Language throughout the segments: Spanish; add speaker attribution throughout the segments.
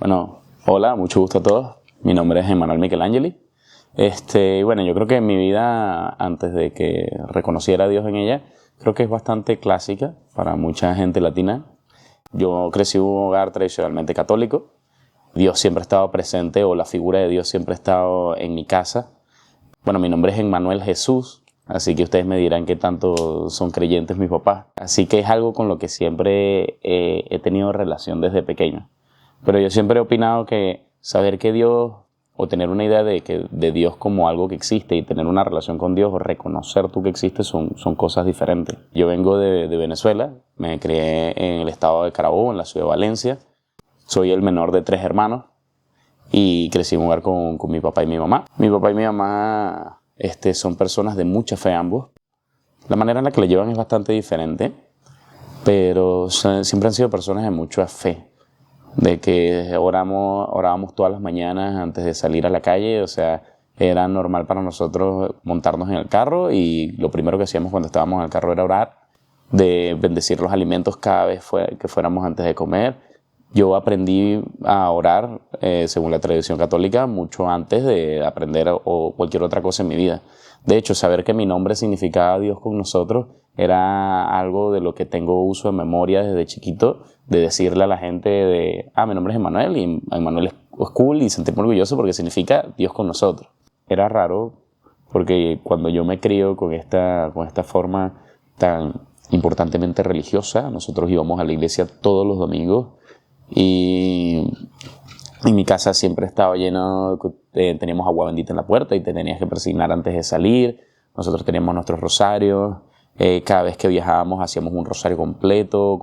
Speaker 1: Bueno, hola, mucho gusto a todos. Mi nombre es Emmanuel Michelangeli. Bueno, yo creo que mi vida, antes de que reconociera a Dios en ella, creo que es bastante clásica para mucha gente latina. Yo crecí en un hogar tradicionalmente católico. Dios siempre ha estado presente, o la figura de Dios siempre ha estado en mi casa. Bueno, mi nombre es Emmanuel Jesús, así que ustedes me dirán qué tanto son creyentes mis papás. Así que es algo con lo que siempre he tenido relación desde pequeño. Pero yo siempre he opinado que saber que Dios, o tener una idea de Dios como algo que existe y tener una relación con Dios o reconocer tú que existe son cosas diferentes. Yo vengo de Venezuela, me crié en el estado de Carabobo, en la ciudad de Valencia. Soy el menor de 3 hermanos y crecí en un hogar con mi papá y mi mamá. Mi papá y mi mamá son personas de mucha fe ambos. La manera en la que le llevan es bastante diferente, pero siempre han sido personas de mucha fe. De que orábamos todas las mañanas antes de salir a la calle. O sea, era normal para nosotros montarnos en el carro y lo primero que hacíamos cuando estábamos en el carro era orar, de bendecir los alimentos cada vez que fuéramos antes de comer. Yo aprendí a orar, según la tradición católica, mucho antes de aprender o cualquier otra cosa en mi vida. De hecho, saber que mi nombre significaba Dios con nosotros era algo de lo que tengo uso de memoria desde chiquito, de decirle a la gente mi nombre es Emmanuel, y Emmanuel es cool, y sentirme orgulloso porque significa Dios con nosotros. Era raro porque cuando yo me crío con esta forma tan importantemente religiosa, nosotros íbamos a la iglesia todos los domingos y mi casa siempre estaba llena, teníamos agua bendita en la puerta y te tenías que persignar antes de salir. Nosotros teníamos nuestros rosarios. Cada vez que viajábamos hacíamos un rosario completo,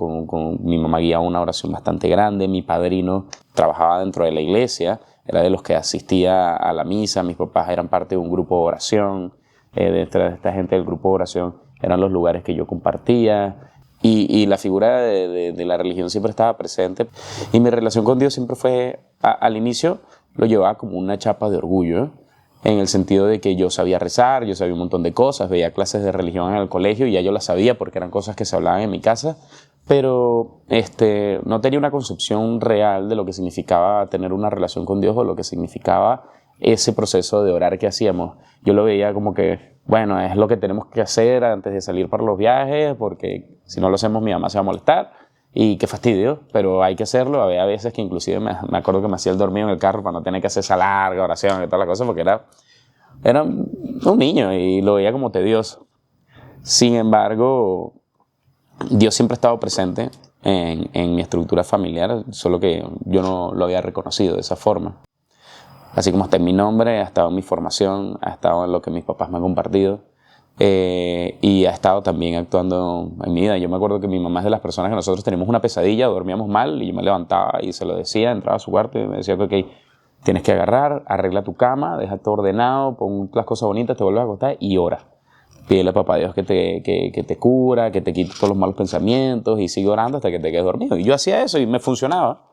Speaker 1: mi mamá guiaba una oración bastante grande. Mi padrino trabajaba dentro de la iglesia, era de los que asistía a la misa. Mis papás eran parte de un grupo de oración. De esta gente del grupo de oración eran los lugares que yo compartía. Y la figura de la religión siempre estaba presente. Y mi relación con Dios siempre fue, al inicio, lo llevaba como una chapa de orgullo, en el sentido de que yo sabía rezar, yo sabía un montón de cosas, veía clases de religión en el colegio y ya yo las sabía porque eran cosas que se hablaban en mi casa, pero no tenía una concepción real de lo que significaba tener una relación con Dios o lo que significaba ese proceso de orar que hacíamos. Yo lo veía como que, bueno, es lo que tenemos que hacer antes de salir para los viajes, porque si no lo hacemos mi mamá se va a molestar. Y qué fastidio, pero hay que hacerlo. Había veces que inclusive me acuerdo que me hacía el dormido en el carro para no tener que hacer esa larga oración y toda la cosa, porque era un niño y lo veía como tedioso. Sin embargo, Dios siempre ha estado presente en mi estructura familiar, solo que yo no lo había reconocido de esa forma. Así como está en mi nombre, ha estado en mi formación, ha estado en lo que mis papás me han compartido. Y ha estado también actuando en mi vida. Yo me acuerdo que mi mamá es de las personas que nosotros teníamos una pesadilla, dormíamos mal y yo me levantaba y se lo decía, entraba a su cuarto y me decía que okay, tienes que agarrar, arregla tu cama, deja todo ordenado, pon las cosas bonitas, te vuelves a acostar y ora. Pídele a papá Dios que te cura, que te quite todos los malos pensamientos y sigue orando hasta que te quedes dormido. Y yo hacía eso y me funcionaba.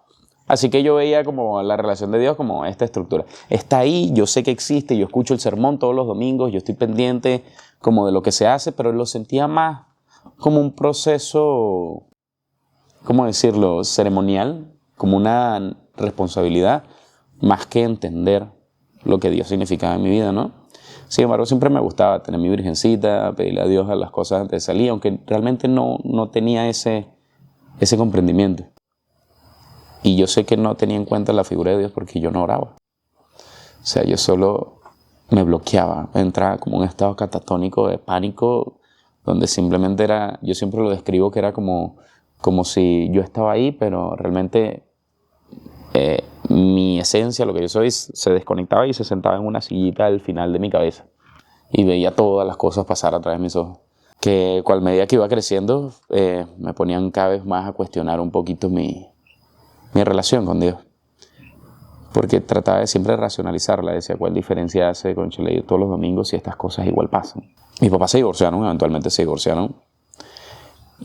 Speaker 1: Así que yo veía como la relación de Dios como esta estructura. Está ahí, yo sé que existe, yo escucho el sermón todos los domingos, yo estoy pendiente como de lo que se hace, pero lo sentía más como un proceso, ¿cómo decirlo?, ceremonial, como una responsabilidad, más que entender lo que Dios significaba en mi vida, ¿no? Sin embargo, siempre me gustaba tener mi virgencita, pedirle a Dios a las cosas antes de salir, aunque realmente no tenía ese comprendimiento. Y yo sé que no tenía en cuenta la figura de Dios porque yo no oraba. O sea, yo solo me bloqueaba, entraba como en un estado catatónico de pánico, donde simplemente yo siempre lo describo que era como si yo estaba ahí, pero realmente mi esencia, lo que yo soy, se desconectaba y se sentaba en una sillita al final de mi cabeza y veía todas las cosas pasar a través de mis ojos. Que cual medida que iba creciendo, me ponían cada vez más a cuestionar un poquito mi relación con Dios. Porque trataba de siempre racionalizarla. Decía, ¿cuál diferencia hace con Chile todos los domingos si estas cosas igual pasan? Mis papás se divorciaron, eventualmente se divorciaron.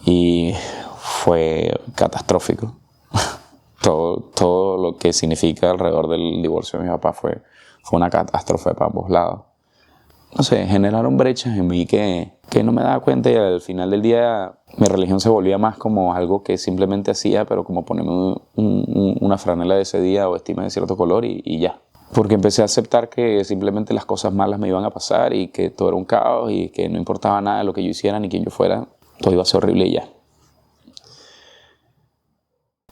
Speaker 1: Y fue catastrófico. Todo lo que significa alrededor del divorcio de mi papá fue una catástrofe para ambos lados. No sé, generaron brechas en mí que que no me daba cuenta, y al final del día mi religión se volvía más como algo que simplemente hacía, pero como ponerme una franela de ese día o vestirme de cierto color y ya. Porque empecé a aceptar que simplemente las cosas malas me iban a pasar y que todo era un caos y que no importaba nada de lo que yo hiciera ni quién yo fuera, todo iba a ser horrible y ya.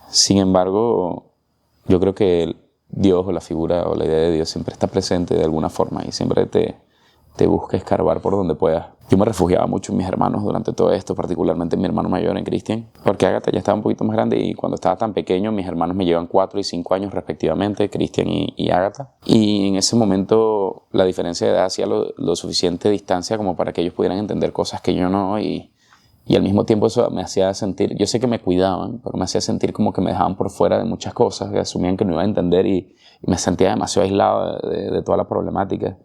Speaker 1: Sin embargo, yo creo que Dios o la figura o la idea de Dios siempre está presente de alguna forma y siempre te busca escarbar por donde puedas. Yo me refugiaba mucho en mis hermanos durante todo esto, particularmente en mi hermano mayor, en Cristian, porque Ágata ya estaba un poquito más grande y cuando estaba tan pequeño, mis hermanos me llevan 4 y 5 años respectivamente, Cristian y Ágata. Y en ese momento la diferencia de edad hacía lo suficiente distancia como para que ellos pudieran entender cosas que yo no, y al mismo tiempo eso me hacía sentir, yo sé que me cuidaban, pero me hacía sentir como que me dejaban por fuera de muchas cosas, que asumían que no iba a entender y me sentía demasiado aislado de toda la problemática.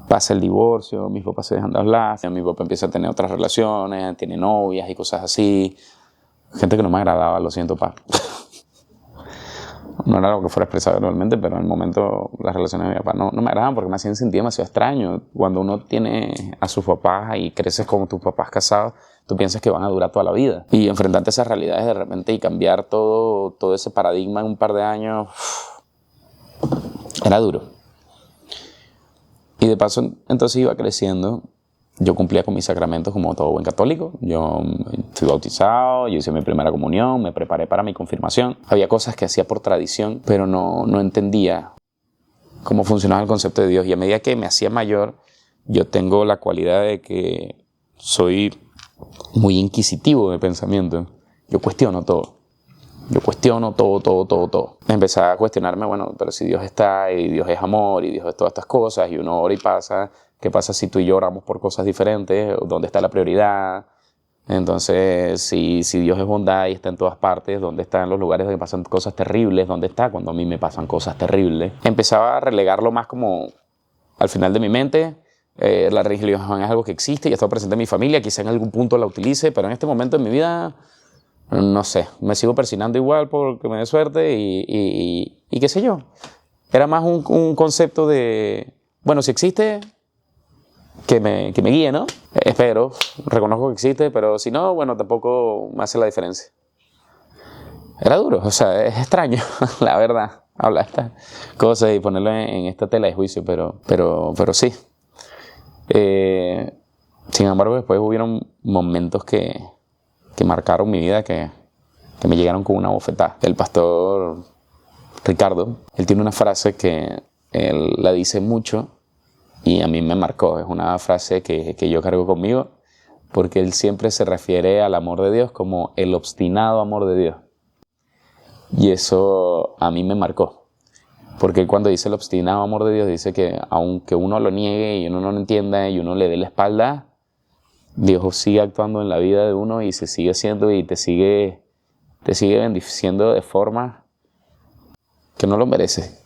Speaker 1: Pasa el divorcio, mis papás se dejan de hablar, mi papá empieza a tener otras relaciones, tiene novias y cosas así. Gente que no me agradaba, lo siento, pa. No era algo que fuera expresado normalmente, pero en el momento las relaciones de mi papá no me agradaban porque me hacían sentir demasiado extraño. Cuando uno tiene a sus papás y creces con tus papás casados, tú piensas que van a durar toda la vida. Y enfrentarte a esas realidades de repente y cambiar todo ese paradigma en un par de años, era duro. Y de paso, entonces iba creciendo. Yo cumplía con mis sacramentos como todo buen católico. Yo fui bautizado, yo hice mi primera comunión, me preparé para mi confirmación. Había cosas que hacía por tradición, pero no entendía cómo funcionaba el concepto de Dios. Y a medida que me hacía mayor, yo tengo la cualidad de que soy muy inquisitivo de pensamiento. Yo cuestiono todo. Yo cuestiono todo. Empecé a cuestionarme, bueno, pero si Dios está y Dios es amor y Dios es todas estas cosas y uno ora y pasa, ¿qué pasa si tú y yo oramos por cosas diferentes? ¿Dónde está la prioridad? Entonces, si Dios es bondad y está en todas partes, ¿dónde están los lugares donde pasan cosas terribles? ¿Dónde está cuando a mí me pasan cosas terribles? Empezaba a relegarlo más como al final de mi mente. La religión es algo que existe y está presente en mi familia, quizá en algún punto la utilice, pero en este momento en mi vida, no sé, me sigo persinando igual porque me dé suerte y qué sé yo. Era más un concepto de, bueno, si existe, que me guíe, ¿no? Espero, reconozco que existe, pero si no, bueno, tampoco me hace la diferencia. Era duro, o sea, es extraño, la verdad, hablar estas cosas y ponerlo en esta tela de juicio, pero sí. Sin embargo, después hubieron momentos que marcaron mi vida, que me llegaron con una bofetada. El pastor Ricardo, él tiene una frase que él la dice mucho y a mí me marcó. Es una frase que yo cargo conmigo porque él siempre se refiere al amor de Dios como el obstinado amor de Dios. Y eso a mí me marcó. Porque él cuando dice el obstinado amor de Dios dice que aunque uno lo niegue y uno no lo entienda y uno le dé la espalda, Dios sigue actuando en la vida de uno y se sigue haciendo y te sigue bendiciendo de forma que no lo merece.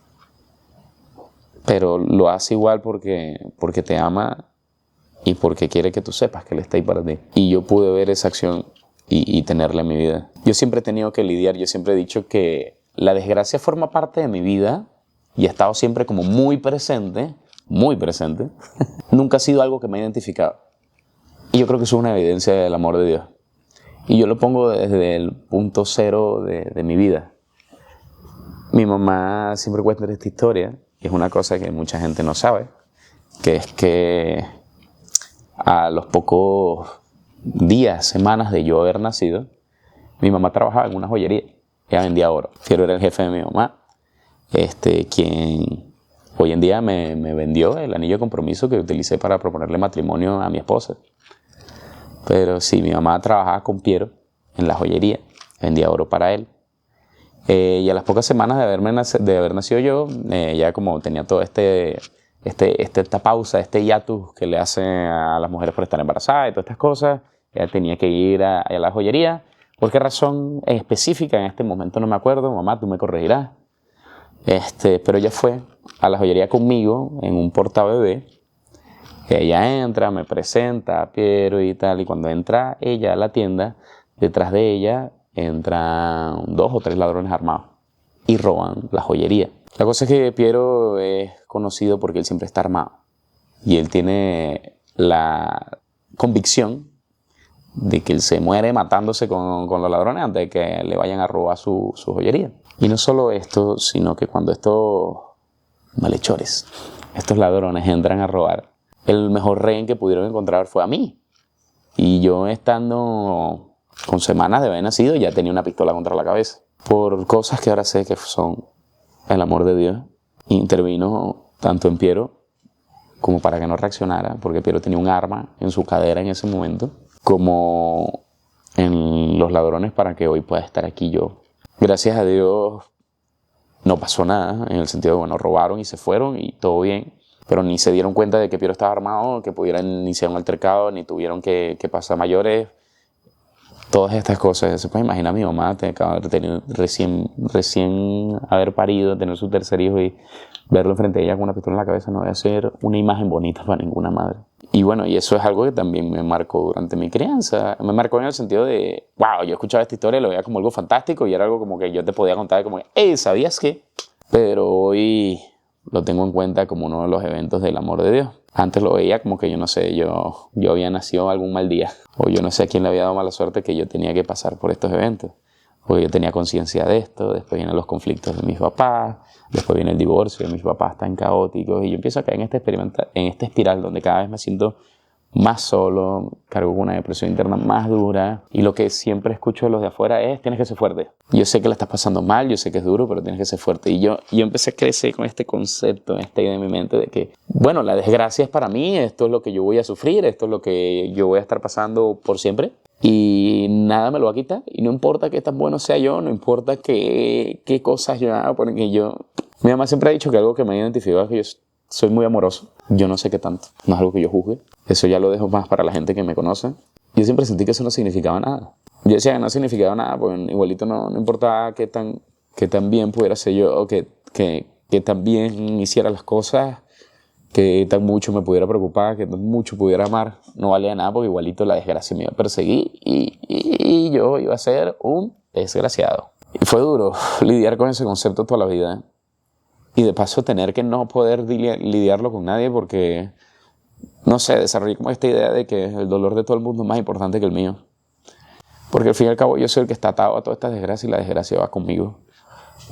Speaker 1: Pero lo hace igual porque te ama y porque quiere que tú sepas que Él está ahí para ti. Y yo pude ver esa acción y tenerla en mi vida. Yo siempre he tenido que lidiar, yo siempre he dicho que la desgracia forma parte de mi vida y ha estado siempre como muy presente. Nunca ha sido algo que me ha identificado. Y yo creo que eso es una evidencia del amor de Dios. Y yo lo pongo desde el punto cero de mi vida. Mi mamá siempre cuenta esta historia, y es una cosa que mucha gente no sabe, que es que a los pocos días, semanas de yo haber nacido, mi mamá trabajaba en una joyería. Ella vendía oro. Fiero era el jefe de mi mamá, quien hoy en día me vendió el anillo de compromiso que utilicé para proponerle matrimonio a mi esposa. Pero sí, mi mamá trabajaba con Piero en la joyería, vendía oro para él. Y a las pocas semanas de haber nacido yo, ya como tenía todo esta pausa, este hiatus que le hacen a las mujeres por estar embarazadas y todas estas cosas, ella tenía que ir a la joyería. ¿Por qué razón específica? En este momento no me acuerdo, mamá, tú me corregirás. Pero ella fue a la joyería conmigo en un portabebé. Ella entra, me presenta a Piero y tal, y cuando entra ella a la tienda, detrás de ella entran 2 o 3 ladrones armados y roban la joyería. La cosa es que Piero es conocido porque él siempre está armado y él tiene la convicción de que él se muere matándose con los ladrones antes de que le vayan a robar su joyería. Y no solo esto, sino que cuando estos malhechores, estos ladrones entran a robar, el mejor rehén que pudieron encontrar fue a mí. Y yo, estando con semanas de haber nacido, ya tenía una pistola contra la cabeza. Por cosas que ahora sé que son el amor de Dios, intervino tanto en Piero como para que no reaccionara, porque Piero tenía un arma en su cadera en ese momento, como en los ladrones, para que hoy pueda estar aquí yo. Gracias a Dios no pasó nada, en el sentido de, bueno, robaron y se fueron y todo bien, pero ni se dieron cuenta de que Piero estaba armado, que pudieran iniciar un altercado, ni tuvieron que pasar mayores. Todas estas cosas. Se puede imaginar a mi mamá recién haber parido, tener su tercer hijo y verlo enfrente de ella con una pistola en la cabeza no debe ser una imagen bonita para ninguna madre. Y bueno, y eso es algo que también me marcó durante mi crianza. Me marcó en el sentido de, wow, yo escuchaba esta historia y lo veía como algo fantástico y era algo como que yo te podía contar como, hey, ¿sabías qué? Pero hoy lo tengo en cuenta como uno de los eventos del amor de Dios. Antes lo veía como que yo no sé, yo había nacido algún mal día, o yo no sé a quién le había dado mala suerte que yo tenía que pasar por estos eventos, porque yo tenía conciencia de esto. Después vienen los conflictos de mis papás, después viene el divorcio de mis papás tan caóticos, y yo empiezo a caer en esta espiral donde cada vez me siento más solo, cargo con una depresión interna más dura, y lo que siempre escucho de los de afuera es: tienes que ser fuerte. Yo sé que la estás pasando mal, yo sé que es duro, pero tienes que ser fuerte. Y yo empecé a crecer con este concepto, esta idea en mi mente de que, bueno, la desgracia es para mí, esto es lo que yo voy a sufrir, esto es lo que yo voy a estar pasando por siempre, y nada me lo va a quitar, y no importa qué tan bueno sea yo, no importa qué cosas yo haga, porque mi mamá siempre ha dicho que algo que me ha identificado es que yo soy muy amoroso. Yo no sé qué tanto, no es algo que yo juzgue. Eso ya lo dejo más para la gente que me conoce. Yo siempre sentí que eso no significaba nada. Yo decía que no significaba nada, pues igualito no importaba qué tan bien pudiera ser yo, o que tan bien hiciera las cosas, que tan mucho me pudiera preocupar, que tan mucho pudiera amar. No valía nada, porque igualito la desgracia me iba a perseguir y yo iba a ser un desgraciado. Y fue duro lidiar con ese concepto toda la vida. Y de paso tener que no poder lidiarlo con nadie porque, no sé, desarrollé como esta idea de que el dolor de todo el mundo es más importante que el mío. Porque al fin y al cabo yo soy el que está atado a todas estas desgracias y la desgracia va conmigo.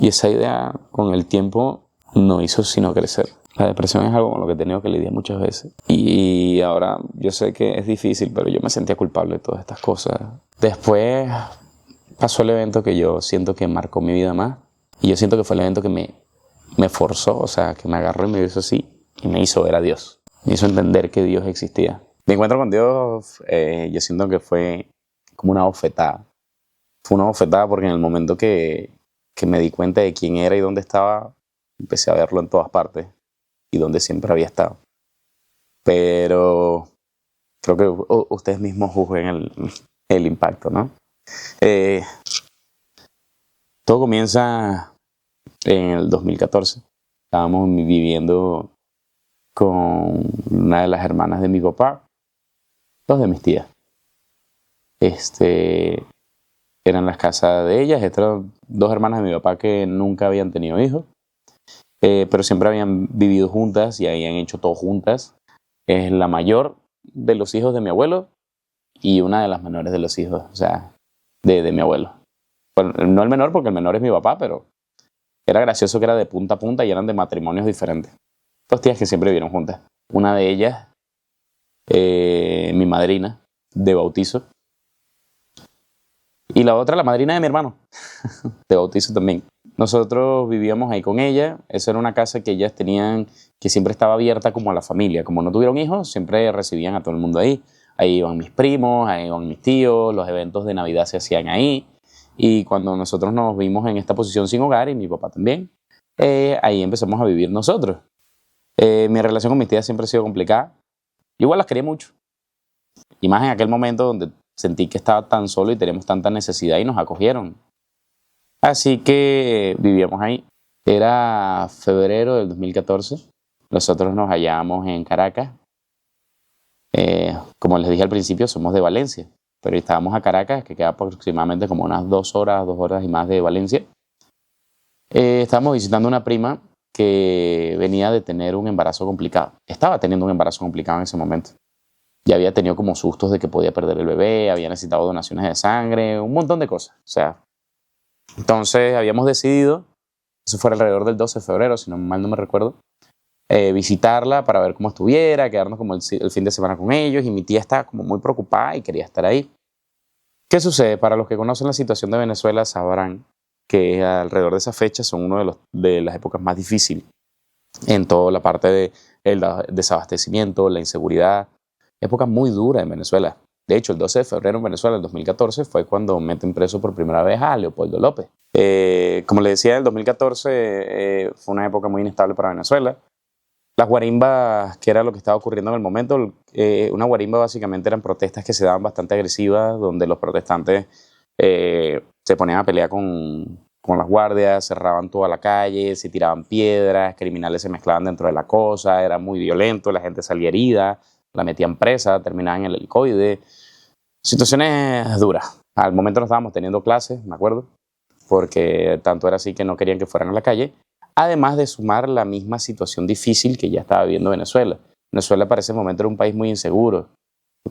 Speaker 1: Y esa idea con el tiempo no hizo sino crecer. La depresión es algo con lo que he tenido que lidiar muchas veces. Y ahora yo sé que es difícil, pero yo me sentía culpable de todas estas cosas. Después pasó el evento que yo siento que marcó mi vida más. Y yo siento que fue el evento que me forzó, o sea, que me agarró y me hizo así, y me hizo ver a Dios. Me hizo entender que Dios existía. Mi encuentro con Dios, yo siento que fue como una bofetada. Fue una bofetada porque en el momento que me di cuenta de quién era y dónde estaba, empecé a verlo en todas partes y donde siempre había estado. Pero creo que ustedes mismos juzguen el impacto, ¿no? Todo comienza en el 2014. Estábamos viviendo con una de las hermanas de mi papá, dos de mis tías. Eran las casas de ellas. Estas eran dos hermanas de mi papá que nunca habían tenido hijos, pero siempre habían vivido juntas y habían hecho todo juntas. Es la mayor de los hijos de mi abuelo y una de las menores de los hijos, o sea, de mi abuelo. Bueno, no el menor, porque el menor es mi papá, pero era gracioso que era de punta a punta y eran de matrimonios diferentes. Dos tías que siempre vivieron juntas. Una de ellas, mi madrina de bautizo. Y la otra, la madrina de mi hermano, de bautizo también. Nosotros vivíamos ahí con ella. Esa era una casa que ellas tenían, que siempre estaba abierta como a la familia. Como no tuvieron hijos, siempre recibían a todo el mundo ahí. Ahí iban mis primos, ahí iban mis tíos, los eventos de Navidad se hacían ahí. Y cuando nosotros nos vimos en esta posición sin hogar, y mi papá también, ahí empezamos a vivir nosotros. Mi relación con mis tías siempre ha sido complicada. Yo igual las quería mucho. Y más en aquel momento donde sentí que estaba tan solo y teníamos tanta necesidad y nos acogieron. Así que vivíamos ahí. Era febrero del 2014. Nosotros nos hallábamos en Caracas. Como les dije al principio, somos de Valencia. Pero estábamos a Caracas, que queda aproximadamente como unas 2 horas y más de Valencia. Estábamos visitando una prima que venía de tener un embarazo complicado. Estaba teniendo un embarazo complicado en ese momento. Ya había tenido como sustos de que podía perder el bebé, había necesitado donaciones de sangre, un montón de cosas. O sea, entonces habíamos decidido, eso fue alrededor del 12 de febrero, si no mal no me recuerdo, visitarla para ver cómo estuviera, quedarnos como el fin de semana con ellos, y mi tía estaba como muy preocupada y quería estar ahí. ¿Qué sucede? Para los que conocen la situación de Venezuela sabrán que alrededor de esa fecha son una de las épocas más difíciles en toda la parte del desabastecimiento, la inseguridad, época muy dura en Venezuela. De hecho, el 12 de febrero en Venezuela del 2014 fue cuando meten preso por primera vez a Leopoldo López. Como le decía, el 2014 fue una época muy inestable para Venezuela. Las guarimbas, que era lo que estaba ocurriendo en el momento, una guarimba básicamente eran protestas que se daban bastante agresivas, donde los protestantes se ponían a pelear con las guardias, cerraban toda la calle, se tiraban piedras, criminales se mezclaban dentro de la cosa, era muy violento, la gente salía herida, la metían presa, terminaban en el helicoide. Situaciones duras. Al momento no estábamos teniendo clases, me acuerdo, porque tanto era así que no querían que fueran a la calle, además de sumar la misma situación difícil que ya estaba viviendo Venezuela. Venezuela para ese momento era un país muy inseguro.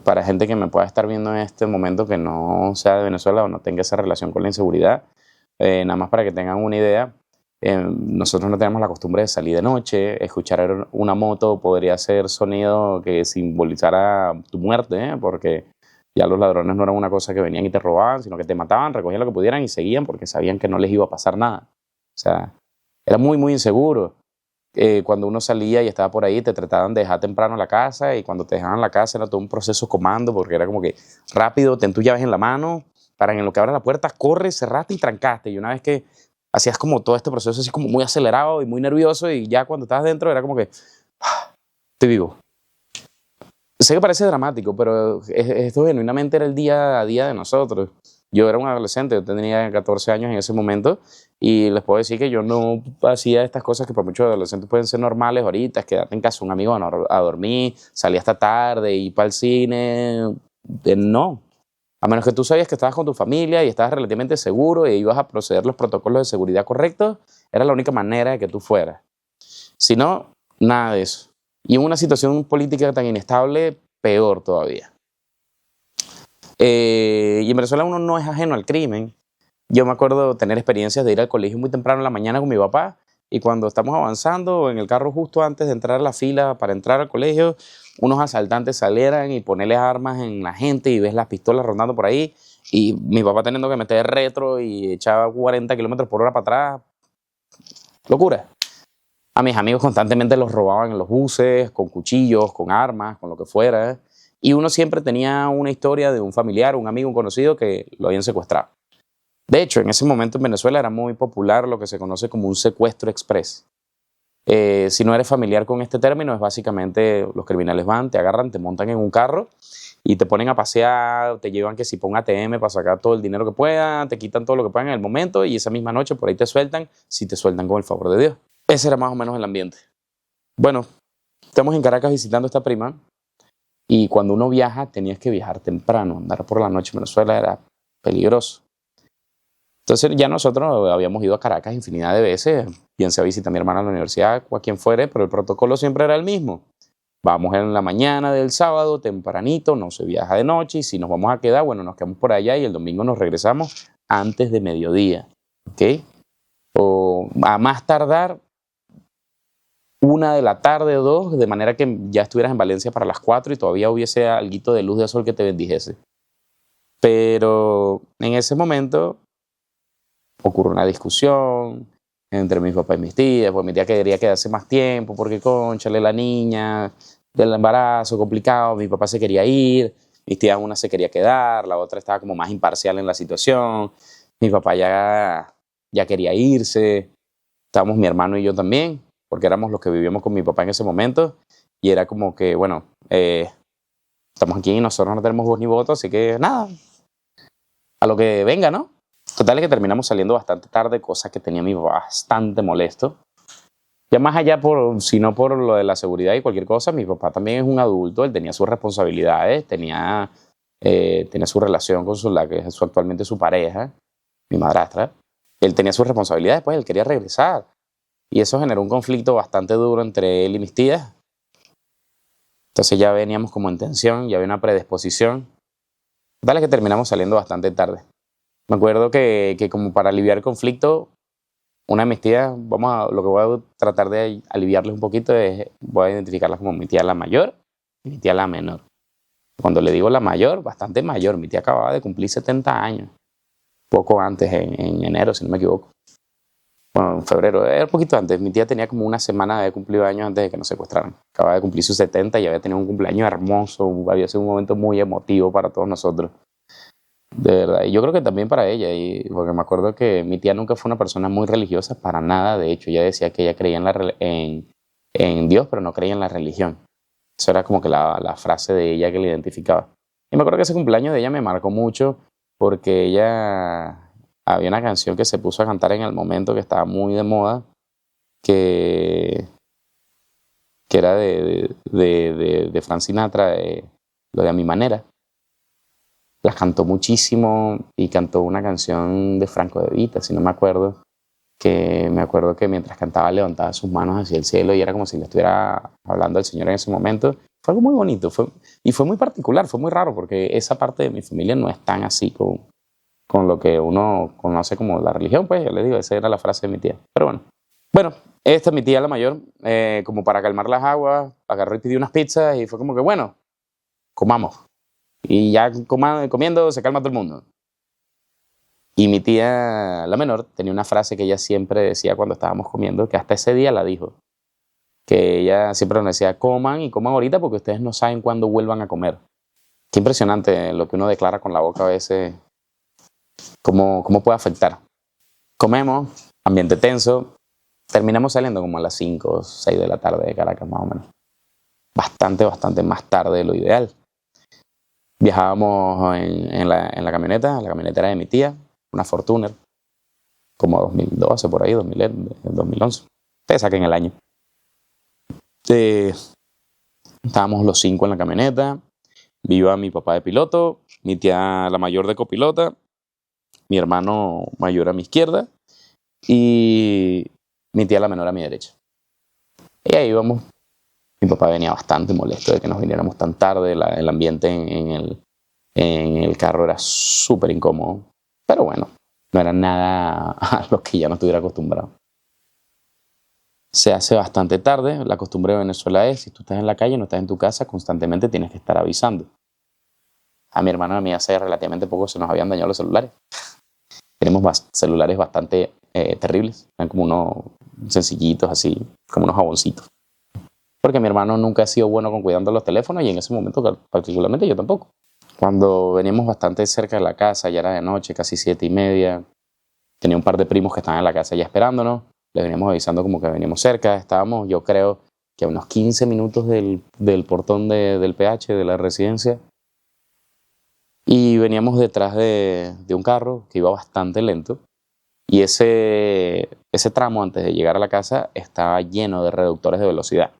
Speaker 1: Para gente que me pueda estar viendo en este momento que no sea de Venezuela o no tenga esa relación con la inseguridad, nada más para que tengan una idea, nosotros no tenemos la costumbre de salir de noche, escuchar una moto podría ser sonido que simbolizara tu muerte, porque ya los ladrones no eran una cosa que venían y te robaban, sino que te mataban, recogían lo que pudieran y seguían porque sabían que no les iba a pasar nada. O sea, era muy, muy inseguro. Cuando uno salía y estaba por ahí, te trataban de dejar temprano a la casa, y cuando te dejaban la casa era todo un proceso comando, porque era como que rápido, ten tus llaves en la mano, para en lo que abras la puerta, corres, cerraste y trancaste. Y una vez que hacías como todo este proceso así como muy acelerado y muy nervioso, y ya cuando estabas dentro era como que, estoy vivo. Sé que parece dramático, pero esto genuinamente era el día a día de nosotros. Yo era un adolescente, yo tenía 14 años en ese momento, y les puedo decir que yo no hacía estas cosas que para muchos adolescentes pueden ser normales ahorita, es quedarte en casa de un amigo a dormir, salir hasta tarde, ir para el cine. No. A menos que tú sabías que estabas con tu familia y estabas relativamente seguro e ibas a proceder los protocolos de seguridad correctos, era la única manera de que tú fueras. Si no, nada de eso. Y en una situación política tan inestable, peor todavía. Y en Venezuela uno no es ajeno al crimen. Yo me acuerdo tener experiencias de ir al colegio muy temprano en la mañana con mi papá, y cuando estamos avanzando en el carro justo antes de entrar a la fila para entrar al colegio, unos asaltantes salieran y ponerle armas en la gente y ves las pistolas rondando por ahí, y mi papá teniendo que meter retro y echaba 40 kilómetros por hora para atrás. Locura. A mis amigos constantemente los robaban en los buses, con cuchillos, con armas, con lo que fuera. Y uno siempre tenía una historia de un familiar, un amigo, un conocido que lo habían secuestrado. De hecho, en ese momento en Venezuela era muy popular lo que se conoce como un secuestro express. Si no eres familiar con este término, es básicamente los criminales van, te agarran, te montan en un carro y te ponen a pasear, te llevan que si pon ATM para sacar todo el dinero que puedan, te quitan todo lo que puedan en el momento, y esa misma noche por ahí te sueltan, si te sueltan con el favor de Dios. Ese era más o menos el ambiente. Bueno, estamos en Caracas visitando a esta prima, y cuando uno viaja tenías que viajar temprano, andar por la noche en Venezuela era peligroso. Entonces ya nosotros habíamos ido a Caracas infinidad de veces, bien sea a visitar a mi hermana a la universidad o a quien fuere, pero el protocolo siempre era el mismo. Vamos en la mañana del sábado, tempranito, no se viaja de noche, y si nos vamos a quedar, bueno, nos quedamos por allá y el domingo nos regresamos antes de mediodía, ¿ok? O a más tardar 1 de la tarde o 2, de manera que ya estuvieras en Valencia para las 4 y todavía hubiese alguito de luz de sol que te bendijese. Pero en ese momento ocurre una discusión entre mis papás y mis tías, pues mi tía quería quedarse más tiempo porque, cónchale, la niña del embarazo, complicado, mi papá se quería ir, mis tías una se quería quedar, la otra estaba como más imparcial en la situación, mi papá ya quería irse, estábamos mi hermano y yo también, porque éramos los que vivíamos con mi papá en ese momento, y era como que, bueno, estamos aquí y nosotros no tenemos voz ni voto, así que nada, a lo que venga, ¿no? Total es que terminamos saliendo bastante tarde, cosa que tenía a mi papá bastante molesto. Ya más allá, si no por lo de la seguridad y cualquier cosa, mi papá también es un adulto, él tenía sus responsabilidades, tenía su relación con la que es actualmente su pareja, mi madrastra. Él tenía sus responsabilidades, pues él quería regresar. Y eso generó un conflicto bastante duro entre él y mis tías. Entonces ya veníamos como en tensión, ya había una predisposición. Tal es que terminamos saliendo bastante tarde. Me acuerdo que como para aliviar el conflicto, una de mis tías, lo que voy a tratar de aliviarles un poquito es, voy a identificarlas como mi tía la mayor y mi tía la menor. Cuando le digo la mayor, bastante mayor, mi tía acababa de cumplir 70 años, poco antes, en enero, si no me equivoco. Bueno, en febrero, era un poquito antes. Mi tía tenía como una semana de haber cumplido años antes de que nos secuestraran. Acababa de cumplir sus 70 y había tenido un cumpleaños hermoso, había sido un momento muy emotivo para todos nosotros. De verdad, y yo creo que también para ella, porque me acuerdo que mi tía nunca fue una persona muy religiosa, para nada. De hecho, ella decía que ella creía en Dios, pero no creía en la religión. Eso era como que la frase de ella que le identificaba. Y me acuerdo que ese cumpleaños de ella me marcó mucho porque ella, había una canción que se puso a cantar en el momento que estaba muy de moda, que, que era de Frank Sinatra, lo de A Mi Manera. Las cantó muchísimo y cantó una canción de Franco De Vita, si no me acuerdo, que me acuerdo que mientras cantaba levantaba sus manos hacia el cielo y era como si le estuviera hablando al Señor en ese momento. Fue algo muy bonito y fue muy particular, fue muy raro porque esa parte de mi familia no es tan así con lo que uno conoce como la religión, pues yo les digo, esa era la frase de mi tía. Pero bueno, esta es mi tía la mayor, como para calmar las aguas, agarró y pidió unas pizzas y fue como que bueno, comamos. Y ya comiendo se calma todo el mundo. Y mi tía, la menor, tenía una frase que ella siempre decía cuando estábamos comiendo, que hasta ese día la dijo. Que ella siempre nos decía, coman y coman ahorita porque ustedes no saben cuándo vuelvan a comer. Qué impresionante lo que uno declara con la boca a veces, cómo puede afectar. Comemos, ambiente tenso, terminamos saliendo como a las 5 o 6 de la tarde de Caracas más o menos. Bastante más tarde de lo ideal. Viajábamos en la camioneta era de mi tía, una Fortuner, como 2012 por ahí, 2011. Ustedes saquen el año. Estábamos los 5 en la camioneta, iba mi papá de piloto, mi tía la mayor de copilota, mi hermano mayor a mi izquierda y mi tía la menor a mi derecha. Y ahí íbamos. Mi papá venía bastante molesto de que nos viniéramos tan tarde, el ambiente en el carro era súper incómodo, pero bueno, no era nada a lo que ya no estuviera acostumbrado. Se hace bastante tarde, la costumbre de Venezuela es, si tú estás en la calle, no estás en tu casa, constantemente tienes que estar avisando. A mi hermano y a mí hace relativamente poco se nos habían dañado los celulares. Tenemos celulares bastante terribles, eran como unos sencillitos así, como unos jaboncitos. Porque mi hermano nunca ha sido bueno con cuidando los teléfonos y en ese momento particularmente yo tampoco. Cuando veníamos bastante cerca de la casa, ya era de noche, casi 7:30, tenía un par de primos que estaban en la casa ya esperándonos, les veníamos avisando como que veníamos cerca, estábamos yo creo que a unos 15 minutos del portón del PH, de la residencia, y veníamos detrás de un carro que iba bastante lento y ese tramo antes de llegar a la casa estaba lleno de reductores de velocidad.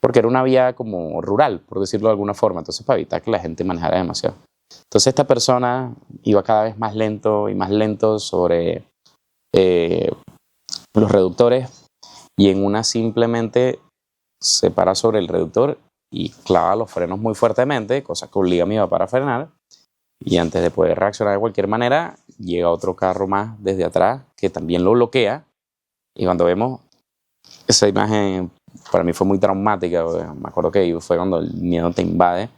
Speaker 1: Porque era una vía como rural, por decirlo de alguna forma, entonces para evitar que la gente manejara demasiado. Entonces esta persona iba cada vez más lento y más lento sobre los reductores y en una simplemente se para sobre el reductor y clava los frenos muy fuertemente, cosa que obliga a mi papá a frenar y antes de poder reaccionar de cualquier manera llega otro carro más desde atrás que también lo bloquea y cuando vemos esa imagen para mí fue muy traumática. Me acuerdo que fue cuando el miedo te invade.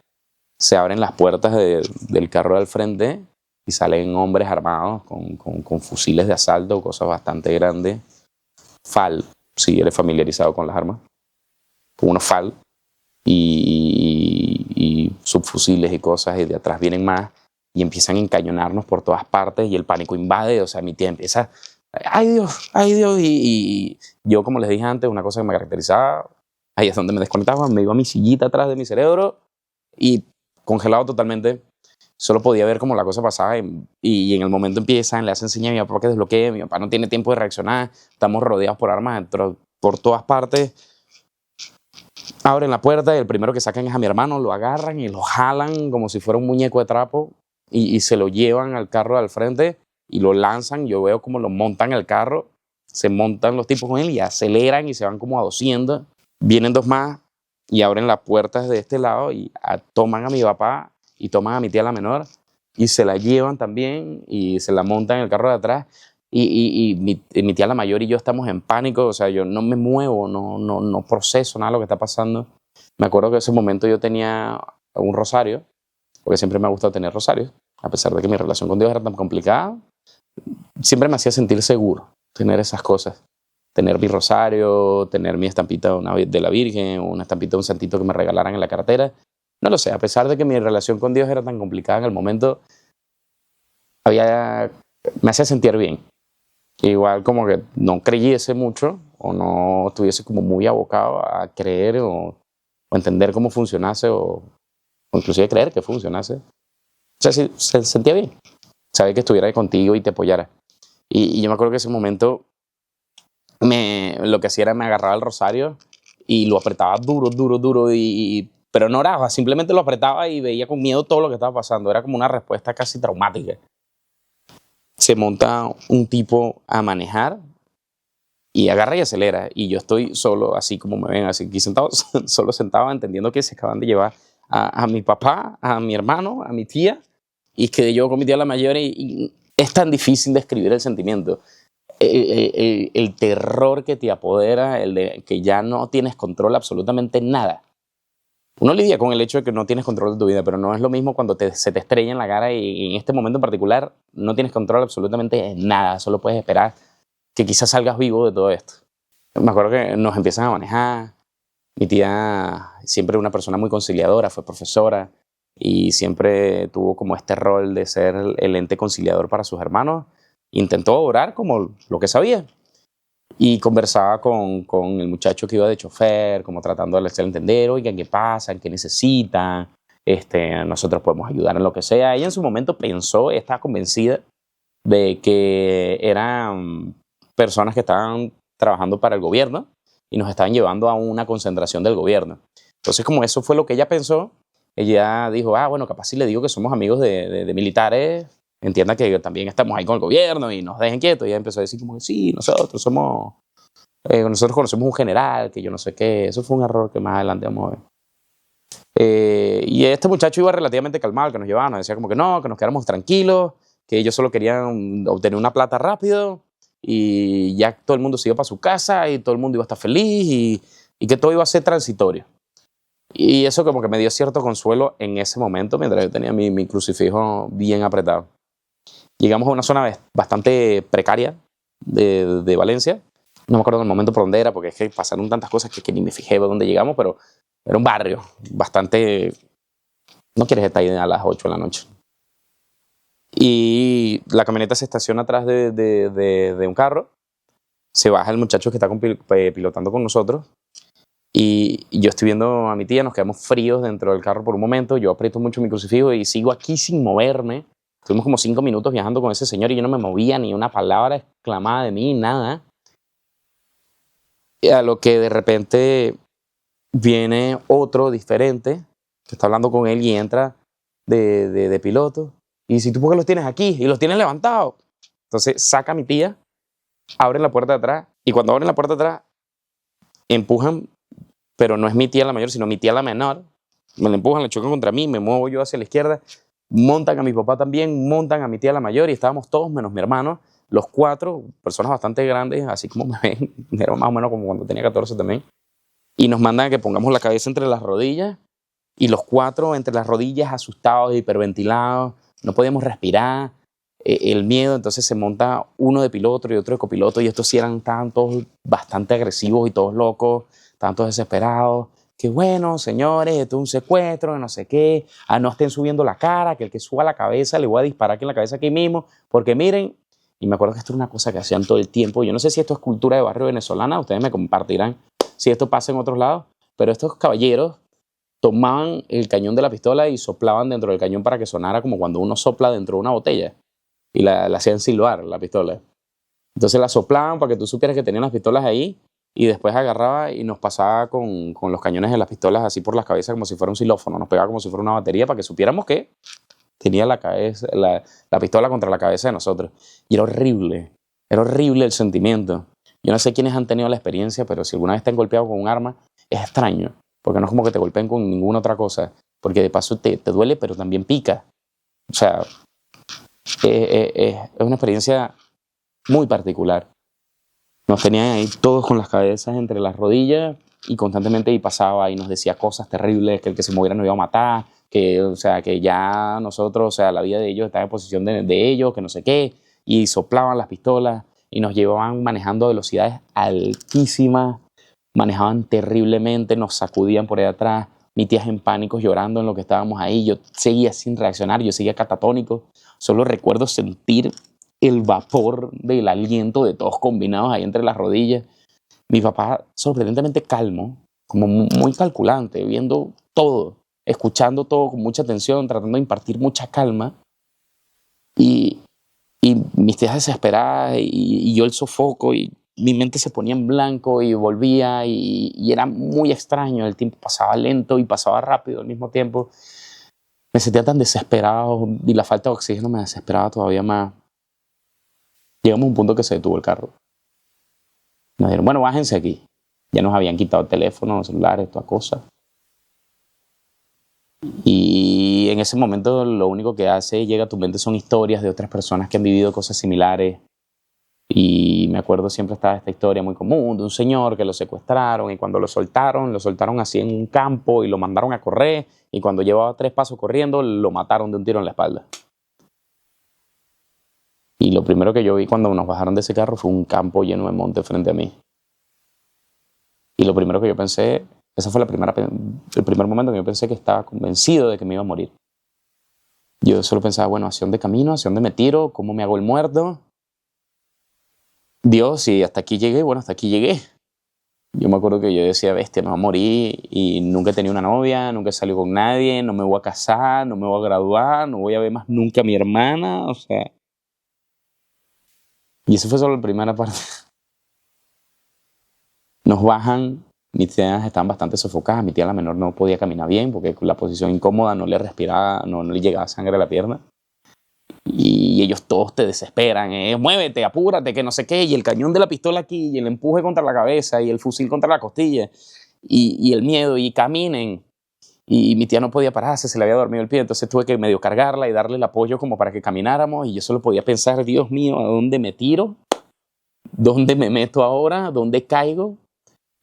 Speaker 1: Se abren las puertas del carro del frente y salen hombres armados con fusiles de asalto, cosas bastante grandes. FAL, si eres familiarizado con las armas. Con unos FAL y subfusiles y cosas, y de atrás vienen más y empiezan a encañonarnos por todas partes y el pánico invade. O sea, mi tía empieza... ¡Ay Dios! Y yo, como les dije antes, una cosa que me caracterizaba, ahí es donde me desconectaba, me iba a mi sillita atrás de mi cerebro y congelado totalmente. Solo podía ver cómo la cosa pasaba y en el momento empiezan, le hacen señas a mi papá que desbloquee, mi papá no tiene tiempo de reaccionar, estamos rodeados por armas por todas partes. Abren la puerta y el primero que sacan es a mi hermano, lo agarran y lo jalan como si fuera un muñeco de trapo y se lo llevan al carro al frente y lo lanzan. Yo veo como lo montan el carro, se montan los tipos con él y aceleran y se van como a 200. Vienen dos más
Speaker 2: y abren las puertas de este lado y toman a mi papá y toman a mi tía la menor y se la llevan también y se la montan en el carro de atrás y mi tía la mayor y yo estamos en pánico, o sea, yo no me muevo, no proceso nada de lo que está pasando. Me acuerdo que en ese momento yo tenía un rosario, porque siempre me ha gustado tener rosarios, a pesar de que mi relación con Dios era tan complicada, siempre me hacía sentir seguro tener esas cosas. Tener mi rosario, tener mi estampita de la Virgen, una estampita de un santito que me regalaran en la cartera. No lo sé, a pesar de que mi relación con Dios era tan complicada en el momento, me hacía sentir bien. Igual como que no creyese mucho o no estuviese como muy abocado a creer o entender cómo funcionase o inclusive creer que funcionase. O sea, sí, se sentía bien. Saber que estuviera ahí contigo y te apoyara. Y yo me acuerdo que ese momento lo que hacía era me agarraba el rosario y lo apretaba duro, pero no oraba, simplemente lo apretaba y veía con miedo todo lo que estaba pasando. Era como una respuesta casi traumática. Se monta un tipo a manejar y agarra y acelera. Y yo estoy solo, así como me ven, así aquí sentado, solo sentado, entendiendo que se acaban de llevar a mi papá, a mi hermano, a mi tía, y que yo con mi tía la mayor, y es tan difícil describir el sentimiento. El terror que te apodera, el de que ya no tienes control absolutamente nada. Uno lidia con el hecho de que no tienes control de tu vida, pero no es lo mismo cuando se te estrella en la cara y en este momento en particular no tienes control absolutamente de nada, solo puedes esperar que quizás salgas vivo de todo esto. Me acuerdo que nos empiezan a manejar, mi tía siempre una persona muy conciliadora, fue profesora y siempre tuvo como este rol de ser el ente conciliador para sus hermanos. Intentó orar como lo que sabía y conversaba con el muchacho que iba de chofer, como tratando de hacerle entender, oigan, ¿qué pasa? ¿Qué necesitan? Nosotros podemos ayudar en lo que sea. Ella en su momento pensó, estaba convencida de que eran personas que estaban trabajando para el gobierno y nos estaban llevando a una concentración del gobierno. Entonces, como eso fue lo que ella pensó, ella dijo, bueno, capaz si le digo que somos amigos de militares, entienda que también estamos ahí con el gobierno y nos dejen quietos. Y ella empezó a decir como que sí, nosotros conocemos un general, que yo no sé qué. Eso fue un error que más adelante vamos a ver. Y este muchacho iba relativamente calmado, que nos llevaba, nos decía como que no, que nos quedáramos tranquilos, que ellos solo querían obtener una plata rápido y ya todo el mundo se iba para su casa y todo el mundo iba a estar feliz y que todo iba a ser transitorio. Y eso como que me dio cierto consuelo en ese momento mientras yo tenía mi crucifijo bien apretado. Llegamos a una zona bastante precaria de Valencia. No me acuerdo en el momento por dónde era, porque es que pasaron tantas cosas que ni me fijé por dónde llegamos, pero era un barrio bastante... No quieres estar ahí a las 8 de la noche. Y la camioneta se estaciona atrás de un carro. Se baja el muchacho que está pilotando con nosotros. Y yo estoy viendo a mi tía, nos quedamos fríos dentro del carro por un momento. Yo aprieto mucho mi crucifijo y sigo aquí sin moverme. Estuvimos como 5 minutos viajando con ese señor y yo no me movía, ni una palabra exclamada de mí, nada. Y a lo que de repente viene otro diferente que está hablando con él y entra de piloto. Y dice, ¿tú por qué los tienes aquí? Y los tienes levantados. Entonces saca a mi tía, abren la puerta de atrás y cuando abren la puerta de atrás empujan, pero no es mi tía la mayor, sino mi tía la menor. Me la empujan, la chocan contra mí, me muevo yo hacia la izquierda. Montan a mi papá también, montan a mi tía la mayor y estábamos todos menos mi hermano, los 4, personas bastante grandes, así como me ven, era más o menos como cuando tenía 14 también, y nos mandan a que pongamos la cabeza entre las rodillas y los 4 entre las rodillas asustados, hiperventilados, no podíamos respirar, el miedo, entonces se monta uno de piloto y otro de copiloto y estos sí estaban todos bastante agresivos y todos locos, estaban todos desesperados. Que bueno, señores, esto es un secuestro, no sé qué, no estén subiendo la cara, que el que suba la cabeza le voy a disparar aquí en la cabeza aquí mismo, porque miren, y me acuerdo que esto era una cosa que hacían todo el tiempo, yo no sé si esto es cultura de barrio venezolana, ustedes me compartirán si esto pasa en otros lados, pero estos caballeros tomaban el cañón de la pistola y soplaban dentro del cañón para que sonara como cuando uno sopla dentro de una botella, y la hacían silbar la pistola. Entonces la soplaban para que tú supieras que tenían las pistolas ahí, y después agarraba y nos pasaba con los cañones de las pistolas así por las cabezas como si fuera un xilófono, nos pegaba como si fuera una batería para que supiéramos que tenía la pistola contra la cabeza de nosotros. Y era horrible el sentimiento. Yo no sé quiénes han tenido la experiencia, pero si alguna vez te han golpeado con un arma, es extraño. porque no es como que te golpeen con ninguna otra cosa, porque de paso te duele, pero también pica. O sea, es una experiencia muy particular. Nos tenían ahí todos con las cabezas entre las rodillas y constantemente y pasaba y nos decía cosas terribles, que el que se moviera nos iba a matar, que, o sea, que ya nosotros, o sea, la vida de ellos estaba en posición de ellos, que no sé qué, y soplaban las pistolas y nos llevaban manejando a velocidades altísimas, manejaban terriblemente, nos sacudían por ahí atrás, mi tía en pánico llorando en lo que estábamos ahí, yo seguía sin reaccionar, yo seguía catatónico, solo recuerdo sentir el vapor del aliento de todos combinados ahí entre las rodillas. Mi papá sorprendentemente calmo, como muy calculante, viendo todo, escuchando todo con mucha atención, tratando de impartir mucha calma. Y mis tías desesperadas y yo el sofoco y mi mente se ponía en blanco y volvía y era muy extraño. El tiempo pasaba lento y pasaba rápido al mismo tiempo. Me sentía tan desesperado y la falta de oxígeno me desesperaba todavía más. Llegamos a un punto que se detuvo el carro. Nos dijeron, bueno, bájense aquí. Ya nos habían quitado el teléfono, los celulares, toda cosa. Y en ese momento lo único que hace llega a tu mente son historias de otras personas que han vivido cosas similares. Y me acuerdo siempre estaba esta historia muy común de un señor que lo secuestraron y cuando lo soltaron así en un campo y lo mandaron a correr y cuando llevaba 3 pasos corriendo lo mataron de un tiro en la espalda. Y lo primero que yo vi cuando nos bajaron de ese carro fue un campo lleno de monte frente a mí. Y lo primero que yo pensé, ese fue el primer momento que yo pensé que estaba convencido de que me iba a morir. Yo solo pensaba, bueno, ¿hacia dónde camino? ¿Hacia dónde me tiro? ¿Cómo me hago el muerto? Dios, y hasta aquí llegué, bueno, hasta aquí llegué. Yo me acuerdo que yo decía, bestia, me voy a morir y nunca he tenido una novia, nunca he salido con nadie, no me voy a casar, no me voy a graduar, no voy a ver más nunca a mi hermana, o sea. Y eso fue solo la primera parte. Nos bajan, mis tías estaban bastante sofocadas, mi tía la menor no podía caminar bien porque la posición incómoda no le respiraba, no le llegaba sangre a la pierna. Y ellos todos te desesperan, muévete, apúrate, que no sé qué, y el cañón de la pistola aquí, y el empuje contra la cabeza, y el fusil contra la costilla, y el miedo, y caminen. Y mi tía no podía pararse, se le había dormido el pie, entonces tuve que medio cargarla y darle el apoyo como para que camináramos, y yo solo podía pensar, Dios mío, ¿a dónde me tiro? ¿Dónde me meto ahora? ¿Dónde caigo?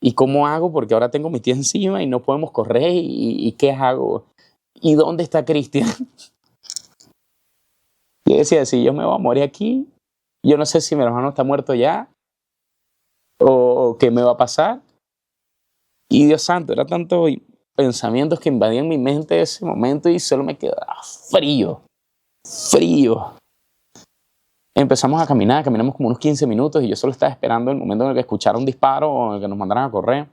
Speaker 2: ¿Y cómo hago? Porque ahora tengo mi tía encima y no podemos correr, ¿y qué hago? ¿Y dónde está Cristian? Yo decía, si yo me voy a morir aquí, yo no sé si mi hermano está muerto ya o qué me va a pasar. Y Dios santo, era tanto pensamientos que invadían mi mente en ese momento y solo me quedaba frío. Empezamos a caminar, caminamos como unos 15 minutos y yo solo estaba esperando el momento en el que escuchara un disparo o en el que nos mandaran a correr.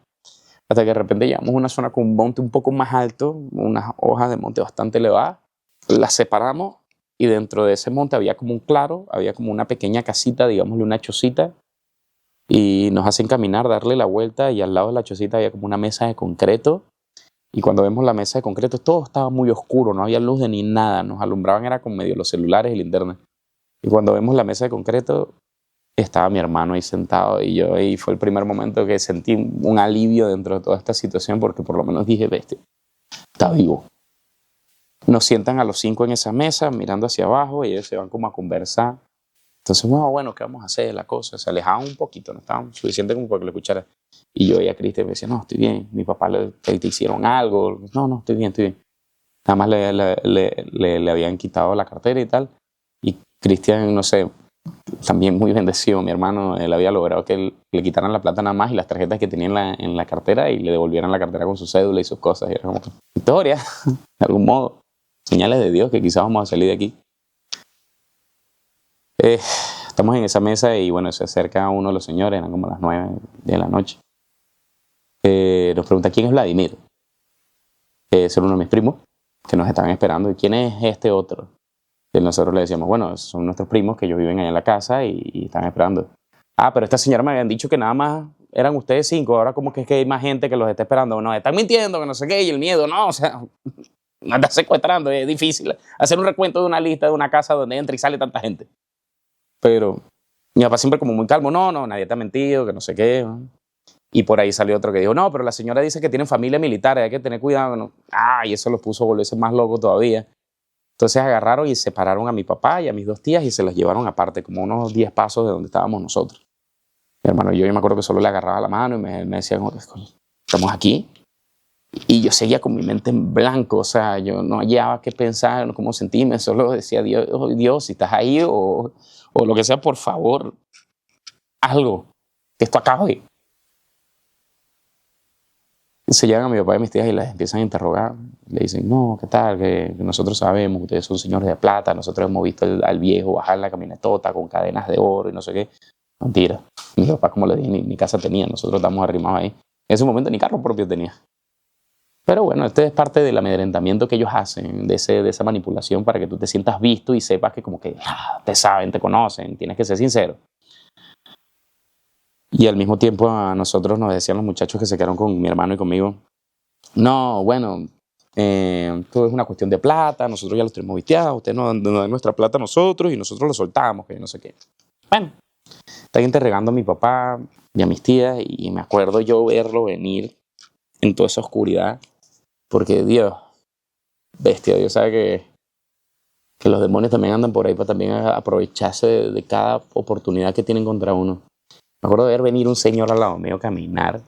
Speaker 2: Hasta que de repente llegamos a una zona con un monte un poco más alto, unas hojas de monte bastante elevadas. Las separamos. Y dentro de ese monte había como un claro, había como una pequeña casita, digámosle una chocita, y nos hacen caminar, darle la vuelta, y al lado de la chocita había como una mesa de concreto, y cuando vemos la mesa de concreto todo estaba muy oscuro, no había luz de ni nada, nos alumbraban era con medio los celulares y linternas. Y cuando vemos la mesa de concreto, estaba mi hermano ahí sentado, y yo ahí fue el primer momento que sentí un alivio dentro de toda esta situación, porque por lo menos dije, bestia, está vivo. Nos sientan a los 5 en esa mesa, mirando hacia abajo, y ellos se van como a conversar. Entonces, bueno, ¿qué vamos a hacer? La cosa, se alejaban un poquito, no estaban suficiente como para que lo escuchara. Y yo y a Cristian me decía, no, estoy bien. Mi papá te hicieron algo. No, estoy bien. Nada más le habían quitado la cartera y tal. Y Cristian, no sé, también muy bendecido. Mi hermano, él había logrado que le quitaran la plata nada más y las tarjetas que tenía en la cartera y le devolvieran la cartera con su cédula y sus cosas. Y era como, historia, de algún modo. Señales de Dios que quizás vamos a salir de aquí. Estamos en esa mesa y bueno, se acerca uno de los señores, eran como las 9 de la noche. Nos pregunta quién es Vladimir. Es uno de mis primos que nos estaban esperando. ¿Y quién es este otro? Y nosotros le decíamos, bueno, son nuestros primos que ellos viven allá en la casa y están esperando. Pero esta señora me habían dicho que nada más eran ustedes 5, ahora como que es que hay más gente que los está esperando. No, están mintiendo, que no sé qué, y el miedo, no, o sea, me está secuestrando, es difícil hacer un recuento de una lista de una casa donde entra y sale tanta gente. Pero mi papá siempre como muy calmo, no, nadie te ha mentido, que no sé qué. Y por ahí salió otro que dijo, no, pero la señora dice que tienen familia militar, hay que tener cuidado. No. Y eso los puso a volverse más locos todavía. Entonces agarraron y separaron a mi papá y a mis 2 tías y se los llevaron aparte, como unos 10 pasos de donde estábamos nosotros. Mi hermano y yo me acuerdo que solo le agarraba la mano y me decían, estamos aquí. Y yo seguía con mi mente en blanco, o sea, yo no hallaba qué pensar, cómo sentirme, solo decía, Dios, oh, Dios, si estás ahí o lo que sea, por favor, algo, que esto acabe. Se llegan a mi papá y a mis tías y las empiezan a interrogar. Le dicen, no, ¿qué tal? Que nosotros sabemos que ustedes son señores de plata, nosotros hemos visto al viejo bajar la camionetota con cadenas de oro y no sé qué. Mentira. Mi papá, como le dije, ni casa tenía, nosotros estamos arrimados ahí. En ese momento ni carro propio tenía. Pero bueno, este es parte del amedrentamiento que ellos hacen, de esa manipulación para que tú te sientas visto y sepas que como que te saben, te conocen, tienes que ser sincero. Y al mismo tiempo a nosotros nos decían los muchachos que se quedaron con mi hermano y conmigo, no, bueno, todo es una cuestión de plata, nosotros ya los tenemos visteados, ustedes nos dan nuestra plata a nosotros y nosotros lo soltamos, que no sé qué. Bueno, están interrogando a mi papá y a mis tías y me acuerdo yo verlo venir en toda esa oscuridad. Porque Dios, bestia, Dios sabe que los demonios también andan por ahí para también aprovecharse de cada oportunidad que tienen contra uno. Me acuerdo de ver venir un señor al lado mío caminar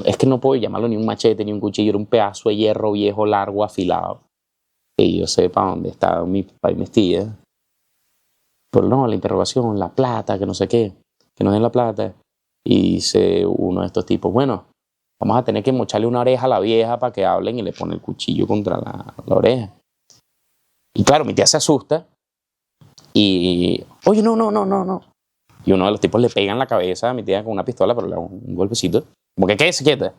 Speaker 2: es que no puedo llamarlo ni un machete ni un cuchillo, era un pedazo de hierro viejo, largo, afilado. Que yo sepa dónde está mi papá y mis tías. Pero no, la interrogación, la plata, que no sé qué, que nos den la plata. Y dice uno de estos tipos, bueno, vamos a tener que mocharle una oreja a la vieja para que hablen y le pone el cuchillo contra la oreja. Y claro, mi tía se asusta y, oye, no. Y uno de los tipos le pega en la cabeza a mi tía con una pistola, pero le da un golpecito. Como que quédese quieta.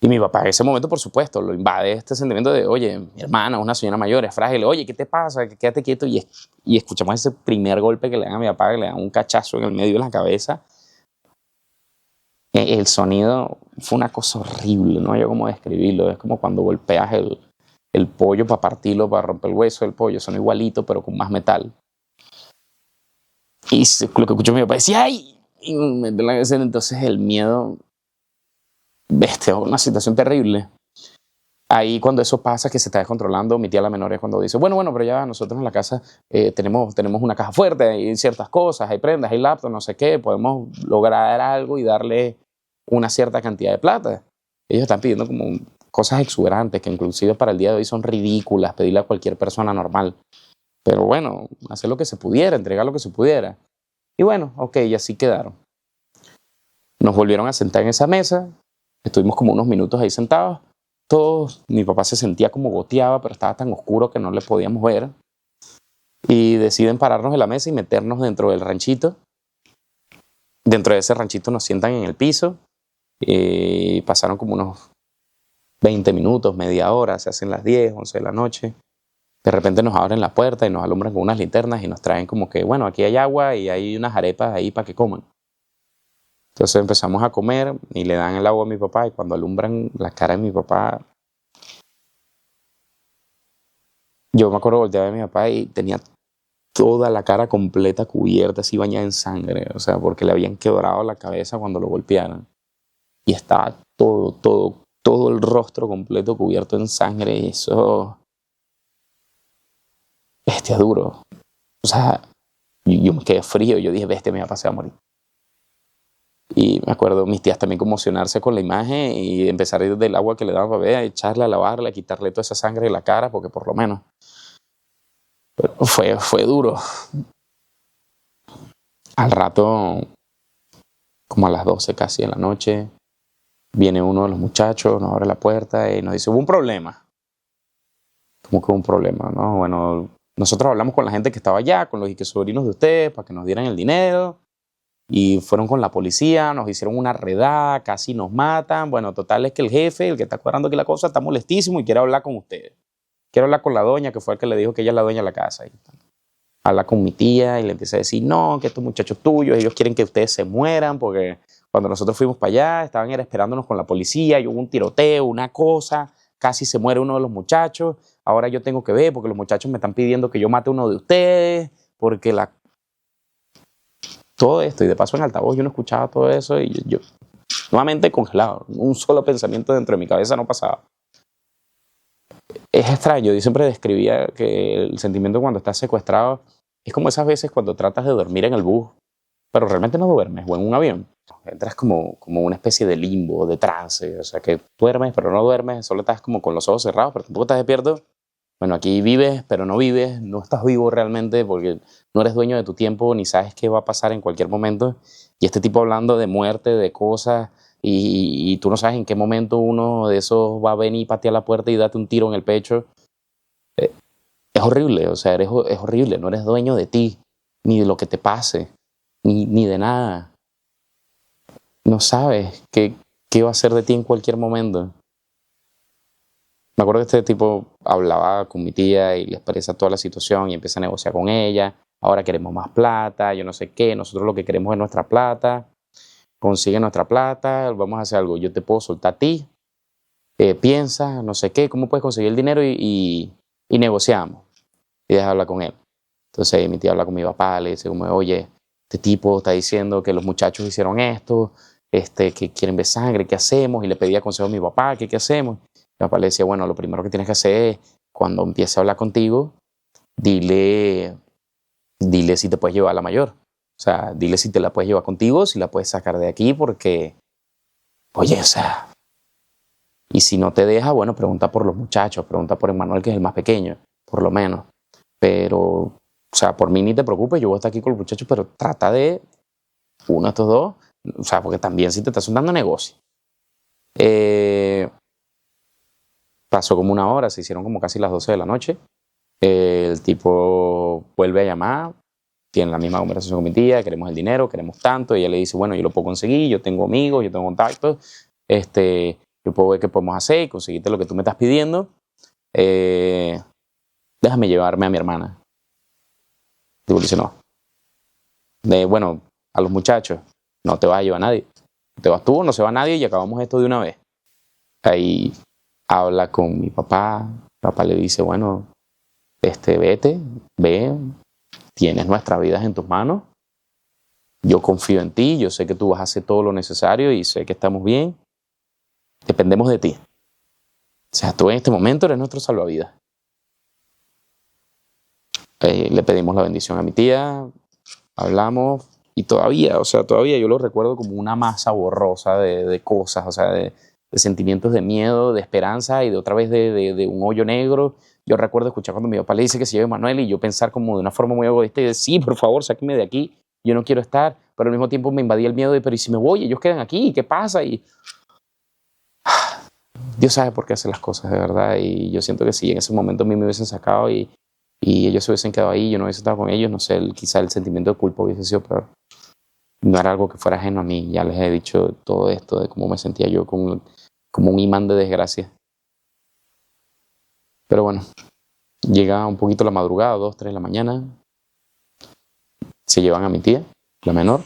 Speaker 2: Y mi papá en ese momento, por supuesto, lo invade este sentimiento de, oye, mi hermana, una señora mayor, es frágil. Oye, ¿qué te pasa? Quédate quieto. Y escuchamos ese primer golpe que le dan a mi papá, que le dan un cachazo en el medio de la cabeza. El sonido fue una cosa horrible, no hay cómo describirlo. Es como cuando golpeas el pollo para partirlo, para romper el hueso del pollo. Son igualitos, pero con más metal. Y lo que escuchó mi papá decía, ¡ay! Y entonces el miedo, bestia, una situación terrible. Ahí cuando eso pasa, que se está descontrolando, mi tía la menor es cuando dice, bueno, pero ya nosotros en la casa tenemos una caja fuerte, hay ciertas cosas, hay prendas, hay laptops, no sé qué, podemos lograr algo y darle una cierta cantidad de plata. Ellos están pidiendo como cosas exuberantes, que inclusive para el día de hoy son ridículas, pedirle a cualquier persona normal. Pero bueno, hacer lo que se pudiera, entregar lo que se pudiera. Y bueno, ok, y así quedaron. Nos volvieron a sentar en esa mesa, estuvimos como unos minutos ahí sentados. Todos, mi papá se sentía como goteaba, pero estaba tan oscuro que no le podíamos ver. Y deciden pararnos de la mesa y meternos dentro del ranchito. Dentro de ese ranchito nos sientan en el piso. Y pasaron como unos 20 minutos, media hora, se hacen las 10, 11 de la noche. De repente nos abren la puerta y nos alumbran con unas linternas y nos traen como que, bueno, aquí hay agua y hay unas arepas ahí para que coman. Entonces empezamos a comer y le dan el agua a mi papá y cuando alumbran la cara de mi papá, yo me acuerdo voltear a mi papá y tenía toda la cara completa cubierta, así bañada en sangre, o sea, porque le habían quebrado la cabeza cuando lo golpearon. Y estaba todo el rostro completo cubierto en sangre y eso, bestia duro. O sea, yo me quedé frío, yo dije, bestia, mi papá se va a morir. Y me acuerdo mis tías también conmocionarse con la imagen y empezar a ir del agua que le daban para beber, a echarle, a lavarle, a quitarle toda esa sangre de la cara, porque por lo menos. Pero fue duro. Al rato, como a las 12 casi de la noche, viene uno de los muchachos, nos abre la puerta y nos dice, hubo un problema. ¿Cómo que hubo un problema? No, bueno, nosotros hablamos con la gente que estaba allá, con los sobrinos de ustedes, para que nos dieran el dinero. Y fueron con la policía, nos hicieron una redada, casi nos matan. Bueno, total es que el jefe, el que está cuadrando aquí la cosa, está molestísimo y quiere hablar con ustedes. Quiero hablar con la doña, que fue el que le dijo que ella es la dueña de la casa. Y habla con mi tía y le empieza a decir, no, que estos muchachos tuyos, ellos quieren que ustedes se mueran, porque cuando nosotros fuimos para allá, estaban esperándonos con la policía y hubo un tiroteo, una cosa, casi se muere uno de los muchachos. Ahora yo tengo que ver, porque los muchachos me están pidiendo que yo mate a uno de ustedes, porque todo esto, y de paso en altavoz yo no escuchaba todo eso y yo nuevamente congelado. Un solo pensamiento dentro de mi cabeza no pasaba. Es extraño, yo siempre describía que el sentimiento cuando estás secuestrado es como esas veces cuando tratas de dormir en el bus, pero realmente no duermes, o en un avión. Entras como una especie de limbo, de trance, o sea que duermes, pero no duermes, solo estás como con los ojos cerrados, pero tampoco estás despierto. Bueno, aquí vives, pero no vives, no estás vivo realmente porque no eres dueño de tu tiempo ni sabes qué va a pasar en cualquier momento. Y este tipo hablando de muerte, de cosas, y tú no sabes en qué momento uno de esos va a venir, patear la puerta y darte un tiro en el pecho. Es horrible, o sea, es horrible, no eres dueño de ti, ni de lo que te pase, ni de nada. No sabes qué va a hacer de ti en cualquier momento. Me acuerdo que este tipo hablaba con mi tía y le expresa toda la situación y empieza a negociar con ella. Ahora queremos más plata, yo no sé qué, nosotros lo que queremos es nuestra plata. Consigue nuestra plata, vamos a hacer algo. Yo te puedo soltar a ti, piensa, no sé qué, cómo puedes conseguir el dinero y negociamos. Y deja de hablar con él. Entonces mi tía habla con mi papá, le dice como, oye, este tipo está diciendo que los muchachos hicieron esto, que quieren ver sangre, ¿qué hacemos? Y le pedía consejo a mi papá, ¿qué hacemos? Mi papá le decía, bueno, lo primero que tienes que hacer es, cuando empiece a hablar contigo, dile si te puedes llevar a la mayor. O sea, dile si te la puedes llevar contigo, si la puedes sacar de aquí, porque, oye, o sea, y si no te deja, bueno, pregunta por los muchachos, pregunta por Emmanuel, que es el más pequeño, por lo menos. Pero, o sea, por mí ni te preocupes, yo voy a estar aquí con los muchachos, pero trata de uno de estos dos, o sea, porque también si te estás dando negocio. Pasó como una hora, se hicieron como casi las 12 de la noche. El tipo vuelve a llamar, tiene la misma conversación con mi tía, queremos el dinero, queremos tanto, y ella le dice, bueno, yo lo puedo conseguir, yo tengo amigos, yo tengo contactos, yo puedo ver qué podemos hacer y conseguirte lo que tú me estás pidiendo. Déjame llevarme a mi hermana. El tipo le dice, no. Bueno, a los muchachos, no te vas a llevar a nadie. Te vas tú, no se va nadie y acabamos esto de una vez. Ahí habla con mi papá. Mi papá le dice, bueno, vete, ve, tienes nuestras vidas en tus manos. Yo confío en ti, yo sé que tú vas a hacer todo lo necesario y sé que estamos bien. Dependemos de ti. O sea, tú en este momento eres nuestro salvavidas. Le pedimos la bendición a mi tía, hablamos y todavía yo lo recuerdo como una masa borrosa de cosas, o sea, de sentimientos de miedo, de esperanza y de otra vez de un hoyo negro. Yo recuerdo escuchar cuando mi papá le dice que se lleve a Manuel y yo pensar como de una forma muy egoísta y decir, sí, por favor, sáquenme de aquí, yo no quiero estar, pero al mismo tiempo me invadía el miedo de, pero ¿y si me voy? Ellos quedan aquí, ¿qué pasa? Y Dios sabe por qué hace las cosas, de verdad, y yo siento que si en ese momento a mí me hubiesen sacado y ellos se hubiesen quedado ahí, yo no hubiese estado con ellos, no sé, quizá el sentimiento de culpa hubiese sido peor. No era algo que fuera ajeno a mí, ya les he dicho todo esto de cómo me sentía yo como un imán de desgracia. Pero bueno, llega un poquito la madrugada, 2, 3 de la mañana, se llevan a mi tía, la menor,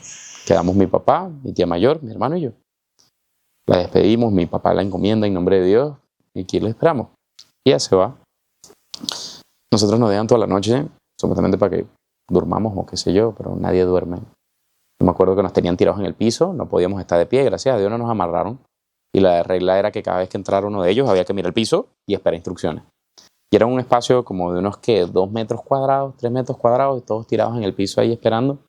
Speaker 2: quedamos mi papá, mi tía mayor, mi hermano y yo. La despedimos, mi papá la encomienda en nombre de Dios y aquí la esperamos. Y ella se va. Nosotros nos dejan toda la noche, supuestamente para que durmamos o qué sé yo, pero nadie duerme. Yo me acuerdo que nos tenían tirados en el piso, no podíamos estar de pie, gracias a Dios no nos amarraron. Y la regla era que cada vez que entrara uno de ellos había que mirar el piso y esperar instrucciones. Y era un espacio como de unos, 2 metros cuadrados, 3 metros cuadrados, y todos tirados en el piso ahí esperando.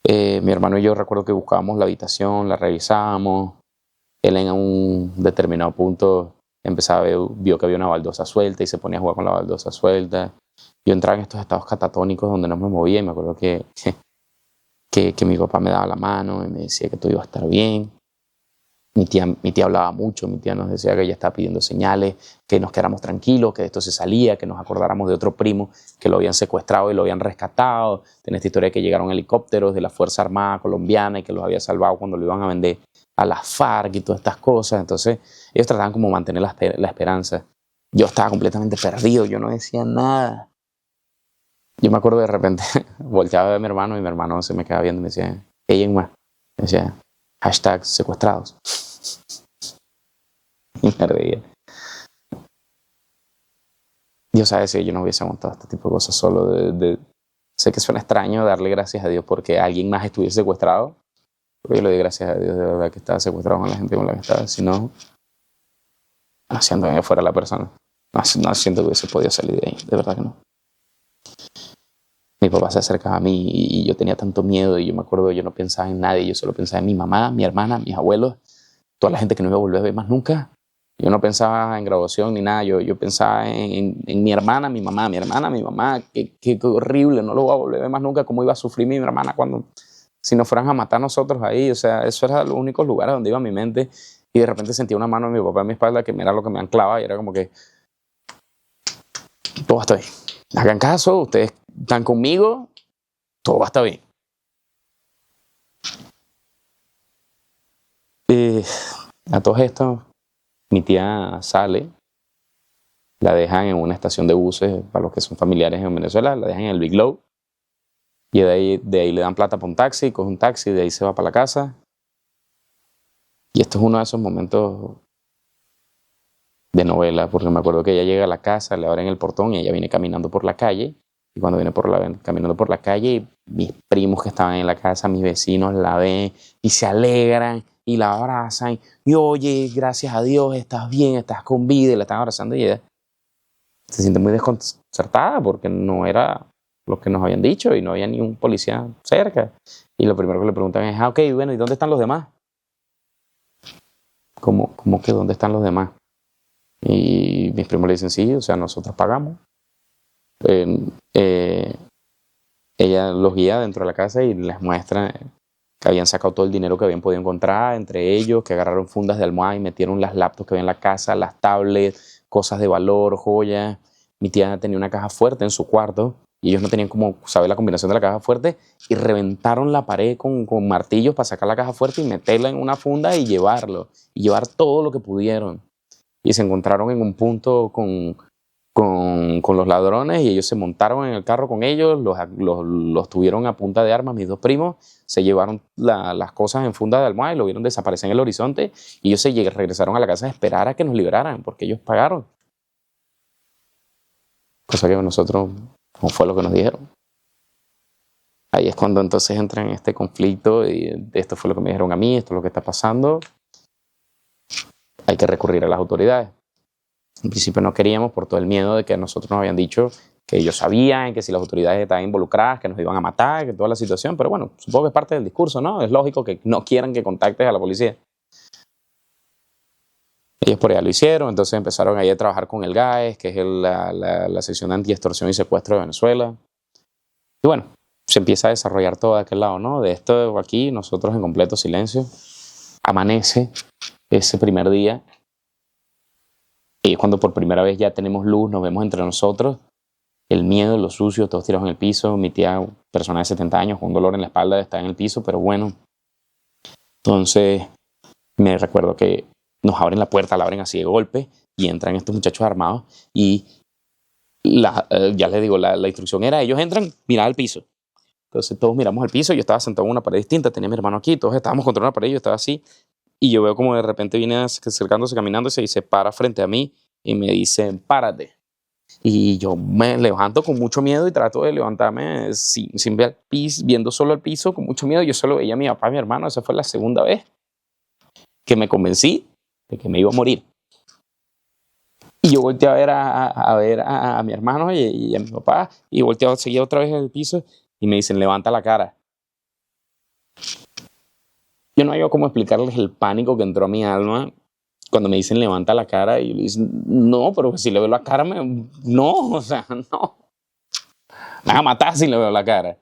Speaker 2: Mi hermano y yo recuerdo que buscábamos la habitación, la revisábamos. Él en un determinado punto vio que había una baldosa suelta y se ponía a jugar con la baldosa suelta. Yo entraba en estos estados catatónicos donde no me movía y me acuerdo que mi papá me daba la mano y me decía que todo iba a estar bien. Mi tía hablaba mucho, mi tía nos decía que ella estaba pidiendo señales, que nos quedáramos tranquilos, que de esto se salía, que nos acordáramos de otro primo que lo habían secuestrado y lo habían rescatado. Tiene esta historia de que llegaron helicópteros de la Fuerza Armada Colombiana y que los había salvado cuando lo iban a vender a las FARC y todas estas cosas. Entonces ellos trataban como mantener la esperanza. Yo estaba completamente perdido, yo no decía nada. Yo me acuerdo de repente, volteaba a ver a mi hermano y mi hermano se me quedaba viendo y me decía, hey, Enma, me decía, #secuestrados. Y me reía. Dios sabe si yo no hubiese aguantado este tipo de cosas solo. Sé que suena extraño darle gracias a Dios porque alguien más estuviese secuestrado, que yo le doy gracias a Dios de verdad que estaba secuestrado con la gente con la que estaba. Si no, no siento que fuera la persona. No siento que hubiese podido salir de ahí. De verdad que no. Mi papá se acercaba a mí y yo tenía tanto miedo y yo me acuerdo, yo no pensaba en nadie, yo solo pensaba en mi mamá, mi hermana, mis abuelos, toda la gente que no iba a volver a ver más nunca. Yo no pensaba en graduación ni nada, yo pensaba en mi hermana, mi mamá, qué horrible, no lo voy a volver a ver más nunca, cómo iba a sufrir mi hermana cuando, si nos fueran a matar nosotros ahí, o sea, eso era los únicos lugares donde iba mi mente y de repente sentía una mano de mi papá en mi espalda que era lo que me anclaba y era como que todo está bien, hagan caso, ustedes están conmigo, todo va a estar bien. A todos estos, mi tía sale, la dejan en una estación de buses, para los que son familiares en Venezuela, la dejan en el Big Low, y de ahí le dan plata para un taxi, coge un taxi, de ahí se va para la casa. Y esto es uno de esos momentos de novela, porque me acuerdo que ella llega a la casa, le abren el portón y ella viene caminando por la calle, y cuando viene caminando por la calle, mis primos que estaban en la casa, mis vecinos la ven y se alegran y la abrazan, y oye, gracias a Dios, estás bien, estás con vida, y la están abrazando y ella se siente muy desconcertada porque no era lo que nos habían dicho y no había ni un policía cerca. Y lo primero que le preguntan es, ok, bueno, ¿y dónde están los demás? ¿Cómo que dónde están los demás? Y mis primos le dicen, sí, o sea, nosotros pagamos. Ella los guía dentro de la casa y les muestra que habían sacado todo el dinero que habían podido encontrar entre ellos, que agarraron fundas de almohada y metieron las laptops que había en la casa, las tablets, cosas de valor, joyas. Mi tía tenía una caja fuerte en su cuarto y ellos no tenían como saber la combinación de la caja fuerte y reventaron la pared con martillos para sacar la caja fuerte y meterla en una funda y llevar todo lo que pudieron. Y se encontraron en un punto con los ladrones y ellos se montaron en el carro con ellos, los tuvieron a punta de armas, mis dos primos, se llevaron las cosas en funda de almohada y lo vieron desaparecer en el horizonte y ellos regresaron a la casa a esperar a que nos liberaran porque ellos pagaron. Cosa que nosotros no fue lo que nos dijeron. Ahí es cuando entonces entra en este conflicto y esto fue lo que me dijeron a mí, esto es lo que está pasando. Hay que recurrir a las autoridades. En principio no queríamos por todo el miedo de que a nosotros nos habían dicho que ellos sabían, que si las autoridades estaban involucradas, que nos iban a matar, que toda la situación, pero bueno, supongo que es parte del discurso, ¿no? Es lógico que no quieran que contactes a la policía. Ellos por allá lo hicieron, entonces empezaron ahí a trabajar con el GAES, que es la sección de anti-extorsión y secuestro de Venezuela. Y bueno, se empieza a desarrollar todo de aquel lado, ¿no? De esto aquí, nosotros en completo silencio. Amanece ese primer día. Y es cuando por primera vez ya tenemos luz, nos vemos entre nosotros. El miedo, los sucios, todos tirados en el piso. Mi tía, persona de 70 años, con un dolor en la espalda, está en el piso, pero bueno. Entonces, me recuerdo que nos abren la puerta, la abren así de golpe y entran estos muchachos armados y ya les digo, la instrucción era, ellos entran, mirar al piso. Entonces todos miramos al piso, yo estaba sentado en una pared distinta, tenía a mi hermano aquí, todos estábamos contra una pared, yo estaba así y yo veo como de repente viene acercándose, caminándose y se para frente a mí y me dice, párate. Y yo me levanto con mucho miedo y trato de levantarme sin ver el piso, viendo solo el piso, con mucho miedo. Yo solo veía a mi papá y a mi hermano. Esa fue la segunda vez que me convencí de que me iba a morir. Y yo volteé a ver a mi hermano y a mi papá y volteé a seguir otra vez en el piso y me dicen, levanta la cara. Yo no había cómo explicarles el pánico que entró a mi alma cuando me dicen levanta la cara y yo le dicen, no, pero si le veo la cara, no, o sea, no. Me van a matar si le veo la cara.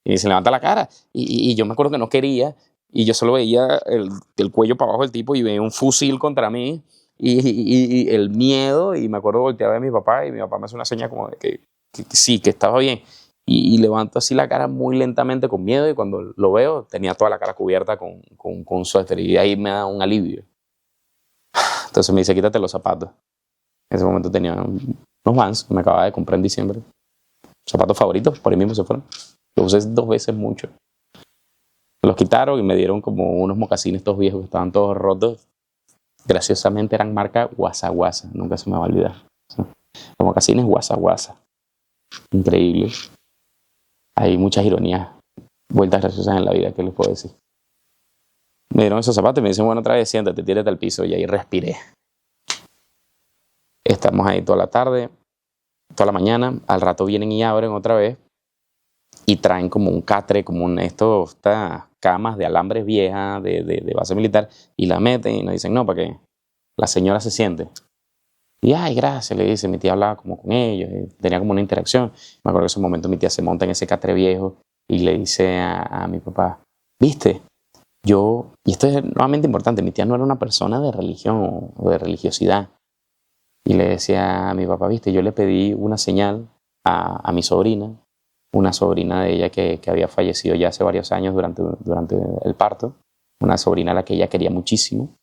Speaker 2: Y dicen, levanta la cara. Y yo me acuerdo que no quería y yo solo veía el cuello para abajo del tipo y veía un fusil contra mí y el miedo y me acuerdo voltear a ver a mi papá y mi papá me hace una seña como de que sí, que estaba bien. Y levanto así la cara muy lentamente con miedo y cuando lo veo tenía toda la cara cubierta con suéter y ahí me da un alivio. Entonces me dice, quítate los zapatos. En ese momento tenía unos Vans que me acababa de comprar en diciembre. Zapatos favoritos, por ahí mismo se fueron. Los usé 2 veces mucho. Los quitaron y me dieron como unos mocasines todos viejos que estaban todos rotos. Graciosamente eran marca Guasa Guasa, nunca se me va a olvidar. Los mocasines Guasa Guasa. Increíble. Hay muchas ironías, vueltas graciosas en la vida, ¿qué les puedo decir? Me dieron esos zapatos y me dicen, bueno, otra vez siéntate, tírate al piso. Y ahí respiré. Estamos ahí toda la tarde, toda la mañana. Al rato vienen y abren otra vez y traen como un catre, como estas camas de alambres viejas de base militar y la meten y nos dicen, no, para que la señora se siente. Y, ay, gracias, le dice. Mi tía hablaba como con ellos, tenía como una interacción. Me acuerdo que en ese momento mi tía se monta en ese catre viejo y le dice a mi papá, ¿viste? Yo, y esto es nuevamente importante, mi tía no era una persona de religión o de religiosidad. Y le decía a mi papá, ¿viste? Yo le pedí una señal a mi sobrina, una sobrina de ella que había fallecido ya hace varios años durante el parto, una sobrina a la que ella quería muchísimo.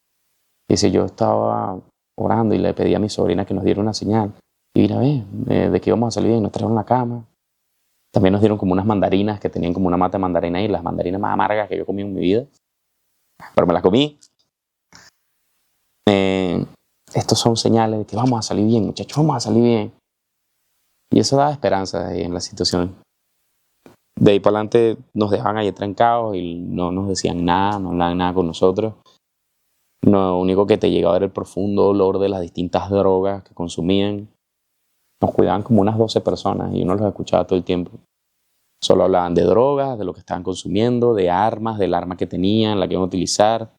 Speaker 2: Dice, yo estaba orando y le pedí a mi sobrina que nos diera una señal. Y mira, de que íbamos a salir bien, nos trajeron la cama. También nos dieron como unas mandarinas que tenían como una mata de mandarina ahí, las mandarinas más amargas que yo comí en mi vida. Pero me las comí. Estos son señales de que vamos a salir bien, muchachos, vamos a salir bien. Y eso daba esperanza ahí en la situación. De ahí para adelante nos dejaban ahí trancados y no nos decían nada, no hablaban nada con nosotros. Lo único que te llegaba era el profundo olor de las distintas drogas que consumían. Nos cuidaban como unas 12 personas y uno los escuchaba todo el tiempo. Solo hablaban de drogas, de lo que estaban consumiendo, de armas, del arma que tenían, la que iban a utilizar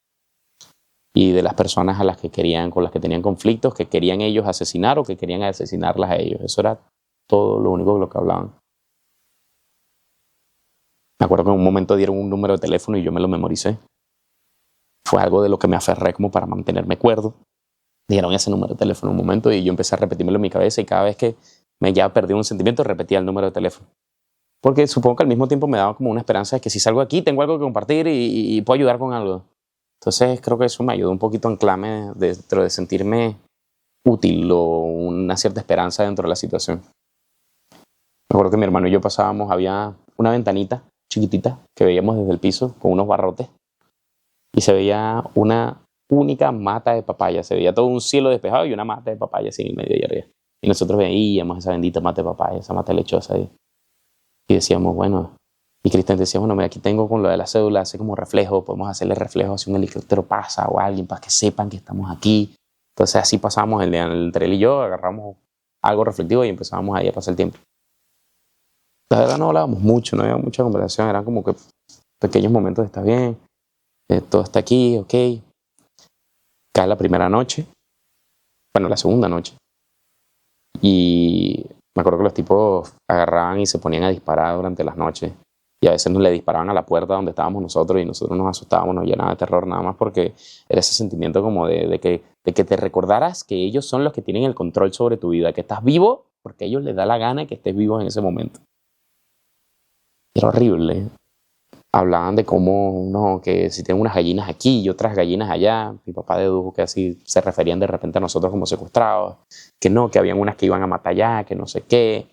Speaker 2: y de las personas con las que tenían conflictos, que querían ellos asesinar o que querían asesinarlas a ellos. Eso era todo lo único de lo que hablaban. Me acuerdo que en un momento dieron un número de teléfono y yo me lo memoricé. Fue algo de lo que me aferré como para mantenerme cuerdo. Dieron ese número de teléfono en un momento y yo empecé a repetírmelo en mi cabeza y cada vez que me ya perdí un sentimiento repetía el número de teléfono. Porque supongo que al mismo tiempo me daba como una esperanza de que si salgo aquí tengo algo que compartir y puedo ayudar con algo. Entonces creo que eso me ayudó un poquito a anclarme dentro de sentirme útil o una cierta esperanza dentro de la situación. Me acuerdo que mi hermano y yo pasábamos, había una ventanita chiquitita que veíamos desde el piso con unos barrotes y se veía una única mata de papaya. Se veía todo un cielo despejado y una mata de papaya así en el medio y arriba. Y nosotros veíamos esa bendita mata de papaya, esa mata lechosa ahí. Y decíamos, bueno, y Cristian decía, bueno, mira, aquí tengo con lo de la cédula, hace como reflejo, podemos hacerle reflejo si un helicóptero pasa o alguien para que sepan que estamos aquí. Entonces así pasamos entre él y yo, agarramos algo reflectivo y empezábamos ahí a pasar el tiempo. La verdad no hablábamos mucho, no había mucha conversación, eran como que pequeños momentos de está bien, todo está aquí, ok. Cae la primera noche, bueno, la segunda noche. Y me acuerdo que los tipos agarraban y se ponían a disparar durante las noches. Y a veces nos le disparaban a la puerta donde estábamos nosotros y nosotros nos asustábamos, nos llenaba de terror nada más porque era ese sentimiento como de que te recordaras que ellos son los que tienen el control sobre tu vida, que estás vivo porque a ellos les da la gana que estés vivo en ese momento. Era horrible. Hablaban de cómo, no, que si tienen unas gallinas aquí y otras gallinas allá. Mi papá dedujo que así se referían de repente a nosotros como secuestrados. Que no, que habían unas que iban a matar allá, que no sé qué.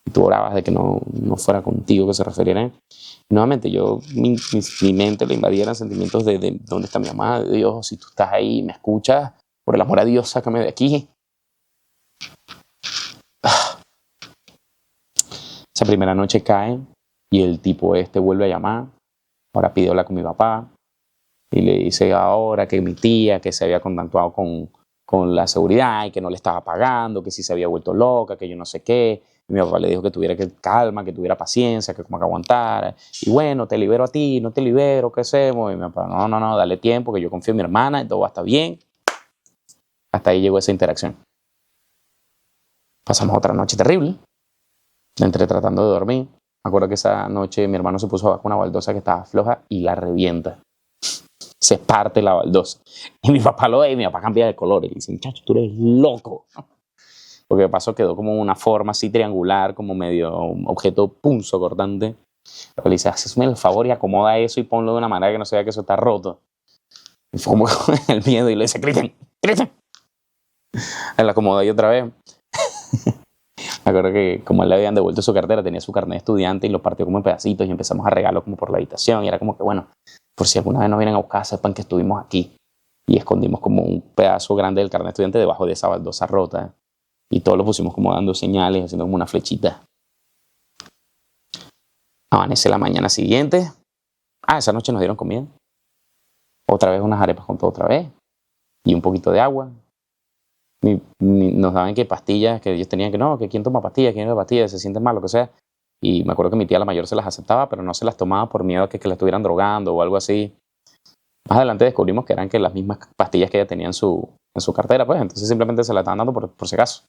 Speaker 2: Y tú orabas de que no fuera contigo que se refirieran. Y nuevamente, mi mente le invadieran sentimientos de dónde está mi mamá, de Dios, si tú estás ahí, me escuchas, por el amor a Dios, sácame de aquí. Esa primera noche cae y el tipo vuelve a llamar. Ahora pide hablar con mi papá y le dice ahora que mi tía que se había contactado con la seguridad y que no le estaba pagando, que si se había vuelto loca, que yo no sé qué. Y mi papá le dijo que tuviera calma, que tuviera paciencia, que como que aguantara. Y bueno, te libero a ti, no te libero, ¿qué hacemos? Y mi papá, no, dale tiempo, que yo confío en mi hermana y todo va a estar bien. Hasta ahí llegó esa interacción. Pasamos otra noche terrible, entre tratando de dormir. Me acuerdo que esa noche mi hermano se puso abajo una baldosa que estaba floja y la revienta. Se parte la baldosa. Y mi papá lo ve y mi papá cambia de color. Y le dice, muchacho, tú eres loco. Porque de paso quedó como una forma así triangular, como medio un objeto punzo cortante. Pero le dice, hazme el favor y acomoda eso y ponlo de una manera que no se vea que eso está roto. Y fue como con el miedo y le dice, Cristian. Él la acomoda y otra vez. Me acuerdo que como él le habían devuelto su cartera, tenía su carnet de estudiante y lo partió como en pedacitos y empezamos a regarlo como por la habitación. Y era como que, bueno, por si alguna vez nos vienen a buscar, sepan que estuvimos aquí. Y escondimos como un pedazo grande del carnet de estudiante debajo de esa baldosa rota. Y todos lo pusimos como dando señales, haciendo como una flechita. Amanece la mañana siguiente. Esa noche nos dieron comida. Otra vez unas arepas con todo otra vez. Y un poquito de agua. Nos daban que pastillas, que ellos tenían que no, que quién toma pastillas, quién no toma pastillas, se siente mal, lo que sea. Y me acuerdo que mi tía la mayor se las aceptaba, pero no se las tomaba por miedo a que la estuvieran drogando o algo así. Más adelante descubrimos que eran que las mismas pastillas que ella tenía en su cartera, pues entonces simplemente se las estaban dando por si acaso.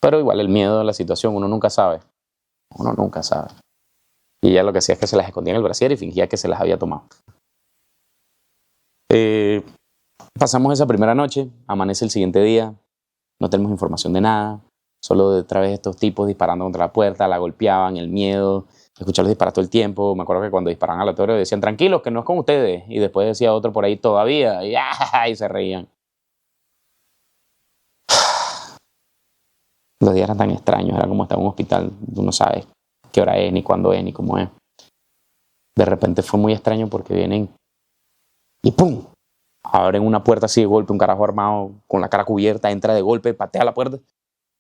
Speaker 2: Pero igual el miedo de la situación, uno nunca sabe. Uno nunca sabe. Y ella lo que hacía es que se las escondía en el brasier y fingía que se las había tomado. Pasamos esa primera noche, amanece el siguiente día, no tenemos información de nada, solo de otra vez estos tipos disparando contra la puerta, la golpeaban, el miedo, escucharlos disparar todo el tiempo. Me acuerdo que cuando disparaban aleatorio decían tranquilos que no es con ustedes, y después decía otro por ahí todavía, y se reían. Los días eran tan extraños, era como estar en un hospital, tú no sabes qué hora es, ni cuándo es, ni cómo es. De repente fue muy extraño porque vienen y ¡pum! Abren una puerta así de golpe, un carajo armado con la cara cubierta, entra de golpe, patea la puerta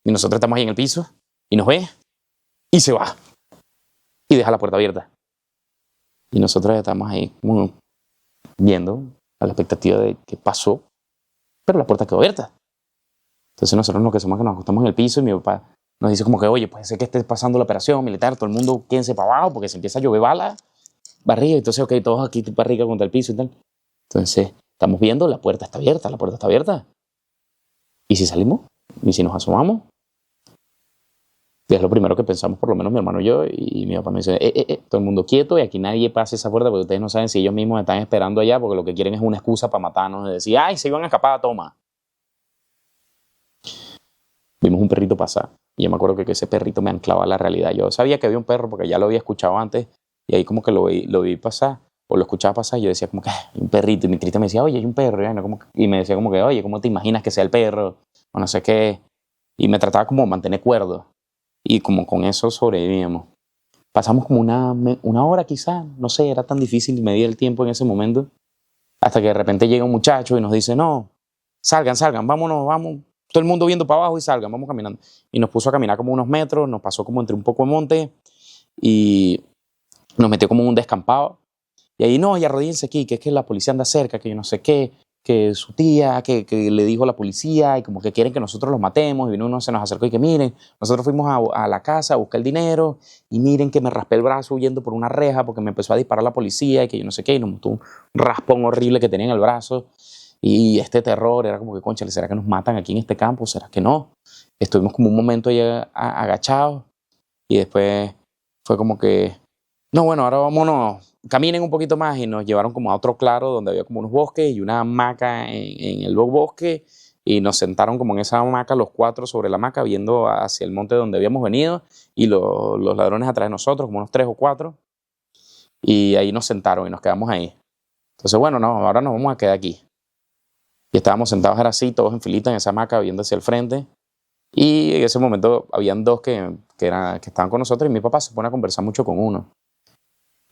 Speaker 2: y nosotros estamos ahí en el piso y nos ve y se va y deja la puerta abierta. Y nosotros estamos ahí como viendo a la expectativa de qué pasó, pero la puerta quedó abierta. Entonces nosotros lo que hacemos es que nos acostamos en el piso y mi papá nos dice como que, oye, puede ser que esté pasando la operación militar, todo el mundo quédense para abajo porque se empieza a llover balas, barriga, entonces ok, todos aquí para arriba contra el piso y tal. Entonces estamos viendo, la puerta está abierta, la puerta está abierta. ¿Y si salimos? ¿Y si nos asomamos? Y es lo primero que pensamos, por lo menos mi hermano y yo, y mi papá me dice, todo el mundo quieto y aquí nadie pase esa puerta porque ustedes no saben si ellos mismos están esperando allá porque lo que quieren es una excusa para matarnos y decir, ay, se iban a escapar, toma. Vimos un perrito pasar y yo me acuerdo que ese perrito me anclaba a la realidad. Yo sabía que había un perro porque ya lo había escuchado antes y ahí como que lo vi pasar o lo escuchaba pasar y yo decía como que hay un perrito y mi Cristian me decía, oye, hay un perro y me decía como que, oye, ¿cómo te imaginas que sea el perro? O no sé qué. Y me trataba como de mantener cuerdo y como con eso sobrevivíamos. Pasamos como una hora quizás, no sé, era tan difícil medir el tiempo en ese momento hasta que de repente llega un muchacho y nos dice, no, salgan, vámonos, vamos. Todo el mundo viendo para abajo y salgan, vamos caminando. Y nos puso a caminar como unos metros, nos pasó como entre un poco de monte y nos metió como en un descampado. Y ahí, no, y arrodíllense aquí, que es que la policía anda cerca, que yo no sé qué, que su tía, que le dijo a la policía y como que quieren que nosotros los matemos. Y vino uno, se nos acercó y que miren, nosotros fuimos a la casa a buscar el dinero y miren que me raspé el brazo huyendo por una reja porque me empezó a disparar la policía y que yo no sé qué. Y nos mostró un raspón horrible que tenía en el brazo. Y este terror era como que, concha, ¿será que nos matan aquí en este campo? ¿Será que no? Estuvimos como un momento ahí agachados y después fue como que, no, bueno, ahora vámonos, caminen un poquito más y nos llevaron como a otro claro donde había como unos bosques y una hamaca en el bosque y nos sentaron como en esa hamaca los cuatro sobre la hamaca viendo hacia el monte donde habíamos venido y los ladrones atrás de nosotros, como unos 3 o 4 y ahí nos sentaron y nos quedamos ahí. Entonces, bueno, no, ahora nos vamos a quedar aquí. Y estábamos sentados ahora así, todos en filita en esa hamaca, viendo hacia el frente. Y en ese momento habían dos que estaban con nosotros y mi papá se pone a conversar mucho con uno.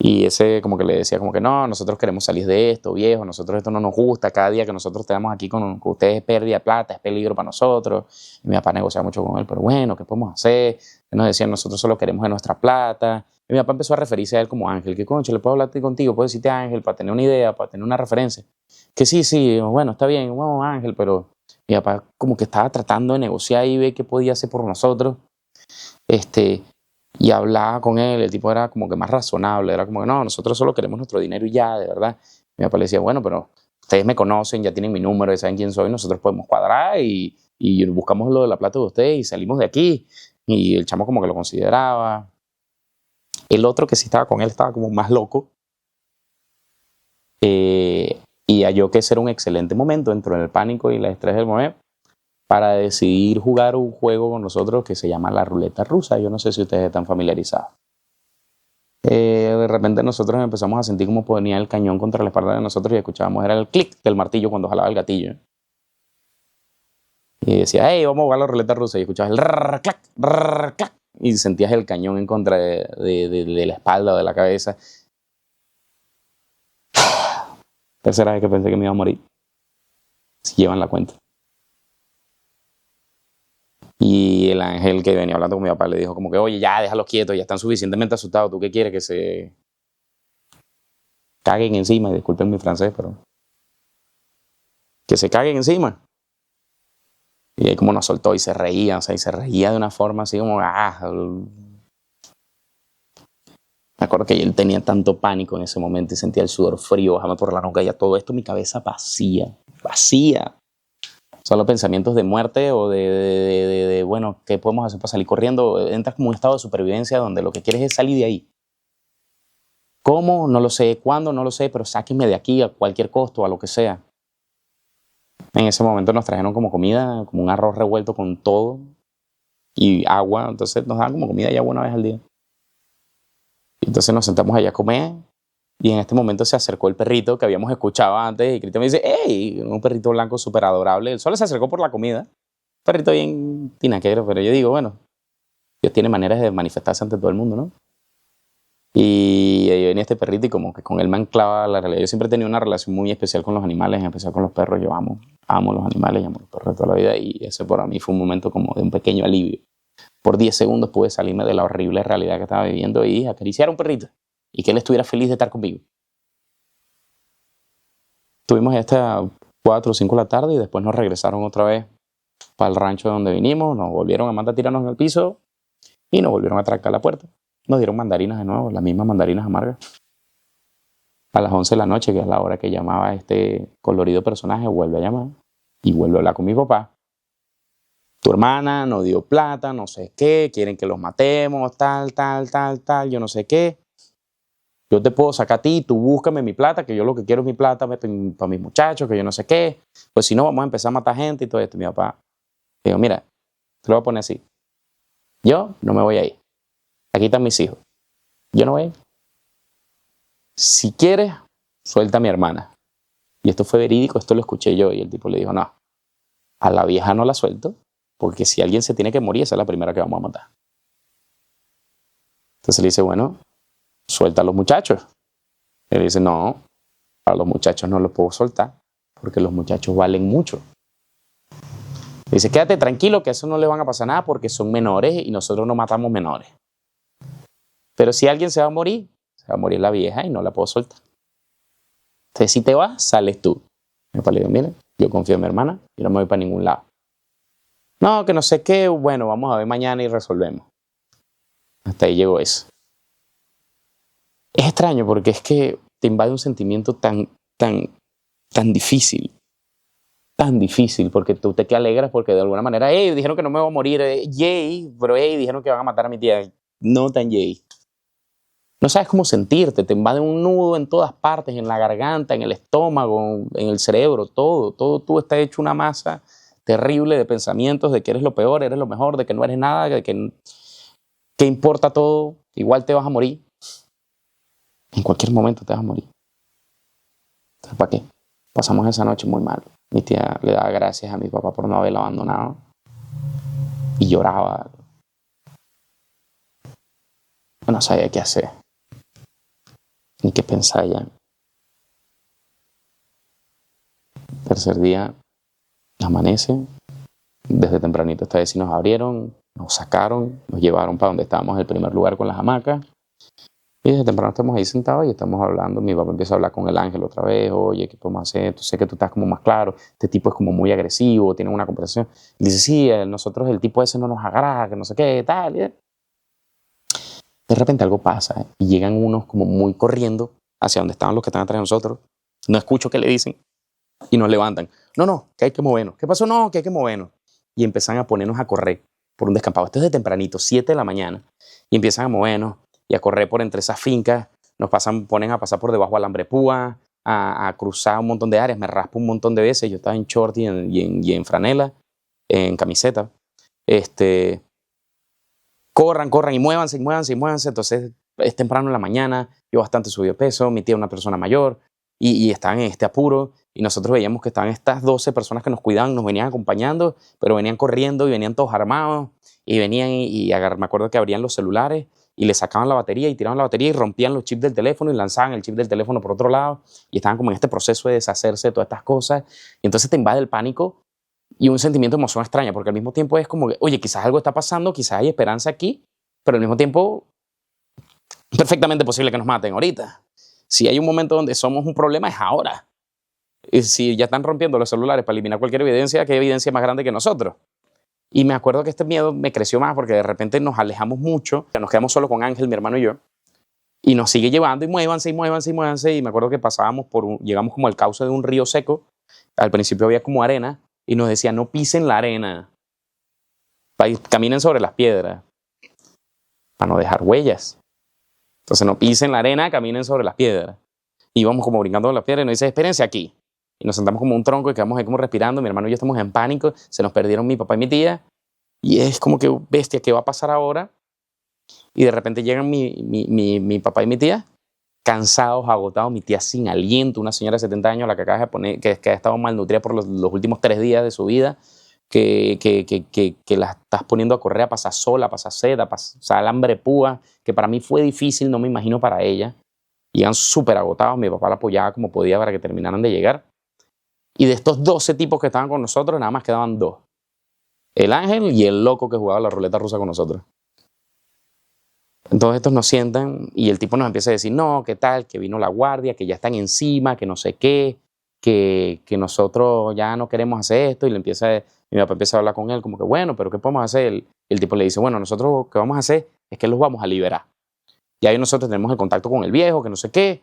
Speaker 2: Y ese como que le decía como que no, nosotros queremos salir de esto, viejo, nosotros esto no nos gusta, cada día que nosotros tenemos aquí con ustedes es pérdida de plata, es peligro para nosotros. Y mi papá negociaba mucho con él, pero bueno, ¿qué podemos hacer? Y nos decían, nosotros solo queremos de nuestra plata. Y mi papá empezó a referirse a él como Ángel, que concho, le puedo hablar contigo, puedo decirte Ángel para tener una idea, para tener una referencia. Que sí, bueno, está bien, bueno, Ángel, pero mi papá como que estaba tratando de negociar y ver qué podía hacer por nosotros. Y hablaba con él, el tipo era como que más razonable, era como que no, nosotros solo queremos nuestro dinero y ya, de verdad. Mi papá le decía, bueno, pero ustedes me conocen, ya tienen mi número, ya saben quién soy, nosotros podemos cuadrar y buscamos lo de la plata de ustedes y salimos de aquí. Y el chamo como que lo consideraba. El otro que sí estaba con él estaba como más loco. Y halló que ese era un excelente momento dentro del pánico y el estrés del momento para decidir jugar un juego con nosotros que se llama la ruleta rusa. Yo no sé si ustedes están familiarizados. De repente nosotros empezamos a sentir como ponía el cañón contra la espalda de nosotros y escuchábamos, era el clic del martillo cuando jalaba el gatillo. Y decía, hey, vamos a jugar la ruleta rusa. Y escuchabas el rrr, clac, rrr, clac, y sentías el cañón en contra de la espalda o de la cabeza. Tercera vez que pensé que me iba a morir. Si llevan la cuenta. Y el ángel que venía hablando con mi papá le dijo como que, oye, ya, déjalos quietos, ya están suficientemente asustados. ¿Tú qué quieres? Que se caguen encima. Y disculpen mi francés, pero que se caguen encima. Y ahí como nos soltó y se reía, o sea, y se reía de una forma así como, Me acuerdo que él tenía tanto pánico en ese momento y sentía el sudor frío bajarme por la nuca y a todo esto mi cabeza vacía. Solo pensamientos de muerte o bueno, ¿qué podemos hacer para salir corriendo? Entras como en un estado de supervivencia donde lo que quieres es salir de ahí. ¿Cómo? No lo sé. ¿Cuándo? No lo sé, pero sáquenme de aquí a cualquier costo, a lo que sea. En ese momento nos trajeron como comida, como un arroz revuelto con todo y agua. Entonces nos daban como comida y agua una vez al día. Y entonces nos sentamos allá a comer y en este momento se acercó el perrito que habíamos escuchado antes y Cristian me dice, ¡hey! Un perrito blanco súper adorable. Él solo se acercó por la comida. Un perrito bien tinaquero, pero yo digo, bueno, Dios tiene maneras de manifestarse ante todo el mundo, ¿no? Y ahí venía este perrito y como que con él me anclaba la realidad. Yo siempre he tenido una relación muy especial con los animales, en especial con los perros. Yo amo los animales y amo los perros de toda la vida y ese para mí fue un momento como de un pequeño alivio. Por 10 segundos pude salirme de la horrible realidad que estaba viviendo y acariciar a un perrito y que él estuviera feliz de estar conmigo. Tuvimos hasta 4 o 5 de la tarde y después nos regresaron otra vez para el rancho de donde vinimos, nos volvieron a mandar a tirarnos en el piso y nos volvieron a trancar la puerta. Nos dieron mandarinas de nuevo, las mismas mandarinas amargas. A las 11 de la noche, que es la hora que llamaba este colorido personaje, vuelve a llamar y vuelve a hablar con mi papá. Tu hermana nos dio plata, no sé qué, quieren que los matemos, tal, yo no sé qué. Yo te puedo sacar a ti, tú búscame mi plata, que yo lo que quiero es mi plata para mis muchachos, que yo no sé qué. Pues si no, vamos a empezar a matar gente y todo esto. Mi papá dijo, mira, te lo voy a poner así. Yo no me voy a ir. Aquí están mis hijos. Yo no voy a ir. Si quieres, suelta a mi hermana. Y esto fue verídico, esto lo escuché yo. Y el tipo le dijo, no, a la vieja no la suelto, porque si alguien se tiene que morir, esa es la primera que vamos a matar. Entonces le dice, bueno, suelta a los muchachos. Él dice, no, a los muchachos no los puedo soltar, porque los muchachos valen mucho. Le dice, quédate tranquilo, que a eso no le van a pasar nada, porque son menores y nosotros no matamos menores. Pero si alguien se va a morir la vieja y no la puedo soltar. Entonces, si te vas, sales tú. Mi papá le dijo, mire, yo confío en mi hermana y no me voy para ningún lado. No, que no sé qué, bueno, vamos a ver mañana y resolvemos. Hasta ahí llegó eso. Es extraño porque es que te invade un sentimiento tan difícil. Tan difícil, porque tú te alegras porque de alguna manera, hey, dijeron que no me voy a morir, yay, pero hey, dijeron que van a matar a mi tía. No tan yay. No sabes cómo sentirte, te invade un nudo en todas partes, en la garganta, en el estómago, en el cerebro, todo tú está hecho una masa terrible de pensamientos de que eres lo peor, eres lo mejor, de que no eres nada, de que importa todo, igual te vas a morir. En cualquier momento te vas a morir. Entonces, ¿para qué? Pasamos esa noche muy mal. Mi tía le daba gracias a mi papá por no haberla abandonado y lloraba. No sabía qué hacer. Ni qué pensar ya. Tercer día, amanece. Desde tempranito esta vez sí nos abrieron, nos sacaron, nos llevaron para donde estábamos en el primer lugar con las hamacas. Y desde temprano estamos ahí sentados y estamos hablando. Mi papá empieza a hablar con el ángel otra vez. Oye, ¿qué podemos hacer? Sé que tú estás como más claro. Este tipo es como muy agresivo, tiene una conversación. Y dice, sí, nosotros el tipo ese no nos agrada, que no sé qué, tal. De repente algo pasa y llegan unos como muy corriendo hacia donde estaban los que están atrás de nosotros. No escucho qué le dicen y nos levantan. No, que hay que movernos. ¿Qué pasó? No, que hay que movernos. Y empiezan a ponernos a correr por un descampado. Esto es de tempranito, 7 de la mañana. Y empiezan a movernos y a correr por entre esas fincas. Nos ponen a pasar por debajo del alambre púa, a cruzar un montón de áreas. Me raspo un montón de veces. Yo estaba en short y en franela, en camiseta. Corran y muévanse. Entonces es temprano en la mañana, yo bastante subido de peso, mi tía es una persona mayor y estaban en este apuro y nosotros veíamos que estaban estas 12 personas que nos cuidaban, nos venían acompañando, pero venían corriendo y venían todos armados y venían me acuerdo que abrían los celulares y le sacaban la batería y tiraban la batería y rompían los chips del teléfono y lanzaban el chip del teléfono por otro lado y estaban como en este proceso de deshacerse de todas estas cosas y entonces te invade el pánico y un sentimiento de emoción extraña, porque al mismo tiempo es como que, oye, quizás algo está pasando, quizás hay esperanza aquí, pero al mismo tiempo es perfectamente posible que nos maten ahorita. Si hay un momento donde somos un problema es ahora. si ya están rompiendo los celulares para eliminar cualquier evidencia, ¿qué evidencia más grande que nosotros? Y me acuerdo que este miedo me creció más porque de repente nos alejamos mucho, nos quedamos solo con Ángel, mi hermano y yo, y nos sigue llevando y muévanse, y muévanse, y muévanse. Y me acuerdo que llegamos como al cauce de un río seco. Al principio había como arena y nos decía, no pisen la arena, caminen sobre las piedras, para no dejar huellas. Entonces no pisen la arena, caminen sobre las piedras. Y íbamos como brincando sobre las piedras y nos dice, espérense aquí. Y nos sentamos como un tronco y quedamos ahí como respirando. Mi hermano y yo estamos en pánico, se nos perdieron mi papá y mi tía. Y es como que, bestia, ¿qué va a pasar ahora? Y de repente llegan mi papá y mi tía, cansados, agotados, mi tía sin aliento, una señora de 70 años, la que acaba de poner, que ha estado malnutrida por los últimos 3 días de su vida, que la estás poniendo a correr, a pasar sola, a pasar sed, a pasar alambre púa, que para mí fue difícil, no me imagino para ella. Iban súper agotados, mi papá la apoyaba como podía para que terminaran de llegar. Y de estos 12 tipos que estaban con nosotros, nada más quedaban 2. El Ángel y el loco que jugaba la ruleta rusa con nosotros. Entonces estos nos sientan y el tipo nos empieza a decir, no, ¿qué tal? Que vino la guardia, que ya están encima, que no sé qué, que nosotros ya no queremos hacer esto. Y mi papá empieza a hablar con él como que, bueno, pero ¿qué podemos hacer? El tipo le dice, bueno, nosotros lo que vamos a hacer es que los vamos a liberar. Y ahí nosotros tenemos el contacto con el viejo, que no sé qué.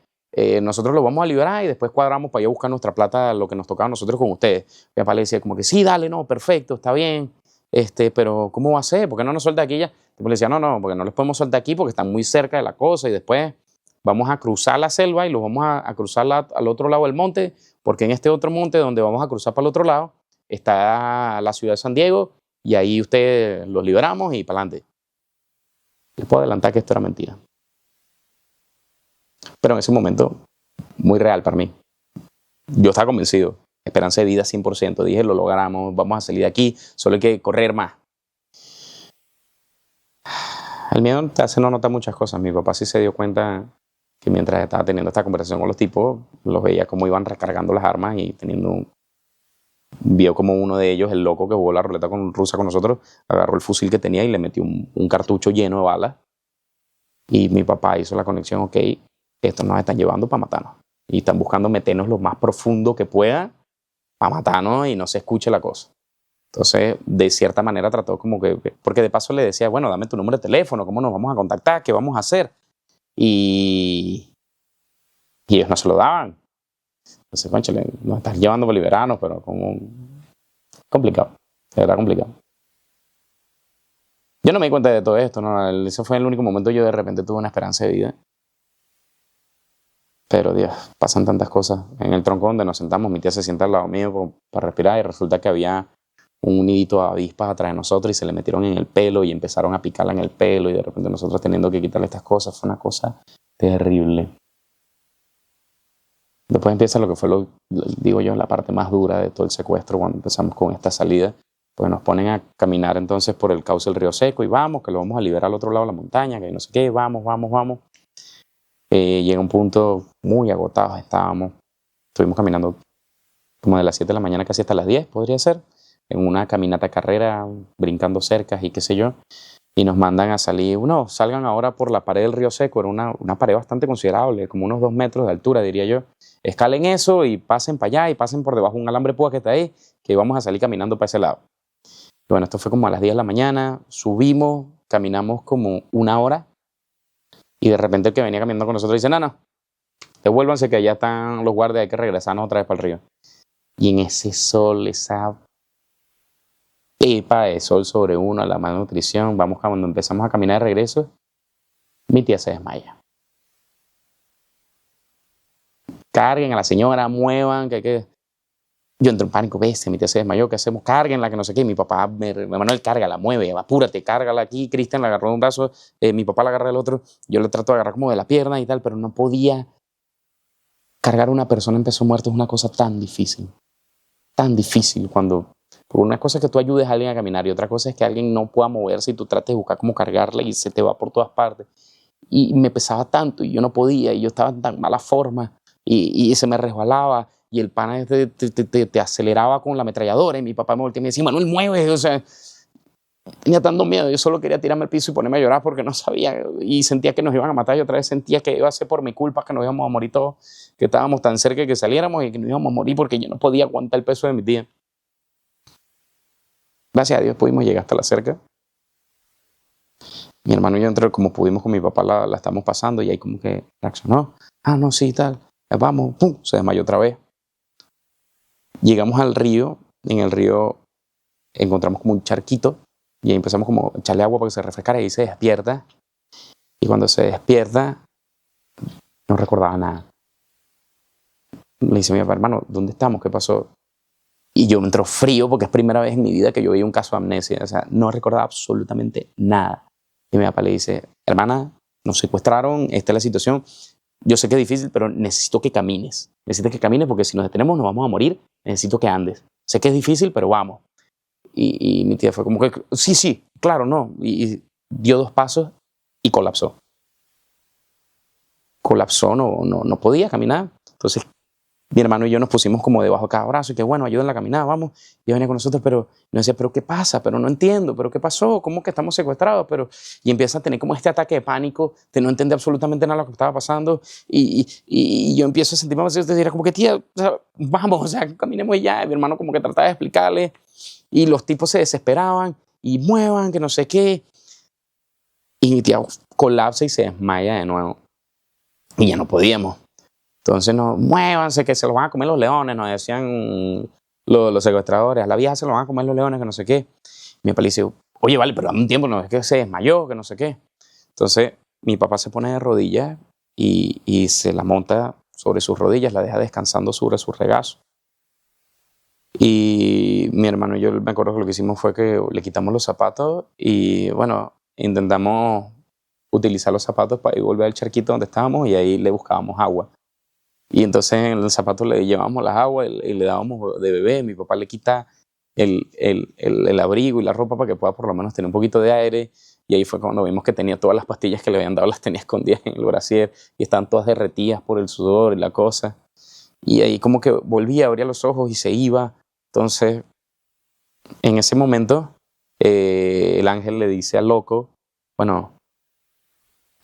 Speaker 2: Nosotros los vamos a liberar y después cuadramos para ir a buscar nuestra plata, lo que nos tocaba a nosotros con ustedes. Mi papá le decía como que, sí, dale, no, perfecto, está bien. Pero ¿cómo va a ser? ¿Por qué no nos suelta aquí ya? El tipo le decía, no, porque no les podemos soltar aquí porque están muy cerca de la cosa y después vamos a cruzar la selva y los vamos a cruzar al otro lado del monte, porque en este otro monte donde vamos a cruzar para el otro lado está la ciudad de San Diego y ahí ustedes los liberamos y para adelante. Les puedo adelantar que esto era mentira. Pero en ese momento, muy real para mí. Yo estaba convencido. Esperanza de vida 100%. Dije, lo logramos, vamos a salir de aquí, solo hay que correr más. El miedo te hace no notar muchas cosas. Mi papá sí se dio cuenta que mientras estaba teniendo esta conversación con los tipos, los veía como iban recargando las armas y vio como uno de ellos, el loco que jugó la ruleta rusa con nosotros, agarró el fusil que tenía y le metió un cartucho lleno de balas. Y mi papá hizo la conexión, ok, estos nos están llevando para matarnos. Y están buscando meternos lo más profundo que puedan para matarnos y no se escuche la cosa. Entonces, de cierta manera trató como que, porque de paso le decía, bueno, dame tu número de teléfono, ¿cómo nos vamos a contactar? ¿Qué vamos a hacer? Y ellos no se lo daban. Entonces, cónchale, nos estás llevando para liberarnos, pero como complicado, de verdad complicado. Yo no me di cuenta de todo esto, ¿no? Ese fue el único momento que yo de repente tuve una esperanza de vida. Pero Dios, pasan tantas cosas. En el tronco donde nos sentamos, mi tía se sienta al lado mío para respirar y resulta que había un nidito de avispas atrás de nosotros y se le metieron en el pelo y empezaron a picarla en el pelo y de repente nosotros teniendo que quitarle estas cosas. Fue una cosa terrible. Después empieza lo que fue, digo yo, la parte más dura de todo el secuestro cuando empezamos con esta salida. Pues nos ponen a caminar entonces por el cauce del río Seco y vamos, que lo vamos a liberar al otro lado de la montaña, que no sé qué, vamos. Llega un punto muy agotados estábamos. Estuvimos caminando como de las 7 de la mañana casi hasta las 10, podría ser, en una caminata carrera, brincando cercas y qué sé yo. Y nos mandan a salir, salgan ahora por la pared del río Seco, era una pared bastante considerable, como unos 2 metros de altura, diría yo. Escalen eso y pasen para allá y pasen por debajo de un alambre púa que está ahí, que vamos a salir caminando para ese lado. Y bueno, esto fue como a las 10 de la mañana, subimos, caminamos como 1 hora. Y de repente el que venía caminando con nosotros dice, no, devuélvanse que allá están los guardias, hay que regresarnos otra vez para el río. Y en ese sol, esa pepa de sol sobre uno, la malnutrición, cuando empezamos a caminar de regreso, mi tía se desmaya. Carguen a la señora, muevan, que... Yo entro en pánico, mi tía se desmayó, ¿qué hacemos? Cárguenla, que no sé qué. Mi papá, Manuel, cárgala, mueve, apúrate, cárgala aquí. Cristian la agarró de un brazo, mi papá la agarra del otro. Yo le trato de agarrar como de la pierna y tal, pero no podía. Cargar a una persona en peso muerto es una cosa tan difícil cuando... Una cosa es que tú ayudes a alguien a caminar y otra cosa es que alguien no pueda moverse y tú trates de buscar cómo cargarla y se te va por todas partes. Y me pesaba tanto y yo no podía y yo estaba en tan mala forma y se me resbalaba. Y el pana te aceleraba con la ametralladora y mi papá me volteó y me decía, Manuel, mueve. O sea, tenía tanto miedo, yo solo quería tirarme al piso y ponerme a llorar porque no sabía y sentía que nos iban a matar y otra vez sentía que iba a ser por mi culpa que nos íbamos a morir todos, que estábamos tan cerca de que saliéramos y que nos íbamos a morir porque yo no podía aguantar el peso de mi tía. Gracias a Dios pudimos llegar hasta la cerca. Mi hermano y yo entre como pudimos con mi papá la estamos pasando y ahí como que reaccionó. Ah, no, sí, tal. Vamos, pum, se desmayó otra vez. Llegamos al río, en el río encontramos como un charquito y ahí empezamos como a echarle agua para que se refrescara y ahí se despierta. Y cuando se despierta, no recordaba nada. Le dice mi papá, hermano, ¿dónde estamos? ¿Qué pasó? Y yo me entró frío porque es primera vez en mi vida que yo veía un caso de amnesia. O sea, no recordaba absolutamente nada. Y mi papá le dice, hermana, nos secuestraron, esta es la situación. Yo sé que es difícil, pero necesito que camines. Necesito que camines porque si nos detenemos nos vamos a morir. Necesito que andes. Sé que es difícil, pero vamos. Y mi tía fue como que, sí, claro, no. Y dio 2 pasos y colapsó. Colapsó, no podía caminar. Entonces mi hermano y yo nos pusimos como debajo de cada brazo y que bueno, ayúdenla a caminar, vamos. Y venía con nosotros, pero nos decía, pero ¿qué pasa? Pero no entiendo, pero ¿qué pasó? ¿Cómo que estamos secuestrados? Y empieza a tener como este ataque de pánico, de no entender absolutamente nada de lo que estaba pasando. Y yo empiezo a sentirme más y era como que tía, o sea, vamos, o sea, caminemos ya. Y mi hermano como que trataba de explicarle y los tipos se desesperaban y muevan, que no sé qué. Y mi tía colapsa y se desmaya de nuevo. Y ya no podíamos. Entonces, no, muévanse, que se los van a comer los leones, nos decían los secuestradores. A la vieja se los van a comer los leones, que no sé qué. Mi papá le dice, oye, vale, pero dame un tiempo, no es que se desmayó, que no sé qué. Entonces, mi papá se pone de rodillas y se la monta sobre sus rodillas, la deja descansando sobre su regazo. Y mi hermano y yo me acuerdo que lo que hicimos fue que le quitamos los zapatos y, bueno, intentamos utilizar los zapatos para ir volver al charquito donde estábamos y ahí le buscábamos agua. Y entonces en el zapato le llevábamos las aguas y le dábamos de bebé. Mi papá le quita el abrigo y la ropa para que pueda por lo menos tener un poquito de aire. Y ahí fue cuando vimos que tenía todas las pastillas que le habían dado, las tenía escondidas en el brasier y estaban todas derretidas por el sudor y la cosa. Y ahí como que volvía, abría los ojos y se iba. Entonces, en ese momento, el ángel le dice al loco, bueno,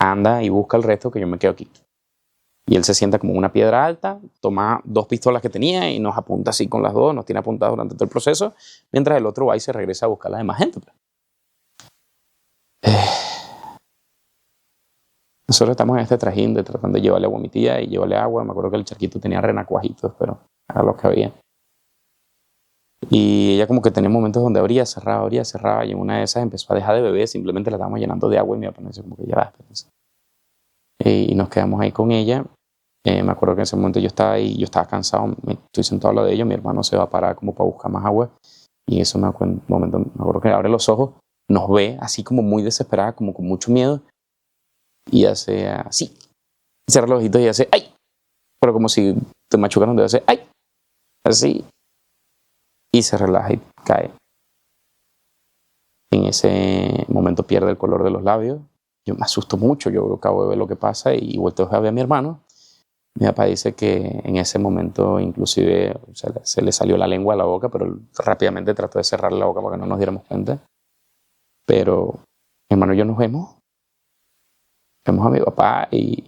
Speaker 2: anda y busca el resto que yo me quedo aquí. Y él se sienta como una piedra alta, toma 2 pistolas que tenía y nos apunta así con las 2, nos tiene apuntados durante todo el proceso, mientras el otro va y se regresa a buscar a la demás gente. Nosotros estamos en este trajín de tratando de llevarle agua a mi tía y llevarle agua. Me acuerdo que el charquito tenía renacuajitos, pero era lo que había. Y ella como que tenía momentos donde abría, cerraba, y en una de esas empezó a dejar de beber, simplemente la estábamos llenando de agua y mi papá me dice como que ya va, espérense. Y nos quedamos ahí con ella. Me acuerdo que en ese momento yo estaba ahí, yo estaba cansado, estoy sentado al lado de ellos, mi hermano se va a parar como para buscar más agua y en ese momento me acuerdo que abre los ojos, nos ve así como muy desesperada, como con mucho miedo y hace así, cierra los ojitos y hace ¡ay! Pero como si te machucaran un dedo, hace ¡ay! Así y se relaja y cae. En ese momento pierde el color de los labios, yo me asusto mucho, yo acabo de ver lo que pasa y vuelto a ver a mi hermano. Mi papá dice que en ese momento inclusive se le salió la lengua a la boca, pero rápidamente trató de cerrar la boca para que no nos diéramos cuenta. Pero mi hermano y yo nos vemos a mi papá y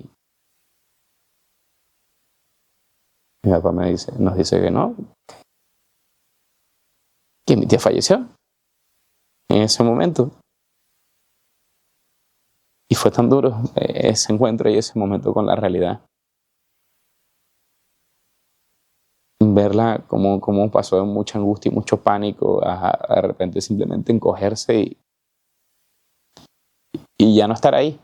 Speaker 2: mi papá nos dice que no, que mi tía falleció en ese momento. Y fue tan duro ese encuentro y ese momento con la realidad. Verla como pasó de mucha angustia y mucho pánico a de repente simplemente encogerse y ya no estar ahí.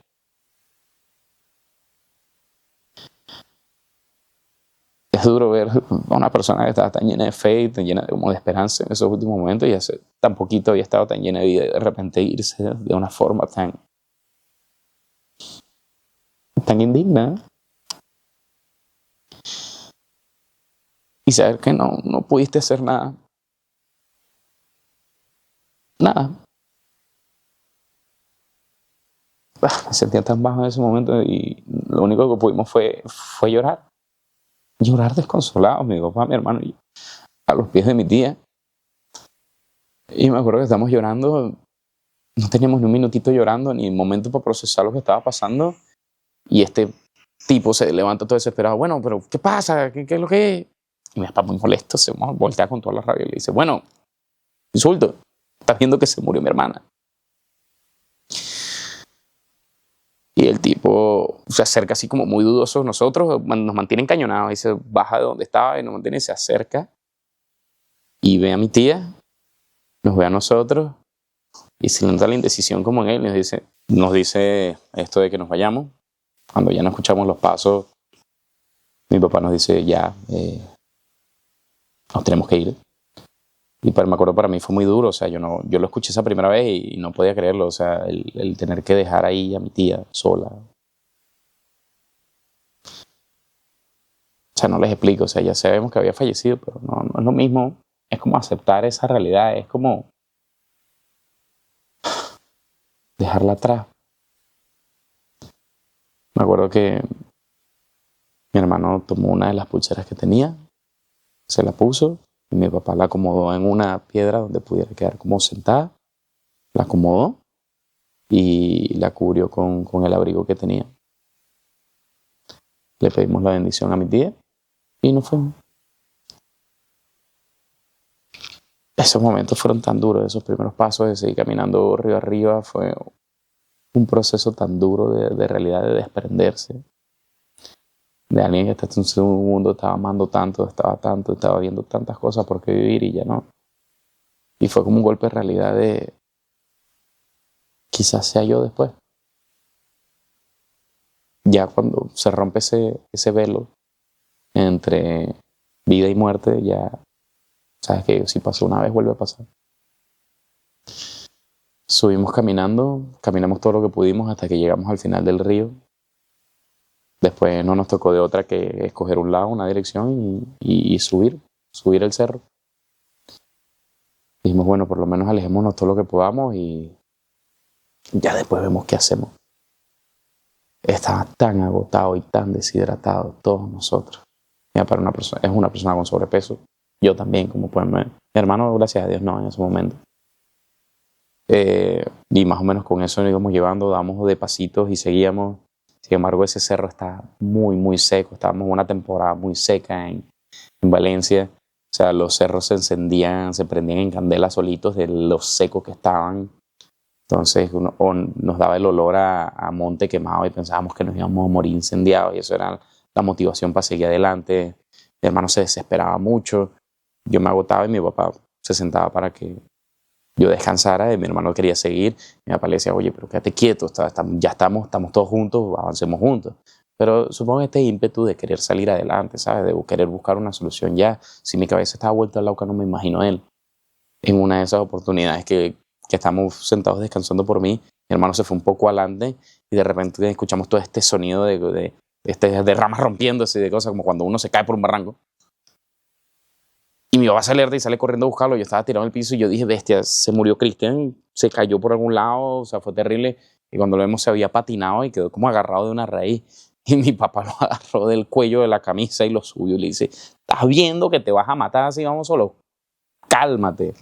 Speaker 2: Es duro ver a una persona que estaba tan llena de fe y tan llena de esperanza en esos últimos momentos y hace tan poquito había estado tan llena de vida y de repente irse de una forma tan indigna. Y saber que no pudiste hacer nada. Nada. Me sentía tan bajo en ese momento y lo único que pudimos fue llorar. Llorar desconsolado, mi papá, mi hermano y yo, a los pies de mi tía. Y me acuerdo que estamos llorando no teníamos ni un minutito llorando, ni un momento para procesar lo que estaba pasando. Y este tipo se levanta todo desesperado. Bueno, pero ¿qué pasa? ¿Qué es lo que es? Y mi papá muy molesto se voltea con toda la rabia y le dice, bueno, insulto, estás viendo que se murió mi hermana. Y el tipo se acerca así como muy dudoso a nosotros, nos mantiene encañonados y se baja de donde estaba y nos mantiene, se acerca y ve a mi tía, nos ve a nosotros y se le nota la indecisión como en él. Nos dice esto de que nos vayamos. Cuando ya no escuchamos los pasos, mi papá nos dice ya, nos tenemos que ir. Y me acuerdo, para mí fue muy duro, o sea, yo lo escuché esa primera vez y no podía creerlo, o sea, el tener que dejar ahí a mi tía sola. O sea, no les explico, o sea, ya sabemos que había fallecido, pero no es lo mismo, es como aceptar esa realidad, es como dejarla atrás. Me acuerdo que mi hermano tomó una de las pulseras que tenía, se la puso y mi papá la acomodó en una piedra donde pudiera quedar como sentada, la acomodó y la cubrió con el abrigo que tenía. Le pedimos la bendición a mi tía y nos fuimos. Esos momentos fueron tan duros, esos primeros pasos de seguir caminando río arriba, fue un proceso tan duro de realidad, de desprenderse de alguien que está en su mundo, estaba amando tanto, estaba viendo tantas cosas por qué vivir y ya no. Y fue como un golpe de realidad de quizás sea yo después. Ya cuando se rompe ese velo entre vida y muerte, ya sabes que si pasó una vez, vuelve a pasar. Subimos caminamos todo lo que pudimos hasta que llegamos al final del río. Después no nos tocó de otra que escoger un lado, una dirección y subir el cerro. Dijimos, bueno, por lo menos alejémonos todo lo que podamos y ya después vemos qué hacemos. Estaba tan agotado y tan deshidratado todos nosotros. Ya para es una persona con sobrepeso. Yo también, como pueden ver. Mi hermano, gracias a Dios, no en ese momento. Y más o menos con eso nos íbamos llevando, damos de pasitos y seguíamos. Sin embargo, ese cerro está muy, muy seco. Estábamos en una temporada muy seca en Valencia. O sea, los cerros se encendían, se prendían en candela solitos de los secos que estaban. Entonces nos daba el olor a monte quemado y pensábamos que nos íbamos a morir incendiados. Y eso era la motivación para seguir adelante. Mi hermano se desesperaba mucho. Yo me agotaba y mi papá se sentaba para que yo descansara. Y mi hermano quería seguir. Mi papá le decía, oye, pero quédate quieto, ya estamos todos juntos, avancemos juntos. Pero supongo que este ímpetu de querer salir adelante, ¿sabes? De querer buscar una solución ya. Si mi cabeza estaba vuelta al loca, no me imagino él. En una de esas oportunidades que estamos sentados descansando por mí, mi hermano se fue un poco adelante y de repente escuchamos todo este sonido de ramas rompiéndose y de cosas, como cuando uno se cae por un barranco. Y mi papá sale alerta y sale corriendo a buscarlo. Yo estaba tirado en el piso y yo dije, bestia, se murió Cristian, se cayó por algún lado, o sea, fue terrible. Y cuando lo vemos se había patinado y quedó como agarrado de una raíz. Y mi papá lo agarró del cuello de la camisa y lo subió y le dice, ¿estás viendo que te vas a matar así vamos solo? Cálmate.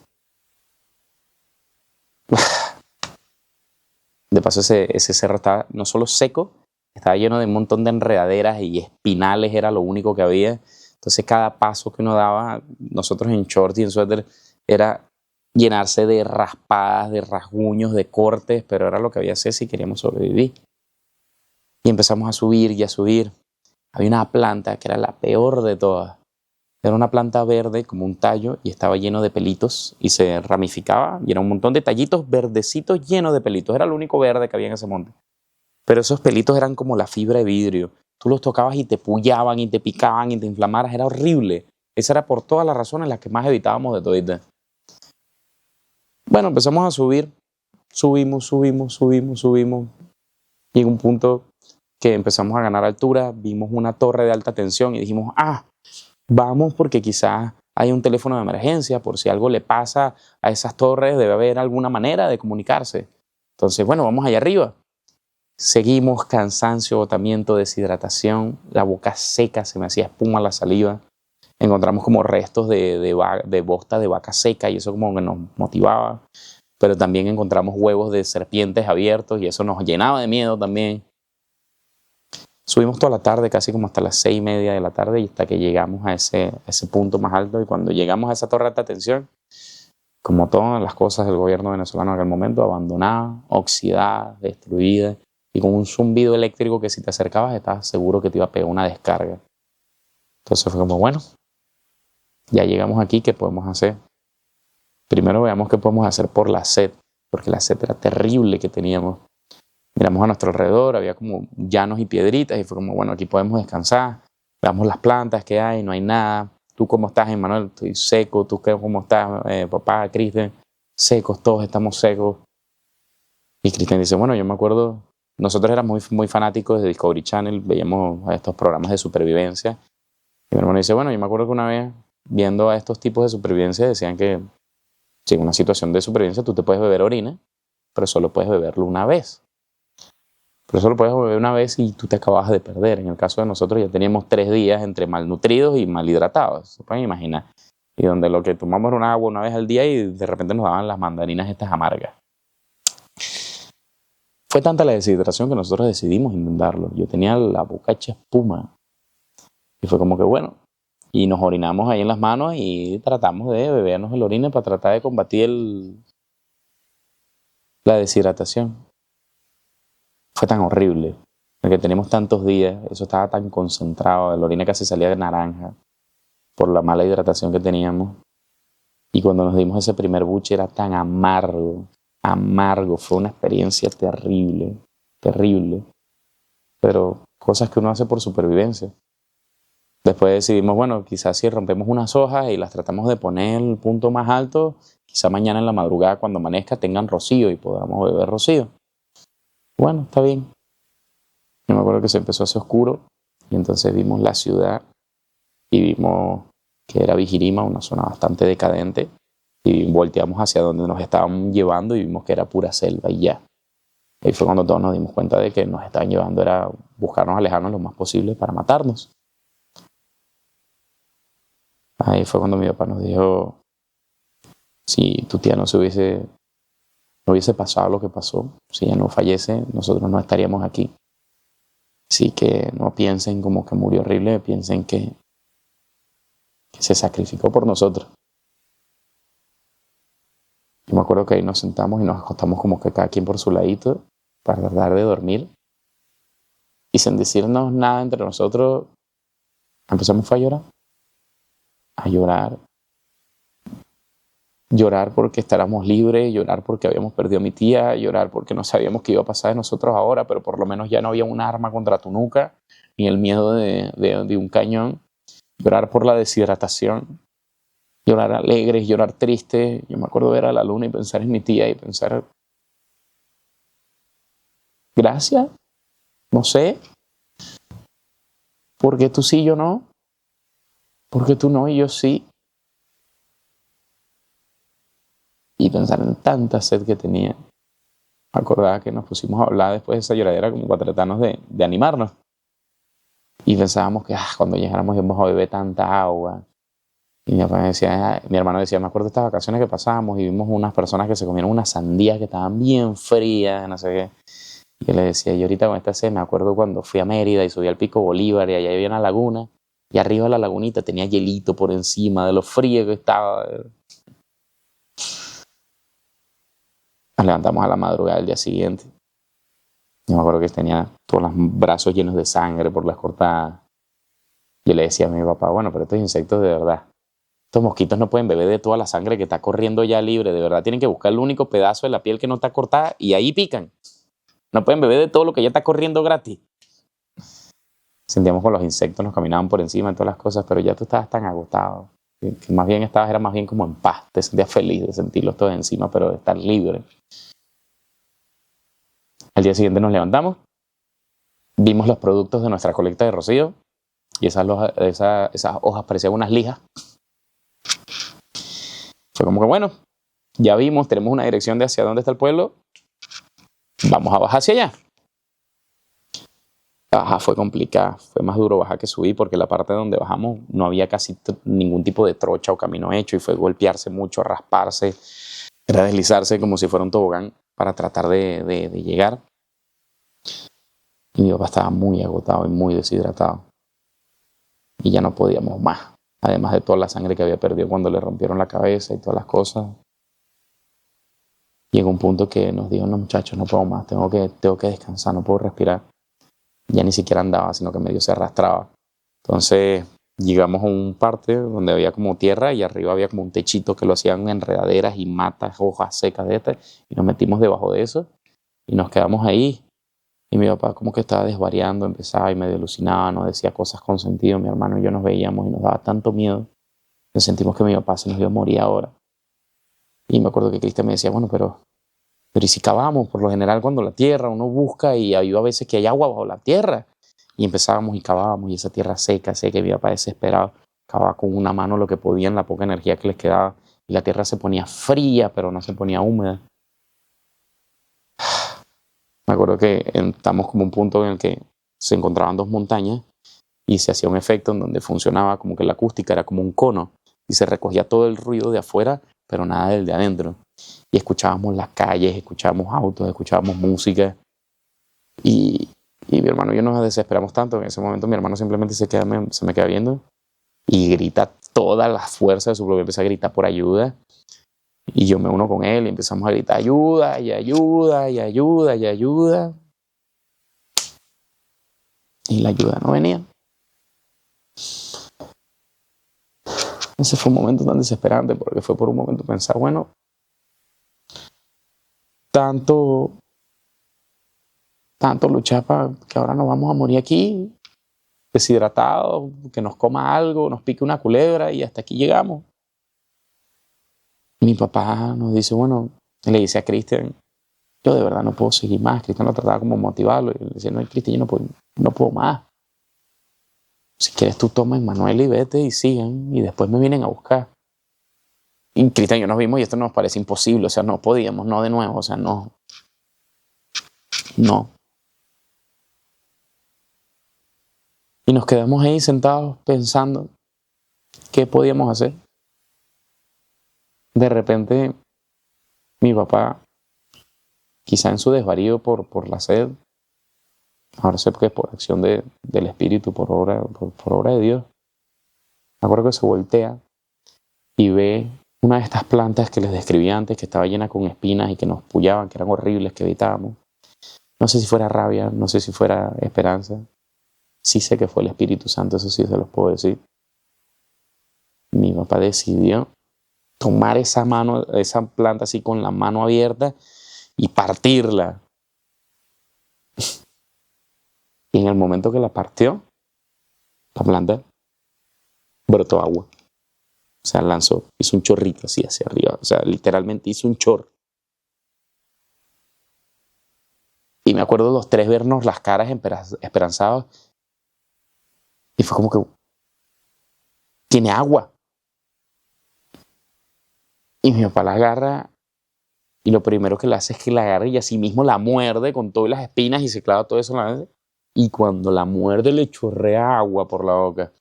Speaker 2: De paso ese cerro estaba no solo seco, estaba lleno de un montón de enredaderas y espinales, era lo único que había. Entonces cada paso que uno daba, nosotros en short y en suéter, era llenarse de raspadas, de rasguños, de cortes, pero era lo que había que hacer si queríamos sobrevivir. Y empezamos a subir y a subir. Había una planta que era la peor de todas. Era una planta verde como un tallo y estaba lleno de pelitos y se ramificaba y era un montón de tallitos verdecitos llenos de pelitos. Era lo único verde que había en ese monte. Pero esos pelitos eran como la fibra de vidrio. Tú los tocabas y te pullaban y te picaban y te inflamaras. Era horrible. Esa era por todas las razones las que más evitábamos de toditas. Bueno, empezamos a subir. Subimos. Llegó un punto que empezamos a ganar altura. Vimos una torre de alta tensión y dijimos, vamos porque quizás hay un teléfono de emergencia, por si algo le pasa a esas torres, debe haber alguna manera de comunicarse. Entonces, bueno, vamos allá arriba. Seguimos, cansancio, agotamiento, deshidratación, la boca seca, se me hacía espuma la saliva. Encontramos como restos de bosta de vaca seca y eso como que nos motivaba. pero también encontramos huevos de serpientes abiertos y eso nos llenaba de miedo también. Subimos toda la tarde, casi como hasta las 6:30 de la tarde, y hasta que llegamos a ese punto más alto. Y cuando llegamos a esa torre de alta tensión, como todas las cosas del gobierno venezolano en aquel momento, abandonada, oxidada, destruida, y con un zumbido eléctrico que si te acercabas estabas seguro que te iba a pegar una descarga. Entonces fue como, bueno, ya llegamos aquí, ¿qué podemos hacer? Primero veamos qué podemos hacer por la sed, porque la sed era terrible que teníamos. Miramos a nuestro alrededor, había como llanos y piedritas, y fue como, bueno, aquí podemos descansar. Veamos las plantas que hay, no hay nada. ¿Tú cómo estás, Emmanuel? Estoy seco. ¿Tú cómo estás, papá, Cristian? Secos, todos estamos secos. Y Cristian dice, bueno, yo me acuerdo, nosotros éramos muy fanáticos de Discovery Channel, veíamos a estos programas de supervivencia. Y mi hermano dice, bueno, yo me acuerdo que una vez, viendo a estos tipos de supervivencia, decían que si en una situación de supervivencia tú te puedes beber orina, pero solo puedes beberlo una vez. Pero solo puedes beber una vez y tú te acabas de perder. En el caso de nosotros ya teníamos 3 días entre malnutridos y malhidratados, se pueden imaginar. Y donde lo que tomamos era un agua una vez al día y de repente nos daban las mandarinas estas amargas. Fue tanta la deshidratación que nosotros decidimos intentarlo. Yo tenía la boca hecha espuma. Y fue como que bueno. Y nos orinamos ahí en las manos y tratamos de bebernos el orine para tratar de combatir la deshidratación. Fue tan horrible, porque teníamos tantos días, eso estaba tan concentrado, el orina casi salía de naranja por la mala hidratación que teníamos. Y cuando nos dimos ese primer buche era tan amargo, fue una experiencia terrible, terrible. Pero cosas que uno hace por supervivencia. Después decidimos, bueno, quizás si rompemos unas hojas y las tratamos de poner en el punto más alto, quizá mañana en la madrugada cuando amanezca tengan rocío y podamos beber rocío. Bueno, está bien. Yo me acuerdo que se empezó a hacer oscuro y entonces vimos la ciudad y vimos que era Vigirima, una zona bastante decadente, y volteamos hacia donde nos estaban llevando y vimos que era pura selva y ya. Ahí fue cuando todos nos dimos cuenta de que nos estaban llevando era buscarnos alejarnos lo más posible para matarnos. Ahí fue cuando mi papá nos dijo, si tu tía no hubiese pasado lo que pasó, si ella no fallece, nosotros no estaríamos aquí. Así que no piensen como que murió horrible, piensen que se sacrificó por nosotros. Yo me acuerdo que ahí nos sentamos y nos acostamos como que cada quien por su ladito para tratar de dormir. Y sin decirnos nada entre nosotros, empezamos a llorar. A llorar. Llorar porque estábamos libres, llorar porque habíamos perdido a mi tía, llorar porque no sabíamos qué iba a pasar de nosotros ahora, pero por lo menos ya no había un arma contra tu nuca, ni el miedo de un cañón. Llorar por la deshidratación, llorar alegres, llorar tristes. Yo me acuerdo de ver a la luna y pensar en mi tía y pensar, gracias, no sé, ¿por qué tú sí y yo no? ¿Por qué tú no y yo sí? Y pensar en tanta sed que tenía. Me acordaba que nos pusimos a hablar después de esa lloradera como para tratarnos de animarnos. Y pensábamos que cuando llegáramos íbamos a beber tanta agua. Y mi hermano decía, me acuerdo de estas vacaciones que pasábamos y vimos unas personas que se comieron unas sandías que estaban bien frías, no sé qué. Y yo le decía, yo ahorita con esta sed me acuerdo cuando fui a Mérida y subí al Pico Bolívar y allá había una laguna. Y arriba de la lagunita tenía hielito por encima de lo frío que estaba. Nos levantamos a la madrugada del día siguiente. Yo me acuerdo que tenía todos los brazos llenos de sangre por las cortadas. Yo le decía a mi papá, bueno, pero estos insectos de verdad, estos mosquitos no pueden beber de toda la sangre que está corriendo ya libre, de verdad tienen que buscar el único pedazo de la piel que no está cortada y ahí pican. No pueden beber de todo lo que ya está corriendo gratis. Sentíamos con los insectos, nos caminaban por encima en todas las cosas, pero ya tú estabas tan agotado, que más bien era más bien como en paz, te sentías feliz de sentirlos todos encima, pero de estar libre. Al día siguiente nos levantamos, vimos los productos de nuestra colecta de rocío y esas hojas parecían unas lijas. Fue como que bueno, ya vimos, tenemos una dirección de hacia dónde está el pueblo, vamos a bajar hacia allá. Bajar fue complicada, fue más duro bajar que subir porque la parte donde bajamos no había casi ningún tipo de trocha o camino hecho y fue golpearse mucho, rasparse. Era deslizarse como si fuera un tobogán para tratar de llegar. Y mi papá estaba muy agotado y muy deshidratado. Y ya no podíamos más. Además de toda la sangre que había perdido cuando le rompieron la cabeza y todas las cosas. Llegó un punto que nos dijo, no muchachos, no puedo más, tengo que descansar, no puedo respirar. Ya ni siquiera andaba, sino que medio se arrastraba. Entonces llegamos a un parte donde había como tierra y arriba había como un techito que lo hacían enredaderas y matas, hojas secas de estas. Y nos metimos debajo de eso y nos quedamos ahí. Y mi papá como que estaba desvariando, empezaba y medio alucinaba, nos decía cosas con sentido. Mi hermano y yo nos veíamos y nos daba tanto miedo que sentimos que mi papá se nos iba a morir ahora. Y me acuerdo que Cristian me decía, bueno, pero ¿y si cavamos? Por lo general cuando la tierra uno busca y hay a veces que hay agua bajo la tierra. Y empezábamos y cavábamos y esa tierra seca, que mi papá desesperado cavaba con una mano lo que podía en la poca energía que les quedaba. Y la tierra se ponía fría, pero no se ponía húmeda. Me acuerdo que estamos como un punto en el que se encontraban dos montañas y se hacía un efecto en donde funcionaba como que la acústica era como un cono y se recogía todo el ruido de afuera, pero nada del de adentro. Y escuchábamos las calles, escuchábamos autos, escuchábamos música. Y mi hermano y yo nos desesperamos tanto. En ese momento mi hermano simplemente se me queda viendo y grita toda la fuerza de su propio. Empieza a gritar por ayuda. Y yo me uno con él y empezamos a gritar ayuda y ayuda y ayuda y ayuda. Y la ayuda no venía. Ese fue un momento tan desesperante porque fue por un momento pensar, bueno, tanto luchar para que ahora nos vamos a morir aquí, deshidratados, que nos coma algo, nos pique una culebra y hasta aquí llegamos. Mi papá nos dice, bueno, le dice a Cristian, yo de verdad no puedo seguir más. Cristian lo trataba como motivarlo y le decía, no, Cristian, yo no puedo más. Si quieres tú toma a Manuel y vete y sigan y después me vienen a buscar. Y Cristian y yo nos vimos y esto nos parece imposible, o sea, no podíamos, no de nuevo, o sea, no. Y nos quedamos ahí sentados pensando qué podíamos hacer. De repente, mi papá, quizá en su desvarío por la sed, ahora sé que es por acción del Espíritu, por obra de Dios, me acuerdo que se voltea y ve una de estas plantas que les describí antes, que estaba llena con espinas y que nos pullaban, que eran horribles, que evitábamos. No sé si fuera rabia, no sé si fuera esperanza. Sí sé que fue el Espíritu Santo, eso sí se los puedo decir. Mi papá decidió tomar esa planta así con la mano abierta y partirla. Y en el momento que la partió, la planta brotó agua. O sea, hizo un chorrito así hacia arriba. O sea, literalmente hizo un chorro. Y me acuerdo los tres vernos las caras esperanzados. Y fue como que tiene agua. Y mi papá la agarra y lo primero que le hace es que la agarra y así mismo la muerde con todas las espinas y se clava todo eso en la mesa. Y cuando la muerde le chorrea agua por la boca.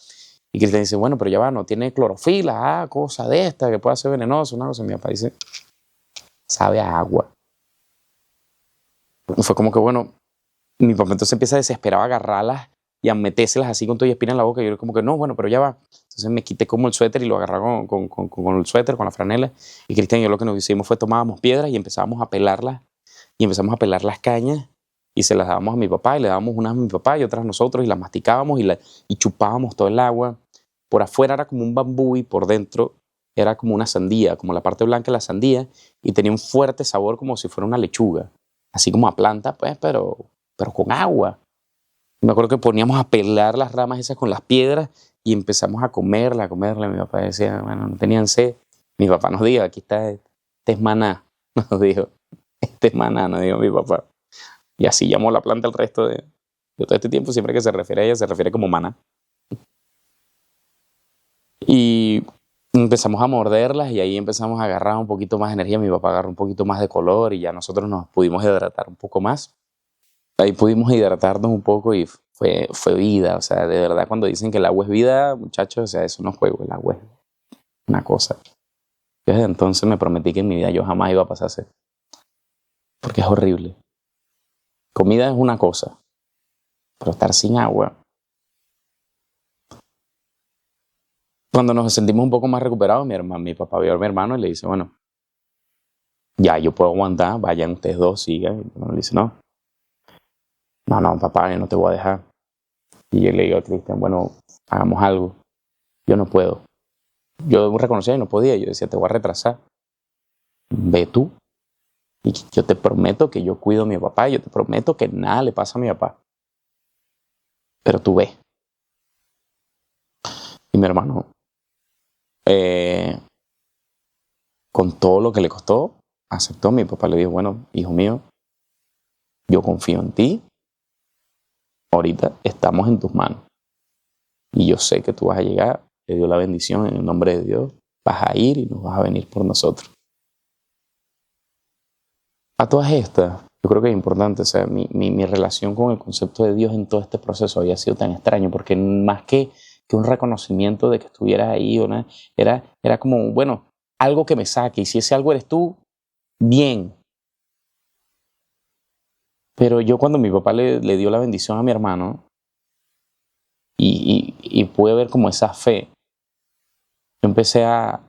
Speaker 2: Y Cristian dice, bueno, pero ya va, no tiene clorofila, cosa de esta que puede ser venenosa, una cosa. Mi papá dice, sabe a agua. Y fue como que, bueno, mi papá entonces empieza a desesperar a agarrarlas y a metérselas así con toda y espina en la boca. Y yo como que, no, bueno, pero ya va. Entonces me quité como el suéter y lo agarré con el suéter, con la franela. Y Cristian y yo lo que nos hicimos fue tomábamos piedras y empezábamos a pelarlas. Y empezamos a pelar las cañas y se las dábamos a mi papá y le dábamos unas a mi papá y otras a nosotros y las masticábamos y chupábamos todo el agua. Por afuera era como un bambú y por dentro era como una sandía, como la parte blanca de la sandía y tenía un fuerte sabor como si fuera una lechuga. Así como a planta, pues, pero con agua. Me acuerdo que poníamos a pelar las ramas esas con las piedras y empezamos a comerla. Mi papá decía, bueno, no tenían sed. Mi papá nos dijo, aquí está, este es maná. Nos dijo, este es maná, nos dijo mi papá. Y así llamó la planta el resto de todo este tiempo. Siempre que se refiere a ella, se refiere como maná. Y empezamos a morderlas y ahí empezamos a agarrar un poquito más de energía. Mi papá agarró un poquito más de color y ya nosotros nos pudimos hidratar un poco más. Ahí pudimos hidratarnos un poco y fue vida. O sea, de verdad, cuando dicen que el agua es vida, muchachos, o sea, eso no es juego, el agua es una cosa.
Speaker 1: Desde entonces me prometí que en mi vida yo jamás iba a pasar sed. Porque es horrible. Comida es una cosa, pero estar sin agua. Cuando nos sentimos un poco más recuperados, mi papá vio a mi hermano y le dice, bueno, ya yo puedo aguantar, vayan ustedes dos, sigan. Y mi hermano le dice, no, papá, yo no te voy a dejar. Y yo le digo a Cristian, bueno, hagamos algo. Yo no puedo. Yo reconocía que no podía. Yo decía, te voy a retrasar. Ve tú. Y yo te prometo que yo cuido a mi papá. Yo te prometo que nada le pasa a mi papá. Pero tú ve. Y mi hermano, con todo lo que le costó, aceptó. Mi papá le dijo, bueno, hijo mío, yo confío en ti. Ahorita estamos en tus manos. Y yo sé que tú vas a llegar. Te dio la bendición en el nombre de Dios. Vas a ir y nos vas a venir por nosotros. A todas estas, yo creo que es importante, o sea, mi relación con el concepto de Dios en todo este proceso había sido tan extraño, porque más que un reconocimiento de que estuvieras ahí, o nada, era como, bueno, algo que me saque, y si ese algo eres tú, bien. Pero yo cuando mi papá le dio la bendición a mi hermano, y pude ver como esa fe, yo empecé a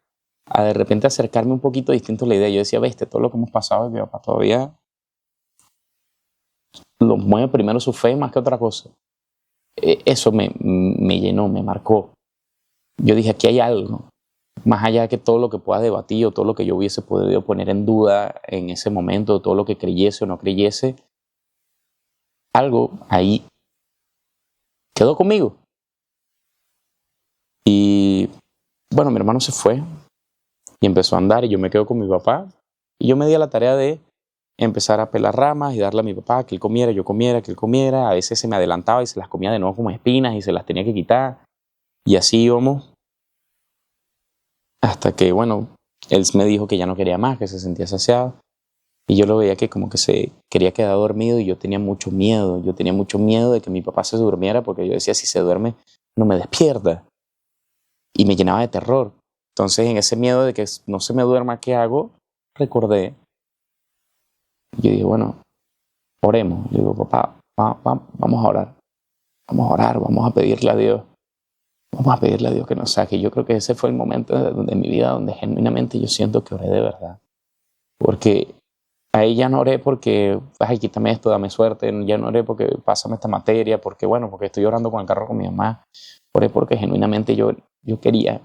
Speaker 1: de repente acercarme un poquito distinto a la idea. Yo decía, viste, todo lo que hemos pasado, mi papá todavía lo mueve primero su fe más que otra cosa. Eso me llenó, me marcó. Yo dije, aquí hay algo, más allá que todo lo que pueda debatir o todo lo que yo hubiese podido poner en duda en ese momento, todo lo que creyese o no creyese, algo ahí quedó conmigo. Y bueno, mi hermano se fue y empezó a andar y yo me quedo con mi papá y yo me di a la tarea de empezar a pelar ramas y darle a mi papá que él comiera, yo comiera, que él comiera. A veces se me adelantaba y se las comía de nuevo como espinas y se las tenía que quitar. Y así íbamos hasta que, bueno, él me dijo que ya no quería más, que se sentía saciado. Y yo lo veía que como que se quería quedar dormido y yo tenía mucho miedo. Yo tenía mucho miedo de que mi papá se durmiera porque yo decía, si se duerme, no me despierta. Y me llenaba de terror. Entonces, en ese miedo de que no se me duerma, ¿qué hago? Recordé. Yo dije, bueno, oremos. Yo digo, papá, vamos a orar. Vamos a orar, vamos a pedirle a Dios. Vamos a pedirle a Dios que nos saque. Yo creo que ese fue el momento de mi vida donde genuinamente yo siento que oré de verdad. Porque ahí ya no oré porque, ay, quítame esto, dame suerte. Ya no oré porque pásame esta materia, porque bueno, porque estoy orando con el carro con mi mamá. Oré porque genuinamente yo quería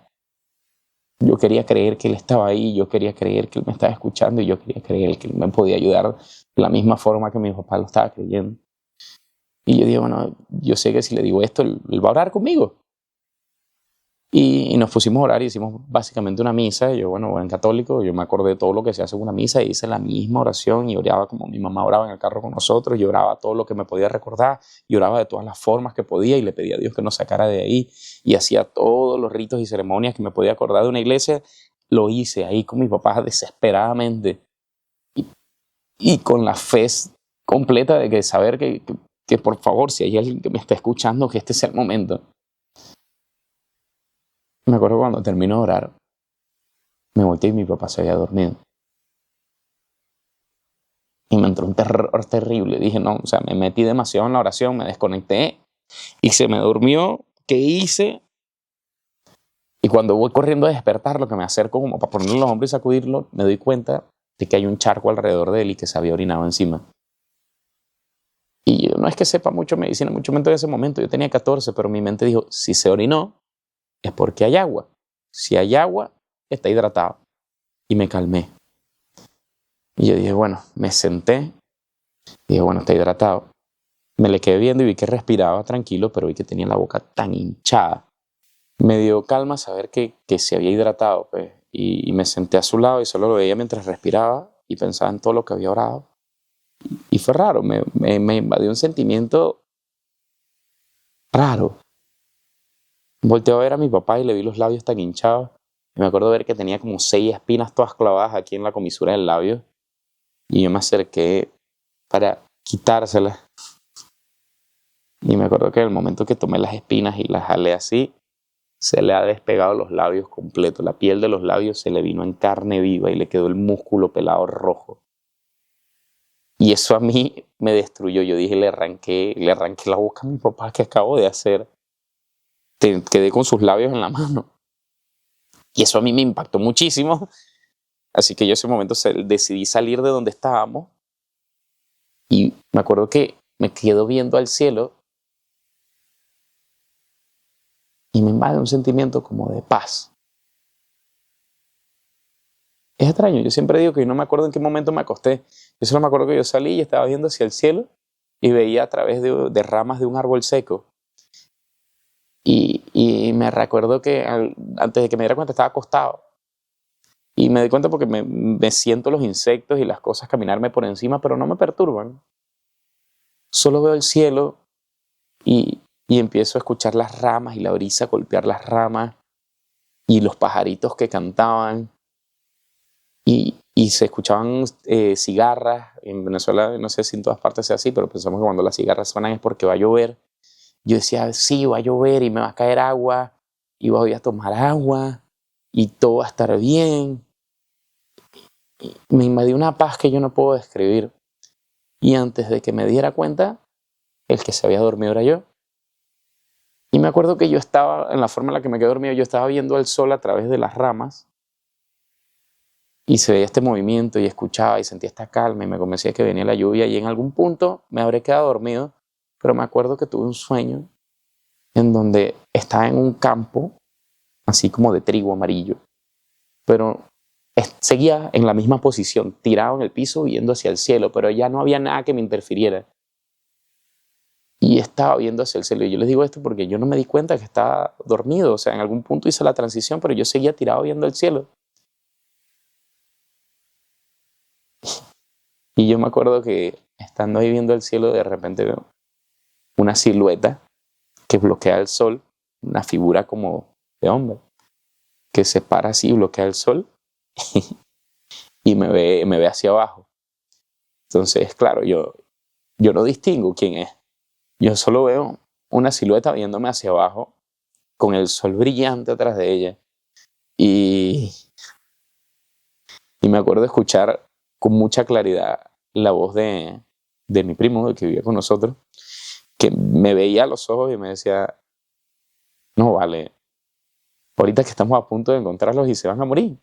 Speaker 1: creer que Él estaba ahí, yo quería creer que Él me estaba escuchando y yo quería creer que Él me podía ayudar de la misma forma que mi papá lo estaba creyendo. Y yo dije, bueno, yo sé que si le digo esto, Él va a orar conmigo. Y nos pusimos a orar y hicimos básicamente una misa. Yo, bueno, buen católico, yo me acordé de todo lo que se hace en una misa y hice la misma oración y oraba como mi mamá oraba en el carro con nosotros, y oraba todo lo que me podía recordar, y oraba de todas las formas que podía y le pedía a Dios que nos sacara de ahí, y hacía todos los ritos y ceremonias que me podía acordar de una iglesia. Lo hice ahí con mi papá desesperadamente y con la fe completa de que saber que por favor, si hay alguien que me está escuchando, que este sea el momento. Me acuerdo cuando terminó de orar, me volteé y mi papá se había dormido. Y me entró un terror terrible. Dije, no, o sea, me metí demasiado en la oración, me desconecté y se me durmió. ¿Qué hice? Y cuando voy corriendo a despertar, lo que me acerco como para ponerle los hombros y sacudirlo, me doy cuenta de que hay un charco alrededor de él y que se había orinado encima. Y yo no es que sepa mucho medicina, mucho menos en ese momento. Yo tenía 14, pero mi mente dijo, si se orinó, es porque hay agua. Si hay agua, está hidratado. Y me calmé. Y yo dije, bueno, me senté. Y dije, bueno, está hidratado. Me le quedé viendo y vi que respiraba tranquilo, pero vi que tenía la boca tan hinchada. Me dio calma saber que se había hidratado, pues. Y me senté a su lado y solo lo veía mientras respiraba y pensaba en todo lo que había orado. Y fue raro, me invadió un sentimiento raro. Volteé a ver a mi papá y le vi los labios tan hinchados. Y me acuerdo ver que tenía como 6 espinas todas clavadas aquí en la comisura del labio. Y yo me acerqué para quitárselas. Y me acuerdo que en el momento que tomé las espinas y las jalé así,
Speaker 2: se le ha despegado los labios completos. La piel de los labios se le vino en carne viva y le quedó el músculo pelado rojo. Y eso a mí me destruyó. Yo dije, le arranqué la boca a mi papá, ¿qué acabo de hacer? Quedé con sus labios en la mano. Y eso a mí me impactó muchísimo. Así que yo en ese momento decidí salir de donde estábamos. Y me acuerdo que me quedo viendo al cielo y me invade un sentimiento como de paz. Es extraño, yo siempre digo que yo no me acuerdo en qué momento me acosté. Yo solo me acuerdo que yo salí y estaba viendo hacia el cielo y veía a través de ramas de un árbol seco. Y me recuerdo que antes de que me diera cuenta estaba acostado. Y me di cuenta porque me siento los insectos y las cosas caminarme por encima, pero no me perturban. Solo veo el cielo y empiezo a escuchar las ramas y la brisa golpear las ramas y los pajaritos que cantaban. Y se escuchaban cigarras. En Venezuela, no sé si en todas partes sea así, pero pensamos que cuando las cigarras suenan es porque va a llover. Yo decía, sí, va a llover y me va a caer agua y voy a tomar agua y todo va a estar bien. Y me invadió una paz que yo no puedo describir. Y antes de que me diera cuenta, el que se había dormido era yo. Y me acuerdo que yo estaba, en la forma en la que me quedé dormido, yo estaba viendo el sol a través de las ramas y se veía este movimiento y escuchaba y sentía esta calma y me convencía que venía la lluvia y en algún punto me habré quedado dormido, pero me acuerdo que tuve un sueño en donde estaba en un campo así como de trigo amarillo, pero seguía en la misma posición, tirado en el piso viendo hacia el cielo, pero ya no había nada que me interfiriera. Y estaba viendo hacia el cielo. Y yo les digo esto porque yo no me di cuenta que estaba dormido. O sea, en algún punto hice la transición, pero yo seguía tirado viendo el cielo. Y yo me acuerdo que estando ahí viendo el cielo, de repente veo una silueta que bloquea el sol, una figura como de hombre, que se para así, bloquea el sol y me ve hacia abajo. Entonces, claro, yo no distingo quién es. Yo solo veo una silueta viéndome hacia abajo con el sol brillante atrás de ella. Y me acuerdo de escuchar con mucha claridad la voz de mi primo, el que vivía con nosotros, que me veía a los ojos y me decía, no vale, ahorita que estamos a punto de encontrarlos y se van a morir.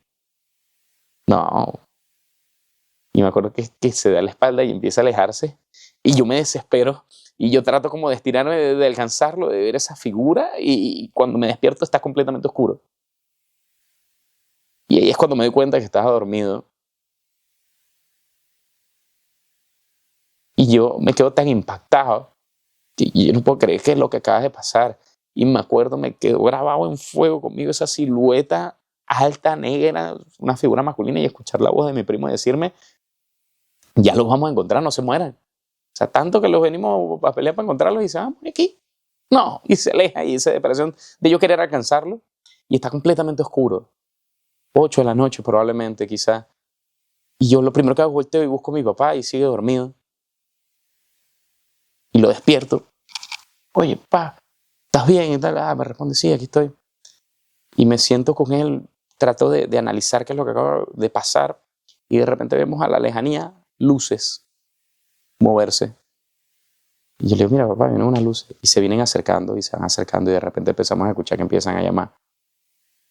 Speaker 2: No. Y me acuerdo que se da la espalda y empieza a alejarse. Y yo me desespero. Y yo trato como de estirarme, de alcanzarlo, de ver esa figura. Y cuando me despierto está completamente oscuro. Y ahí es cuando me doy cuenta que estaba dormido. Y yo me quedo tan impactado que yo no puedo creer que es lo que acaba de pasar. Y me acuerdo, me quedó grabado en fuego conmigo esa silueta alta, negra, una figura masculina, y escuchar la voz de mi primo decirme, ya los vamos a encontrar, no se mueran. O sea, tanto que los venimos a pelear para encontrarlos y se van a morir aquí. No, y se aleja y esa depresión de yo querer alcanzarlo y está completamente oscuro. 8 de la noche probablemente, quizás. Y yo lo primero que hago es volteo y busco a mi papá y sigue dormido. Y lo despierto. Oye, pa, ¿estás bien? Y tal. Me responde, sí, aquí estoy. Y me siento con él, trato de analizar qué es lo que acaba de pasar. Y de repente vemos a la lejanía luces moverse. Y yo le digo, mira papá, vienen unas luces. Y se vienen acercando y se van acercando y de repente empezamos a escuchar que empiezan a llamar.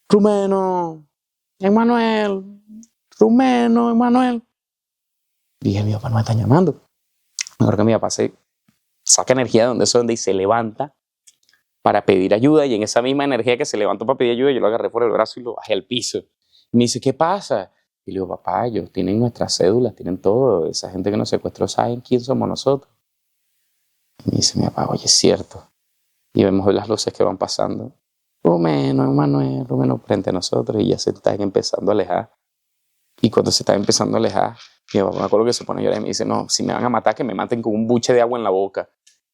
Speaker 2: Rumeno, Emanuel, Rumeno, Emanuel. Y dije, mi papá no me está llamando. Mejor que mi papá se saca energía de donde eso donde y se levanta para pedir ayuda. Y en esa misma energía que se levantó para pedir ayuda, yo lo agarré por el brazo y lo bajé al piso. Y me dice, ¿qué pasa? Y le digo, papá, ellos tienen nuestras cédulas, tienen todo. Esa gente que nos secuestró saben quién somos nosotros. Y me dice mi papá, oye, es cierto. Y vemos las luces que van pasando. Rumeno, Emanuel, Rumeno frente a nosotros. Y ya se están empezando a alejar. Y cuando se está empezando a alejar, mi papá me acuerdo que se pone a llorar y me dice, no, si me van a matar, que me maten con un buche de agua en la boca.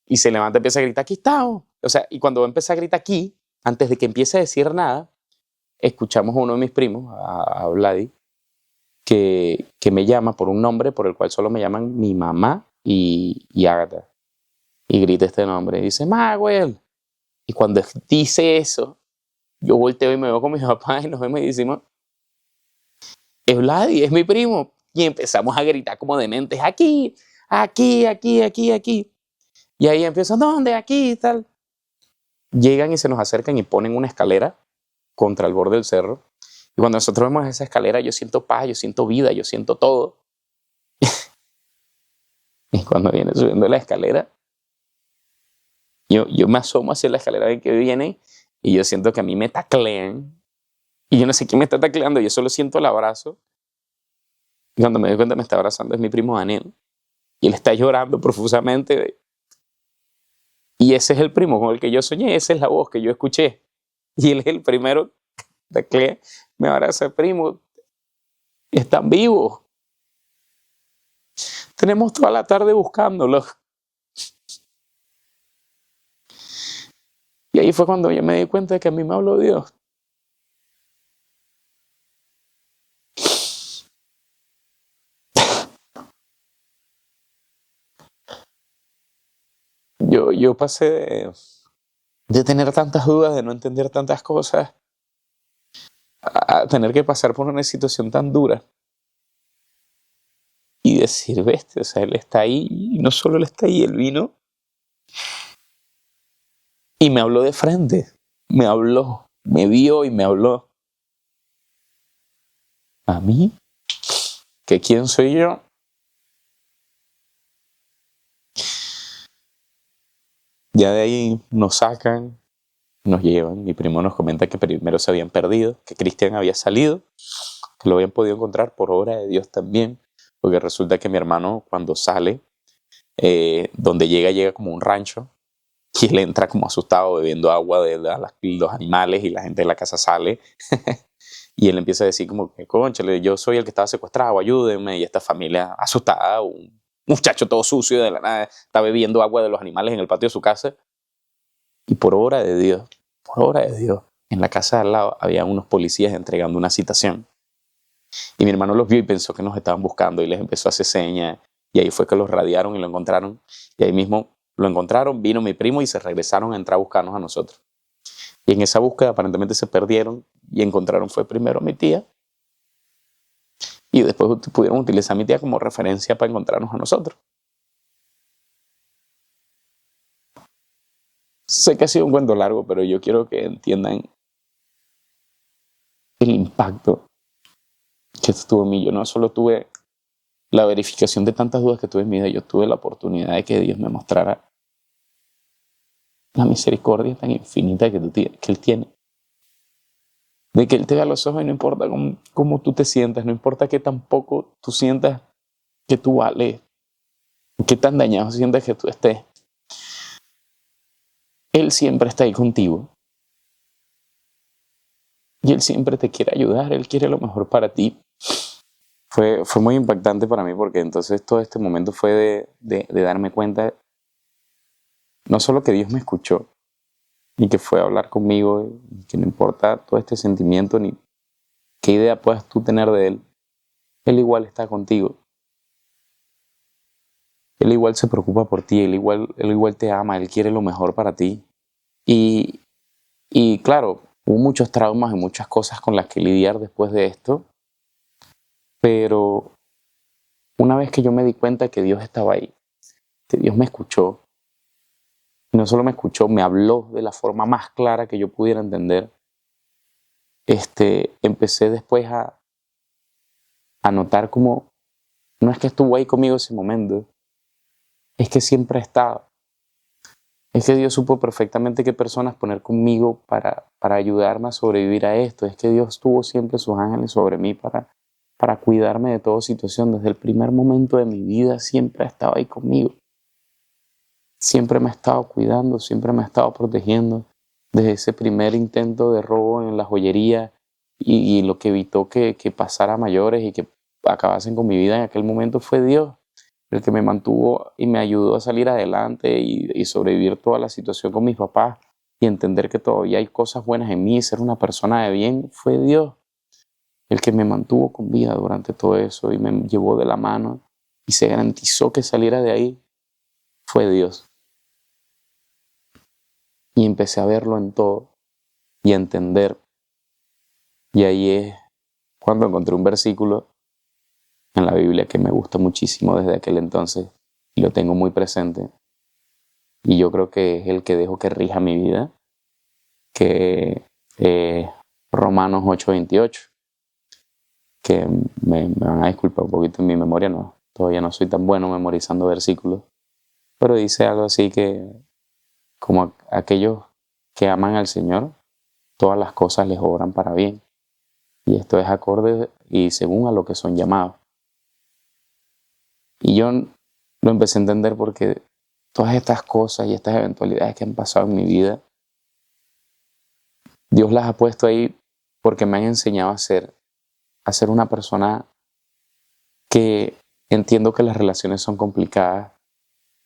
Speaker 2: Y se levanta y empieza a gritar, aquí estamos. O sea, y cuando empieza a gritar aquí, antes de que empiece a decir nada, escuchamos a uno de mis primos, a Vladi, que me llama por un nombre por el cual solo me llaman mi mamá y Ágata. Y grita este nombre y dice, Maguel. Y cuando dice eso, Yo volteo y me veo con mis papás y nos vemos y decimos, es Vladi, es mi primo. Y empezamos a gritar como dementes, aquí, aquí, aquí, aquí, aquí. Y ahí empiezan, ¿dónde? Aquí y tal. Llegan y se nos acercan y ponen una escalera contra el borde del cerro. Y cuando nosotros vemos esa escalera, yo siento paz, yo siento vida, yo siento todo. Y cuando viene subiendo la escalera, yo me asomo hacia la escalera en que viene y yo siento que a mí me taclean. Y yo no sé quién me está tacleando, yo solo siento el abrazo. Y cuando me doy cuenta me está abrazando es mi primo Daniel. Y él está llorando profusamente. Y ese es el primo con el que yo soñé, esa es la voz que yo escuché. Y él es el primero que me abraza, primo, están vivos. Tenemos toda la tarde buscándolos. Y ahí fue cuando yo me di cuenta de que a mí me habló Dios. Yo pasé de tener tantas dudas, de no entender tantas cosas, a tener que pasar por una situación tan dura y decir, bestia, o sea, él está ahí, y no solo él está ahí, él vino y me habló de frente, me habló, me vio y me habló. ¿A mí? ¿Que quién soy yo? Ya de ahí nos sacan, nos llevan. Mi primo nos comenta que primero se habían perdido, que Cristian había salido, que lo habían podido encontrar por obra de Dios también, porque resulta que mi hermano cuando sale, donde llega como un rancho, y él entra como asustado bebiendo agua de los animales y la gente de la casa sale. Y él empieza a decir como que, cónchale, yo soy el que estaba secuestrado, ayúdenme. Y esta familia asustada, un muchacho todo sucio de la nada, está bebiendo agua de los animales en el patio de su casa. Y por obra de Dios, en la casa de al lado había unos policías entregando una citación. Y mi hermano los vio y pensó que nos estaban buscando y les empezó a hacer señas. Y ahí fue que los radiaron y lo encontraron. Y ahí mismo lo encontraron, vino mi primo y se regresaron a entrar a buscarnos a nosotros. Y en esa búsqueda aparentemente se perdieron y encontraron fue primero a mi tía y después pudieron utilizar a mi tía como referencia para encontrarnos a nosotros. Sé que ha sido un cuento largo, pero yo quiero que entiendan el impacto que esto tuvo en mí. Yo no solo tuve la verificación de tantas dudas que tuve en mi vida, yo tuve la oportunidad de que Dios me mostrara la misericordia tan infinita que Él tiene. De que Él te vea a los ojos y no importa cómo tú te sientas, no importa que tampoco tú sientas que tú vales, qué tan dañado sientas que tú estés. Él siempre está ahí contigo. Y Él siempre te quiere ayudar, Él quiere lo mejor para ti. Fue muy impactante para mí porque entonces todo este momento fue de darme cuenta, no solo que Dios me escuchó, y que fue a hablar conmigo, y que no importa todo este sentimiento ni qué idea puedas tú tener de Él igual está contigo. Él igual se preocupa por ti, Él igual te ama, Él quiere lo mejor para ti. Y, y claro, hubo muchos traumas y muchas cosas con las que lidiar después de esto, pero una vez que yo me di cuenta que Dios estaba ahí, que Dios me escuchó, y no solo me escuchó, me habló de la forma más clara que yo pudiera entender, empecé después a notar como, no es que estuvo ahí conmigo ese momento, es que siempre ha estado. Es que Dios supo perfectamente qué personas poner conmigo para ayudarme a sobrevivir a esto. Es que Dios tuvo siempre sus ángeles sobre mí para cuidarme de toda situación. Desde el primer momento de mi vida siempre ha estado ahí conmigo. Siempre me ha estado cuidando, siempre me ha estado protegiendo. Desde ese primer intento de robo en la joyería y lo que evitó que pasara a mayores y que acabasen con mi vida en aquel momento fue Dios, el que me mantuvo y me ayudó a salir adelante y sobrevivir toda la situación con mis papás y entender que todavía hay cosas buenas en mí y ser una persona de bien, fue Dios el que me mantuvo con vida durante todo eso y me llevó de la mano y se garantizó que saliera de ahí, fue Dios. Y empecé a verlo en todo. y entender. Y ahí es cuando encontré un versículo en la Biblia que me gusta muchísimo desde aquel entonces y lo tengo muy presente. Y yo creo que es el que dejo que rija mi vida, que es Romanos 8:28, que me van a disculpar un poquito en mi memoria, no, todavía no soy tan bueno memorizando versículos, pero dice algo así que como aquellos que aman al Señor, todas las cosas les obran para bien. Y esto es acorde y según a lo que son llamados. Y yo lo empecé a entender porque todas estas cosas y estas eventualidades que han pasado en mi vida, Dios las ha puesto ahí porque me han enseñado a ser una persona que entiendo que las relaciones son complicadas,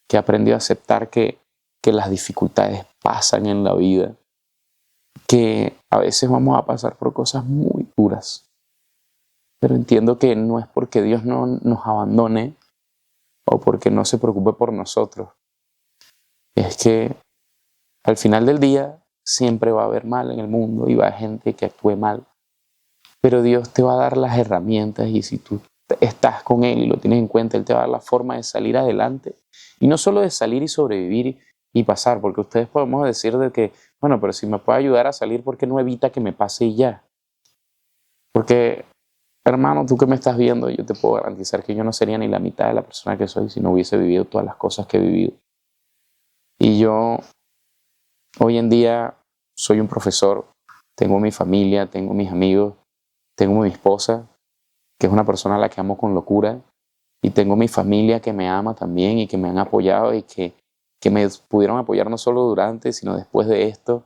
Speaker 2: que he aprendido a aceptar que las dificultades pasan en la vida, que a veces vamos a pasar por cosas muy duras, pero entiendo que no es porque Dios no nos abandone o porque no se preocupe por nosotros. Es que al final del día siempre va a haber mal en el mundo y va a haber gente que actúe mal, pero Dios te va a dar las herramientas y si tú estás con Él y lo tienes en cuenta, Él te va a dar la forma de salir adelante y no solo de salir y sobrevivir y pasar, porque ustedes podemos decir de que, bueno, pero si me puede ayudar a salir, ¿por qué no evita que me pase y ya? Porque, hermano, tú que me estás viendo, yo te puedo garantizar que yo no sería ni la mitad de la persona que soy si no hubiese vivido todas las cosas que he vivido. Y yo hoy en día soy un profesor, tengo mi familia, tengo mis amigos, tengo mi esposa, que es una persona a la que amo con locura, y tengo mi familia que me ama también y que me han apoyado y que me pudieron apoyar no solo durante, sino después de esto.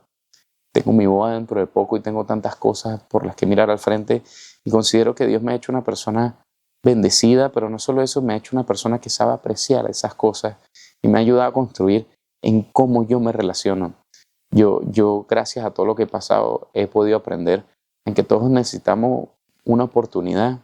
Speaker 2: Tengo mi boda dentro de poco y tengo tantas cosas por las que mirar al frente y considero que Dios me ha hecho una persona bendecida, pero no solo eso, me ha hecho una persona que sabe apreciar esas cosas y me ha ayudado a construir en cómo yo me relaciono. Yo gracias a todo lo que he pasado, he podido aprender en que todos necesitamos una oportunidad.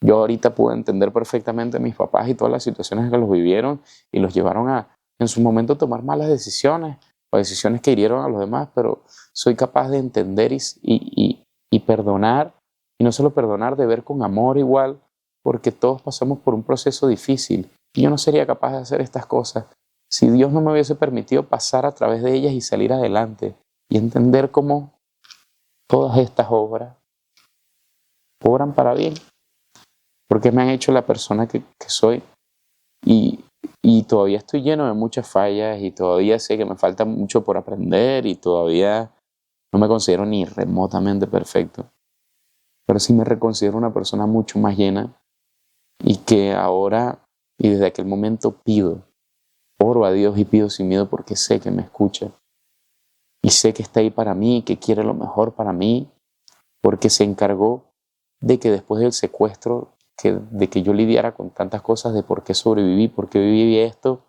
Speaker 2: Yo ahorita puedo entender perfectamente a mis papás y todas las situaciones que los vivieron y los llevaron a, en su momento, tomar malas decisiones o decisiones que hirieron a los demás, pero soy capaz de entender y perdonar, y no solo perdonar, de ver con amor igual, porque todos pasamos por un proceso difícil y yo no sería capaz de hacer estas cosas si Dios no me hubiese permitido pasar a través de ellas y salir adelante y entender cómo todas estas obras obran para bien, porque me han hecho la persona que soy y, y todavía estoy lleno de muchas fallas y todavía sé que me falta mucho por aprender y todavía no me considero ni remotamente perfecto, pero sí me reconsidero una persona mucho más llena y que ahora y desde aquel momento oro a Dios y pido sin miedo porque sé que me escucha y sé que está ahí para mí y que quiere lo mejor para mí porque se encargó de que después del secuestro, de que yo lidiara con tantas cosas de por qué sobreviví, por qué viví esto,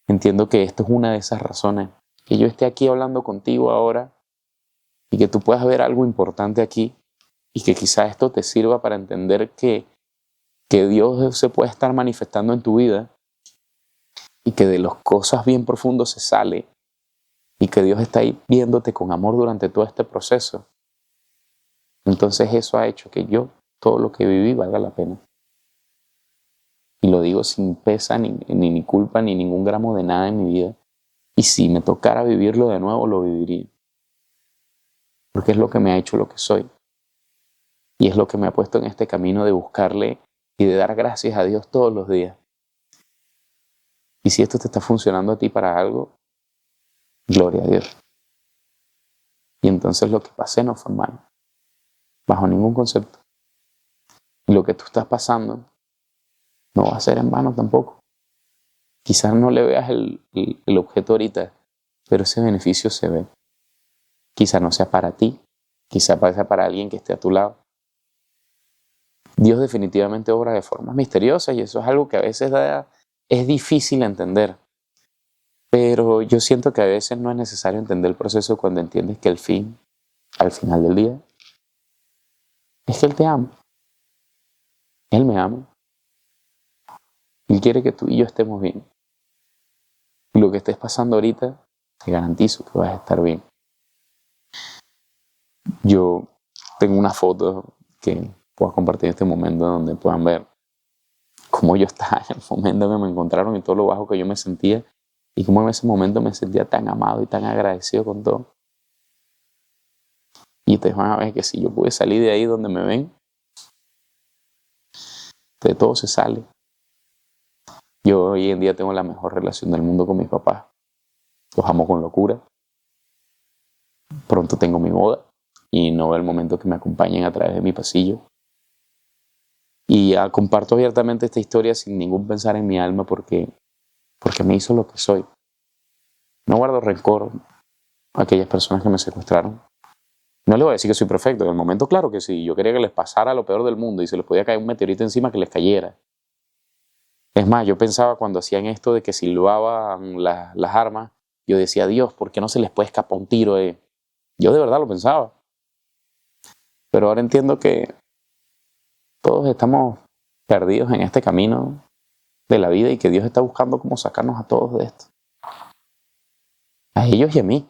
Speaker 2: entiendo que esto es una de esas razones. Que yo esté aquí hablando contigo ahora y que tú puedas ver algo importante aquí y que quizás esto te sirva para entender que Dios se puede estar manifestando en tu vida y que de las cosas bien profundas se sale y que Dios está ahí viéndote con amor durante todo este proceso. Entonces eso ha hecho que yo, todo lo que viví, valga la pena. Y lo digo sin pesa, ni culpa, ni ningún gramo de nada en mi vida. Y si me tocara vivirlo de nuevo, lo viviría. Porque es lo que me ha hecho lo que soy. Y es lo que me ha puesto en este camino de buscarle y de dar gracias a Dios todos los días. Y si esto te está funcionando a ti para algo, gloria a Dios. Y entonces lo que pasé no fue en vano, bajo ningún concepto. Y lo que tú estás pasando no va a ser en vano tampoco. Quizás no le veas el objeto ahorita, pero ese beneficio se ve. Quizás no sea para ti, quizás sea para alguien que esté a tu lado. Dios definitivamente obra de formas misteriosas y eso es algo que a veces es difícil entender. Pero yo siento que a veces no es necesario entender el proceso cuando entiendes que al final del día, es que Él te ama. Él me ama. Él quiere que tú y yo estemos bien. Y lo que estés pasando ahorita, te garantizo que vas a estar bien.
Speaker 1: Yo tengo una foto que puedo compartir en este momento donde puedan ver cómo yo estaba en el momento que me encontraron y todo lo bajo que yo me sentía y cómo en ese momento me sentía tan amado y tan agradecido con todo. Y ustedes van a ver que si yo pude salir de ahí donde me ven, de todo se sale. Yo hoy en día tengo la mejor relación del mundo con mis papás. Los amo con locura. Pronto tengo mi boda y no veo el momento que me acompañen a través de mi pasillo. Y comparto abiertamente esta historia sin ningún pensar en mi alma porque me hizo lo que soy. No guardo rencor a aquellas personas que me secuestraron. No les voy a decir que soy perfecto. En el momento, claro que sí. Yo quería que les pasara lo peor del mundo y se les podía caer un meteorito encima que les cayera. Es más, yo pensaba cuando hacían esto de que silbaban las armas, yo decía, Dios, ¿por qué no se les puede escapar un tiro? Yo de verdad lo pensaba. Pero ahora entiendo que todos estamos perdidos en este camino de la vida y que Dios está buscando cómo sacarnos a todos de esto. A ellos y a mí.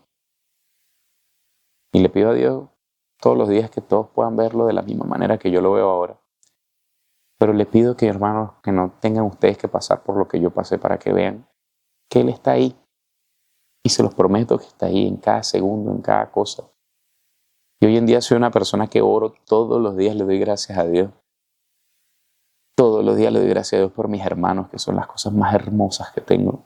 Speaker 1: Y le pido a Dios todos los días que todos puedan verlo de la misma manera que yo lo veo ahora. Pero le pido que, hermanos, que no tengan ustedes que pasar por lo que yo pasé para que vean que Él está ahí. Y se los prometo que está ahí en cada segundo, en cada cosa. Y hoy en día soy una persona que oro todos los días, le doy gracias a Dios. Todos los días le doy gracias a Dios por mis hermanos, que son las cosas más hermosas que tengo.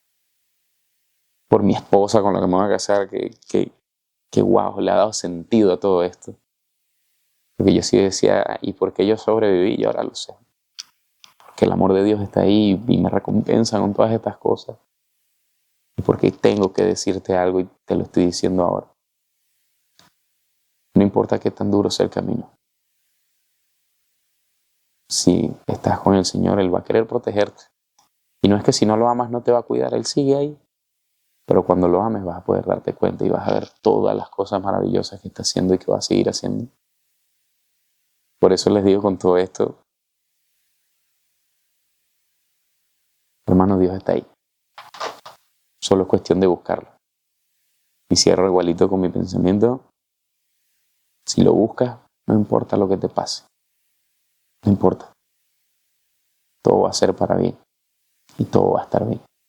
Speaker 1: Por mi esposa con la que me voy a casar, que wow, le ha dado sentido a todo esto. Porque yo sí decía, ¿y por qué yo sobreviví? Y ahora lo sé. Porque el amor de Dios está ahí y me recompensa con todas estas cosas. Y porque tengo que decirte algo y te lo estoy diciendo ahora. No importa qué tan duro sea el camino. Si estás con el Señor, Él va a querer protegerte. Y no es que si no lo amas no te va a cuidar, Él sigue ahí. Pero cuando lo ames vas a poder darte cuenta y vas a ver todas las cosas maravillosas que está haciendo y que va a seguir haciendo. Por eso les digo con todo esto, hermano, Dios está ahí. Solo es cuestión de buscarlo. Y cierro igualito con mi pensamiento. Si lo buscas, no importa lo que te pase. No importa. Todo va a ser para bien. Y todo va a estar bien.